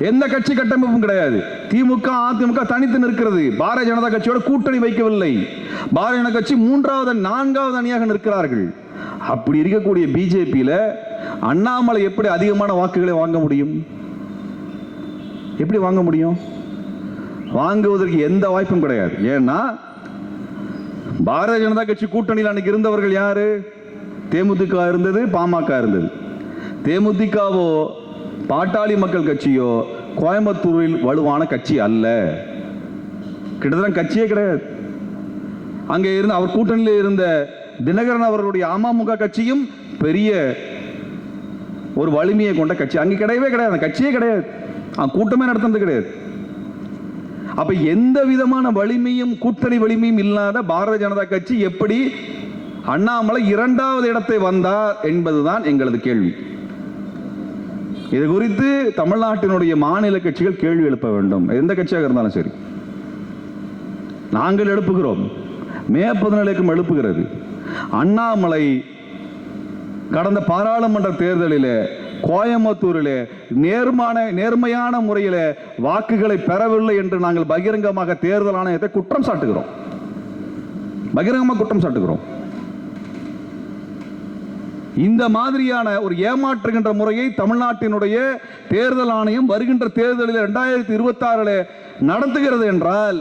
Speaker 1: எந்த கட்சி கட்டமைப்பும் கிடையாது. திமுக, அதிமுக தனித்து நிற்கிறது. பாரதிய ஜனதா கட்சியோட கூட்டணி வைக்கவில்லை. பாரதிய ஜனதா கட்சி 3வது 4வது அணியாக நிற்கிறார்கள். அப்படி இருக்கக்கூடிய பிஜேபியில அண்ணாமலை எப்படி அதிகமான வாக்குகளை வாங்க முடியும்? எப்படி வாங்க முடியும்? வாங்குவதற்கு எந்த வாய்ப்பும் கிடையாது. ஏன்னா பாரதிய ஜனதா கட்சி கூட்டணியில் அன்னைக்கு இருந்தவர்கள் யாரு? தேமுதிக இருந்தது, பாமக இருந்தது. தேமுதிகவோ பாட்டாளி மக்கள் கட்சியோ கோயம்புத்தூரில் வலுவான கட்சி அல்ல. கிட்டத்தட்ட கட்சியே கிடையாது. அங்கே இருந்த அவர் கூட்டணியில் இருந்த தினகரன் அவர்களுடைய அமமுக கட்சியும் பெரிய ஒரு வலிமையை கொண்ட கட்சி அங்கே கிடையவே கிடையாது. அந்த கட்சியே கிடையாது. கூட்டமே நடத்துறது கிடையாது. அப்ப எந்த விதமான வலிமையும், கூட்டணி வலிமையும் இல்லாத பாரதிய ஜனதா கட்சி எப்படி அண்ணாமலை 2வது இடத்தை வந்தார் என்பதுதான் எங்களது கேள்வி. இது குறித்து தமிழ்நாட்டினுடைய மாநில கட்சிகள் கேள்வி எழுப்ப வேண்டும். எந்த கட்சியாக இருந்தாலும் சரி. நாங்கள் எழுப்புகிறோம். மே 17 எழுப்புகிறது. அண்ணாமலை கடந்த பாராளுமன்ற தேர்தலில் கோயம்புத்தூரில் நேர்மையான முறையில் வாக்குகளை பெறவில்லை என்று நாங்கள் பகிரங்கமாக தேர்தல் ஆணையத்தை குற்றம் சாட்டுகிறோம். பகிரங்கமாக குற்றம் சாட்டுகிறோம். இந்த மாதிரியான ஒரு ஏமாற்றுகின்ற முறையை தமிழ்நாட்டினுடைய தேர்தல் ஆணையம் வருகின்ற தேர்தலில் 2026 நடத்துகிறது என்றால்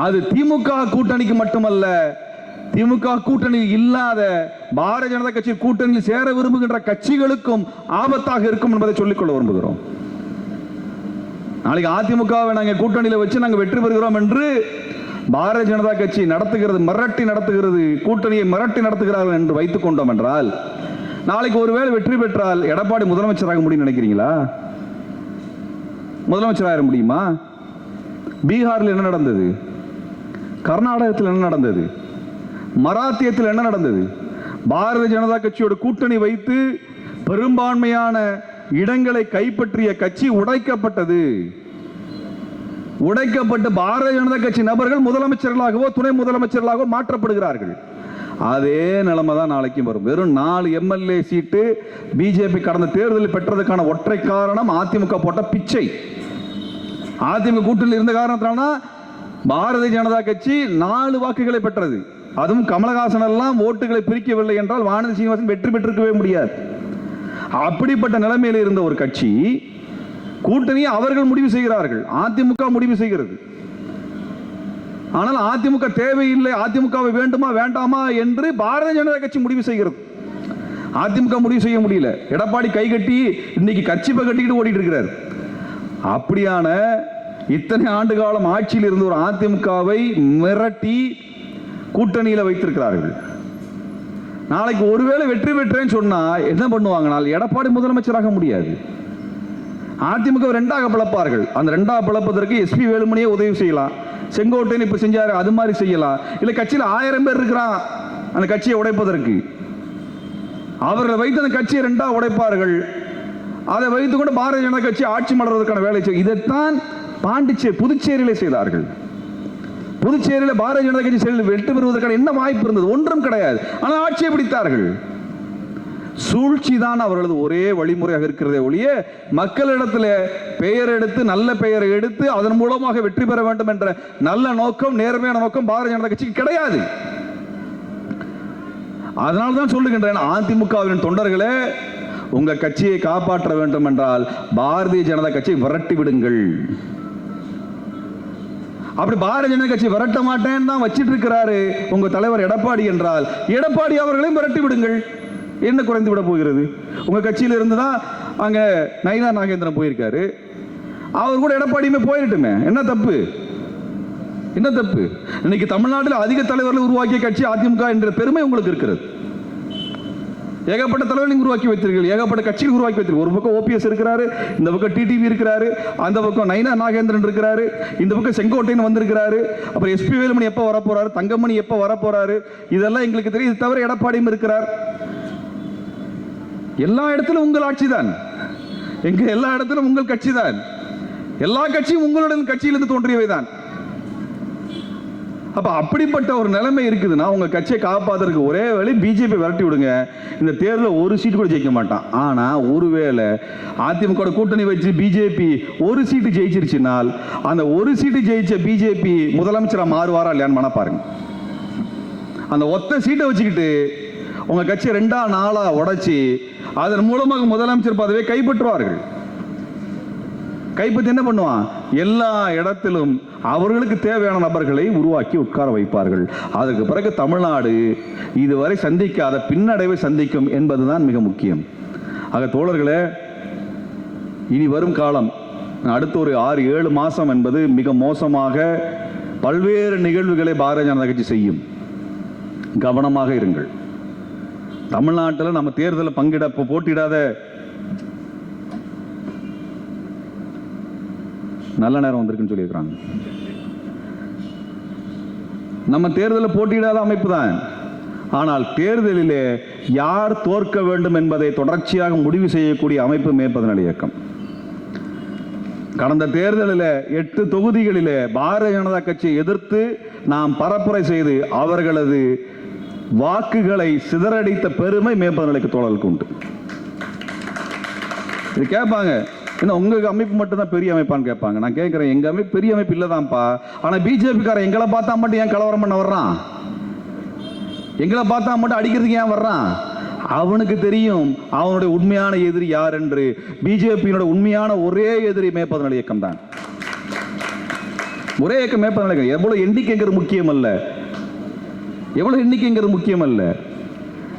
Speaker 1: அது திமுக கூட்டணிக்கு மட்டுமல்ல, திமுக கூட்டணியில் இல்லாத பாரதிய ஜனதா கட்சி கூட்டணியில் சேர விரும்புகின்ற கட்சிகளுக்கும் ஆபத்தாக இருக்கும் என்பதை சொல்லிக்கொள்ள விரும்புகிறோம். நாளைக்கு அதிமுகவை நாங்கள் கூட்டணியில் வச்சு நாங்கள் வெற்றி பெறுகிறோம் என்று பாரதிய ஜனதா கட்சி நடத்துகிறது, மிரட்டி நடத்துகிறது, கூட்டணியை மிரட்டி நடத்துகிறார்கள் என்று வைத்துக் கொண்டோம் என்றால் நாளைக்கு ஒருவேளை வெற்றி பெற்றால் எடப்பாடி முதலமைச்சராக முடியும் நினைக்கிறீங்களா? முதலமைச்சராக முடியுமா? பீகாரில் என்ன நடந்தது? கர்நாடகத்தில் என்ன நடந்தது? மராத்தியத்தில் என்ன நடந்தது? பாரதிய ஜனதா கட்சியோட கூட்டணி வைத்து பெரும்பான்மையான இடங்களை கைப்பற்றிய கட்சி உடைக்கப்பட்டது. உடைக்கப்பட்டு பாரதிய ஜனதா கட்சி நபர்கள் முதலமைச்சர்களாகவோ துணை முதலமைச்சர்களாகவோ மாற்றப்படுகிறார்கள். அதே நிலைமை தான் நாளைக்கும் வரும். வெறும் 4 எம்எல்ஏ சீட்டு பிஜேபி கடந்த தேர்தலில் பெற்றதுக்கான ஒற்றை காரணம் அதிமுக போட்ட பிச்சை. அதிமுக கூட்டணியில் இருந்த காரணத்தினால பாரதிய ஜனதா கட்சி 4 வாக்குகளை பெற்றது. அதுவும் கமலஹாசன் எல்லாம் ஓட்டுகளை பிரிக்கவில்லை என்றால் வானதி சீனிவாசன் வெற்றி பெற்றிருக்கவே முடியாது. அப்படிப்பட்ட நிலைமையில் இருந்த ஒரு கட்சி கூட்டணியை அவர்கள் முடிவு செய்கிறார்கள். அதிமுக முடிவு செய்கிறது. ஆனால் அதிமுக தேவையில்லை, அதிமுகவை வேண்டுமா வேண்டாமா என்று பாரதிய ஜனதா கட்சி முடிவு செய்கிறது. அதிமுக முடிவு செய்ய முடியல. எடப்பாடி கை கட்டி இன்னைக்கு கட்சி கட்டிக்கிட்டு ஓடிட்டு இருக்கிறார். அப்படியான இத்தனை ஆண்டு காலம் ஆட்சியில் இருந்த ஒரு அதிமுகவை மிரட்டி கூட்டணியில் வைத்திருக்கிறார்கள். நாளைக்கு ஒருவேளை வெற்றி பெற்றேன்னு சொன்னா என்ன பண்ணுவாங்க? எடப்பாடி முதலமைச்சராக முடியாது. அதிமுக 2ஆக பிளப்பார்கள். அந்த 2ஆக பிளப்பதற்கு எஸ்பி வேலுமணியே உதவி செய்யலாம். செங்கோட்டையன் இப்ப செஞ்சாரு, அது மாதிரி செய்யலாம். இல்ல கட்சியில் 1000 பேர் இருக்கிறான் அந்த கட்சியை உடைப்பதற்கு, அவர்களை வைத்து அந்த கட்சியை 2ஆக உடைப்பார்கள். அதை வைத்துக் கொண்டு பாரதிய ஜனதா கட்சி ஆட்சி மலர்வதற்கான வேலை செய்யும். இதைத்தான் புதுச்சேரியிலே செய்தார்கள். புதுச்சேரியில் பாரதிய ஜனதா கட்சி வெற்றி பெறுவதற்கான என்ன வாய்ப்பு இருந்தது? ஒன்றும் கிடையாது. ஆனால் ஆட்சியை பிடித்தார்கள். சூழ்ச்சி தான் அவர்களது ஒரே வழிமுறையாக இருக்கிறதே ஒழிய மக்களிடத்தில் பெயர் எடுத்து, நல்ல பெயரை எடுத்து அதன் மூலமாக வெற்றி பெற வேண்டும் என்ற நல்ல நோக்கம், நேர்மையான நோக்கம் பாரதிய ஜனதா கட்சிக்கு கிடையாது. அதனால்தான் சொல்லுகின்றேன், அதிமுகவின் தொண்டர்களே, உங்க கட்சியை காப்பாற்ற வேண்டும் என்றால் பாரதிய ஜனதா கட்சியை விரட்டி விடுங்கள். அப்படி பாரதிய ஜனதா கட்சி விரட்ட மாட்டேன்னு தான் வச்சிட்டு இருக்கிறாரு உங்க தலைவர் எடப்பாடி என்றால், எடப்பாடி அவர்களையும் விரட்டி விடுங்கள். என்ன குறைந்து விட போகிறது? உங்க கட்சியில இருந்து தான் அங்க நயினா நாகேந்திரன் போயிருக்காரு, அவர் கூட எடப்பாடியுமே போயிட்டுமே. என்ன தப்பு? என்ன தப்பு? இன்னைக்கு தமிழ்நாட்டில் அதிக தலைவர்களை உருவாக்கிய கட்சி அதிமுக என்ற பெருமை உங்களுக்கு இருக்கிறது. ஏகப்பட்ட தலைவர்கள் உருவாக்கி வைத்தீர்கள், ஏகப்பட்ட கட்சிகள் உருவாக்கி வைத்தீர்கள். ஒரு பக்கம் ஓபிஎஸ் இருக்கிறாரு, இந்த பக்கம் டிடிவி இருக்கிறாரு, அந்த பக்கம் நயினா நாகேந்திரன் இருக்கிறாரு, இந்த பக்கம் செங்கோட்டையன் வந்திருக்கிறாரு, அப்புறம் எஸ்பி வேலுமணி எப்போ வரப்போறாரு, தங்கமணி எப்போ வரப்போறாரு, இதெல்லாம் எங்களுக்கு தெரியும். இது தவிர எடப்பாடியும் இருக்கிறார். எல்லா இடத்திலும் உங்கள் ஆட்சி தான், எங்க எல்லா இடத்திலும் உங்கள் கட்சி தான், எல்லா கட்சியும் உங்களுடன் கட்சியிலிருந்து தோன்றியவை தான். அப்ப அப்படிப்பட்ட ஒரு நிலைமை இருக்குதுன்னா உங்க கட்சியை காப்பாத்துறதுக்கு ஒரே வழி பிஜேபி விரட்டி விடுங்க. இந்த தேர்தலில் ஒரு சீட்டு கூட ஜெயிக்க மாட்டான். ஆனா ஒருவேளை அதிமுக கூட்டணி வச்சு பிஜேபி ஒரு சீட்டு ஜெயிச்சிருச்சுனால் அந்த ஒரு சீட்டு ஜெயிச்ச பிஜேபி முதலமைச்சரா மாறுவாரா இல்லையான்னு மன பாருங்க. அந்த ஒத்த சீட்டை வச்சுக்கிட்டு உங்க கட்சியை 2 4 உடைச்சி அதன் மூலமாக முதலமைச்சர் பதவியை கைப்பற்றுவார்கள். கைப்பற்றி என்ன பண்ணுவான்? எல்லா இடத்திலும் அவர்களுக்கு தேவையான நபர்களை உருவாக்கி உட்கார வைப்பார்கள். அதற்கு பிறகு தமிழ்நாடு இதுவரை சந்திக்காத பின்னடைவை சந்திக்கும் என்பதுதான் மிக முக்கியம். ஆக தோழர்களே, இனி வரும் காலம் அடுத்த ஒரு 6-7 மாசம் என்பது மிக மோசமாக பல்வேறு நிகழ்வுகளை பாரதிய ஜனதா கட்சி செய்யும். கவனமாக இருங்கள். தமிழ்நாட்டில் நம்ம தேர்தலில் போட்டியிடாத நல்ல நேரம் வந்திருக்குன்னு சொல்லியிருக்கிறாங்க. நம்ம தேர்தலில் போட்டியிடாத அமைப்பு தான். ஆனால் தேர்தலிலே யார் தோற்க வேண்டும் என்பதை தொடர்ச்சியாக முடிவு செய்யக்கூடிய அமைப்பு மே-17 இயக்கம். கடந்த தேர்தலில் 8 தொகுதிகளிலே பாரதிய ஜனதா கட்சியை எதிர்த்து நாம் பரப்புரை செய்து அவர்களது வாக்குகளை சிதறடித்த பெருமை மே-17 தோழர்களுக்கு உண்டு. இது கேட்பாங்க, என்ன உங்க அமைப்பு மட்டும் தான் பெரிய அமைப்பான்னு கேட்பாங்க. நான் கேட்கிறேன், எங்க அமைப்பு பெரிய அமைப்பு இல்லதான்ப்பா. ஆனா பிஜேபி காரன் எங்களை பார்த்தா மட்டும் ஏன் கலவரம் பண்ண வர்றான்? எங்களை பார்த்தா மட்டும் அடிக்கிறதுக்கு ஏன் வர்றான்? அவனுக்கு தெரியும் அவனுடைய உண்மையான எதிரி யார் என்று. பிஜேபியினுடைய உண்மையான ஒரே எதிரி மே-17 இயக்கம் தான். ஒரே இயக்கம் மே-17 இயக்கம். எவ்வளவு எண்ணிக்கைங்கிறது முக்கியம் அல்ல, எவ்வளவு எண்ணிக்கைங்கிறது முக்கியம் அல்ல.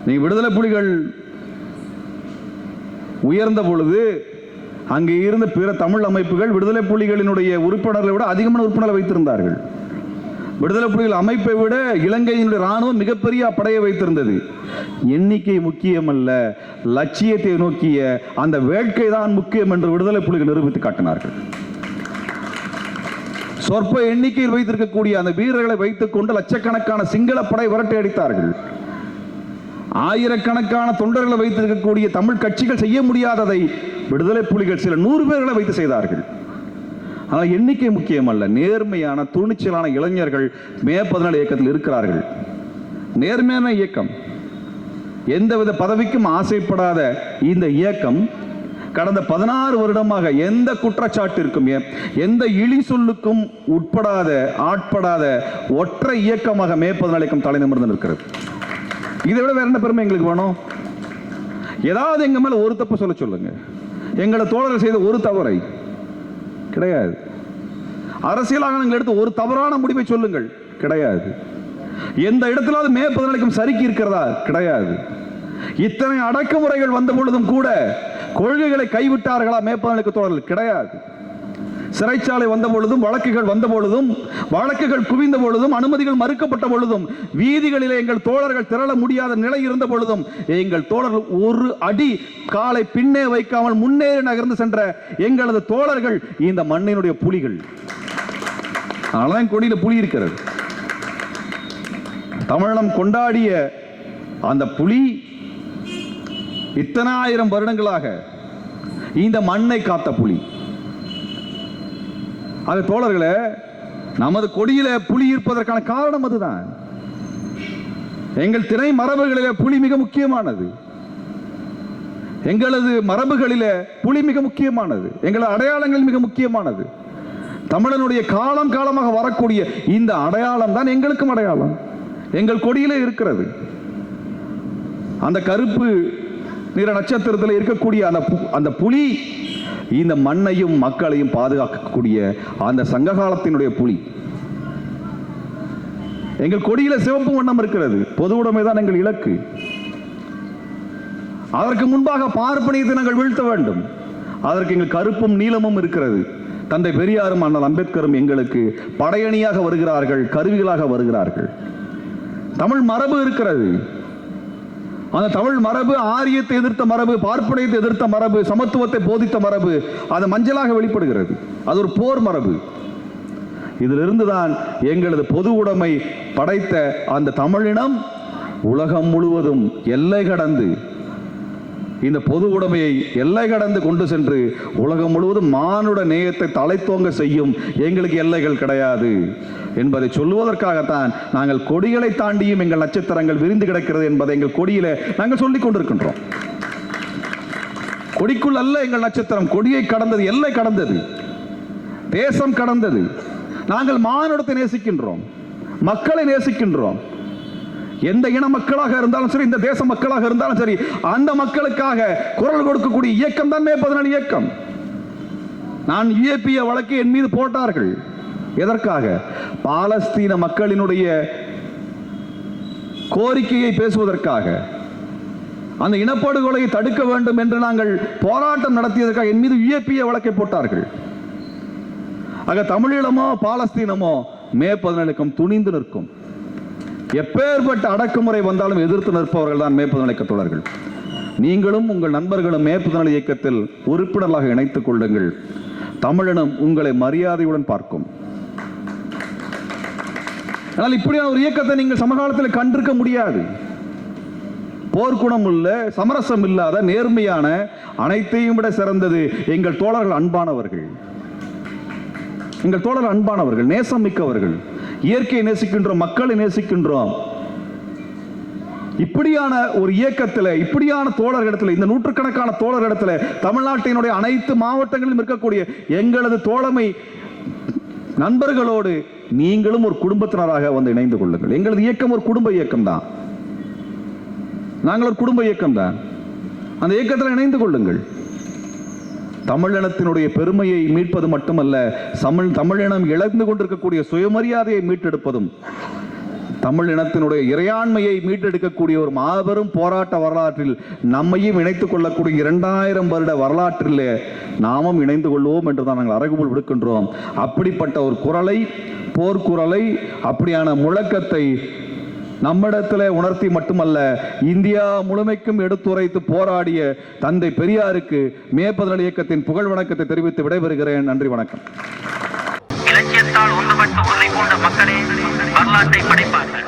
Speaker 1: நீங்க விடுதலை புலிகள் உயர்ந்த பொழுது அங்கே இருந்த பிற தமிழ் அமைப்புகள் விடுதலை புலிகளினுடைய உறுப்பினர்களை விட அதிகமான உறுப்பினர்களை வைத்திருந்தார்கள். விடுதலை புலிகள் அமைப்பை விட இலங்கையினுடைய ராணுவம் மிகப்பெரிய படையை வைத்திருந்தது. எண்ணிக்கை முக்கியம் அல்ல, லட்சியத்தை நோக்கிய அந்த வேட்கை தான் முக்கியம் என்று விடுதலை புலிகள் நிரூபித்து காட்டினார்கள். சொற்ப எண்ணிக்கையில் வைத்திருக்கக்கூடிய அந்த வீரர்களை வைத்துக் கொண்டு லட்சக்கணக்கான சிங்கள படை விரட்டி அடித்தார்கள். ஆயிரக்கணக்கான தொண்டர்களை வைத்திருக்கக்கூடிய தமிழ் கட்சிகள் செய்ய முடியாததை விடுதலை புலிகள் சில 100 பேர்களை வைத்து செய்தார்கள். ஆனால் எண்ணிக்கை முக்கியம் அல்ல, நேர்மையான துணிச்சலான இளைஞர்கள் மே-17 இயக்கத்தில் இருக்கிறார்கள். நேர்மையான இயக்கம், எந்தவித பதவிக்கும் ஆசைப்படாத இந்த இயக்கம் கடந்த 16 வருடமாக எந்த குற்றச்சாட்டிற்கும் எந்த இழி சொல்லுக்கும் ஆட்படாத ஒற்றை இயக்கமாக மே-17 இயக்கம் தலை நிமிர்ந்து நிற்கிறது. இதை விட வேற என்ன பெருமை எங்களுக்கு வேணும்? ஏதாவது எங்க மேல ஒரு தப்பு சொல்லுங்க. எங்களை தோழர்கள் செய்த ஒரு தவறை கிடையாது. அரசியலாக நீங்கள் எடுத்து ஒரு தவறான முடிவை சொல்லுங்கள், கிடையாது. எந்த இடத்திலாவது மே-17 சரிக்கு இருக்கிறதா? கிடையாது. இத்தனை அடக்குமுறைகள் வந்த பொழுதும் கூட கொள்கைகளை கைவிட்டார்களா மே-17 தோழர்கள்? கிடையாது. சிறைச்சாலை வந்த பொழுதும், வழக்குகள் வந்த பொழுதும், வழக்குகள் குவிந்த பொழுதும், அனுமதிகள் மறுக்கப்பட்ட பொழுதும், வீதிகளிலே எங்கள் தோழர்கள் திரள முடியாத நிலை இருந்த பொழுதும் எங்கள் தோழர்கள் ஒரு அடி காலை பின்னே வைக்காமல் முன்னேறி நகர்ந்து சென்ற எங்களது தோழர்கள் இந்த மண்ணினுடைய புலிகள். அதனால கொடியில புலி இருக்கிறது. தமிழம் கொண்டாடிய அந்த புலி இத்தனை ஆயிரம் வருடங்களாக இந்த மண்ணை காத்த புலி. அது தோழர்களே, நமது கொடியில புலி இருப்பதற்கான காரணம் அதுதான். எங்கள் திணை மரபுகளிலே புலி மிக முக்கியமானது. எங்களது மரபுகளிலே புலி மிக முக்கியமானது. எங்களது அடையாளங்கள் மிக முக்கியமானது. தமிழனுடைய காலம் காலமாக வரக்கூடிய இந்த அடையாளம் தான் எங்களுக்கும் அடையாளம். எங்கள் கொடியிலே இருக்கிறது. அந்த கருப்பு நிற நட்சத்திரத்தில் இருக்கக்கூடிய அந்த புலி இந்த மண்ணையும் மக்களையும் பாதுகாக்கக்கூடிய அந்த சங்ககாலத்தினுடைய புலி. எங்கள் கொடியில சிவப்பு வண்ணம் இருக்கிறது. பொது உடைமை தான் எங்கள் இலக்கு. அதற்கு முன்பாக பார்ப்பனியத்தை நாங்கள் வீழ்த்த வேண்டும். அதற்கு எங்கள் கருப்பும் நீலமும் இருக்கிறது. தந்தை பெரியாரும் அண்ணல் அம்பேத்கரும் எங்களுக்கு படையணியாக வருகிறார்கள், கருவிகளாக வருகிறார்கள். தமிழ் மரபு இருக்கிறது. அந்த தமிழ் மரபு ஆரியத்தை எதிர்த்த மரபு, பார்ப்பனியத்தை எதிர்த்த மரபு, சமத்துவத்தை போதித்த மரபு, அது மஞ்சளாக வெளிப்படுகிறது. அது ஒரு போர் மரபு. இதிலிருந்து தான் எங்களது பொது உடைமை படைத்த அந்த தமிழினம் உலகம் முழுவதும் எல்லை கடந்து இந்த பொது உடைமையை எல்லை கடந்து கொண்டு சென்று உலகம் முழுவதும் மானுட நேயத்தை தலைத்தோங்க செய்யும். எங்களுக்கு எல்லைகள் கிடையாது என்பதை சொல்லுவதற்காகத்தான் நாங்கள் கொடிகளை தாண்டியும் எங்கள் நட்சத்திரங்கள் விரிந்து கிடக்கிறது என்பதை எங்கள் கொடியில நாங்கள் சொல்லிக் கொண்டிருக்கின்றோம். கொடிக்குள் அல்ல எங்கள் நட்சத்திரம், கொடியை கடந்தது, எல்லை கடந்தது, தேசம் கடந்தது. நாங்கள் மானுடத்தை நேசிக்கின்றோம், மக்களை நேசிக்கின்றோம். எந்த இன மக்களாக இருந்தாலும் சரி, இந்த தேச மக்களாக இருந்தாலும் சரி, அந்த மக்களுக்காக குரல் கொடுக்கக்கூடிய இயக்கம் தான் மே 14 இயக்கம். நான் யுஏபிஏ வழக்கு என் மீது போட்டார்கள். எதற்காக? பாலஸ்தீன மக்களினுடைய கோரிக்கையை பேசுவதற்காக, அந்த இனப்படுகொலையை தடுக்க வேண்டும் என்று நாங்கள் போராட்டம் நடத்தியதற்காக என் மீது யுஏபிஏ வழக்கை போட்டார்கள். ஆக தமிழீழமோ பாலஸ்தீனமோ மே 14 துணிந்து நிற்கும். எப்பேற்பட்ட அடக்குமுறை வந்தாலும் எதிர்த்து நிற்பவர்கள் தான் மே 14 தோழர்கள். நீங்களும் உங்கள் நண்பர்களும் மே 14 இயக்கத்தில் உறுப்பினர்களாக இணைத்துக் கொள்ளுங்கள். தமிழினம் உங்களை மரியாதையுடன் பார்க்கும். ஆனால் இப்படியான ஒரு இயக்கத்தை நீங்கள் சமகாலத்தில் கண்டிருக்க முடியாது. போர்க்குணம் உள்ள, சமரசம் இல்லாத, நேர்மையான, அனைத்தையும் விட சிறந்தது எங்கள் தோழர்கள் அன்பானவர்கள். எங்கள் தோழர்கள் அன்பானவர்கள், நேசம் மிக்கவர்கள், இயற்கையை நேசிக்கின்றோம், மக்களை நேசிக்கின்றோம். இப்படியான ஒரு இயக்கத்தில், இப்படியான தோழர்களிடத்தில், இந்த நூற்றுக்கணக்கான தோழர்களிடத்தில் தமிழ்நாட்டினுடைய அனைத்து மாவட்டங்களிலும் இருக்கக்கூடிய எங்களது தோழமை நண்பர்களோடு நீங்களும் ஒரு குடும்பத்தினராக வந்து இணைந்து கொள்ளுங்கள். எங்களது இயக்கம் ஒரு குடும்ப இயக்கம் தான். நாங்கள் ஒரு குடும்ப இயக்கம் தான். அந்த இயக்கத்தில் இணைந்து கொள்ளுங்கள். தமிழினத்தினுடைய பெருமையை மீட்பது மட்டுமல்ல, தமிழினம் இழந்து கொண்டிருக்கக்கூடிய சுயமரியாதையை மீட்டெடுப்பதும், தமிழினத்தினுடைய இறையாண்மையை மீட்டெடுக்கக்கூடிய ஒரு மாபெரும் போராட்ட வரலாற்றில் நம்மையும் இணைத்துக் கொள்ளக்கூடிய 2000 வருட வரலாற்றில் நாமும் இணைந்து கொள்வோம் என்றுதான் நாங்கள் அறைகூவல் விடுக்கின்றோம். அப்படிப்பட்ட ஒரு குரலை, போர்க்குரலை, அப்படியான முழக்கத்தை நம்மிடத்தில் உணர்த்தி மட்டுமல்ல, இந்தியா முழுமைக்கும் எடுத்துரைத்து போராடிய தந்தை பெரியாருக்கு மே 14 இயக்கத்தின் புகழ் வணக்கத்தை தெரிவித்து விடைபெறுகிறேன். நன்றி, வணக்கம்.
Speaker 2: இலக்கியத்தால் ஒன்றுபட்டு உன்னை போன்ற மக்களே வரலாற்றை படைப்பார்கள்.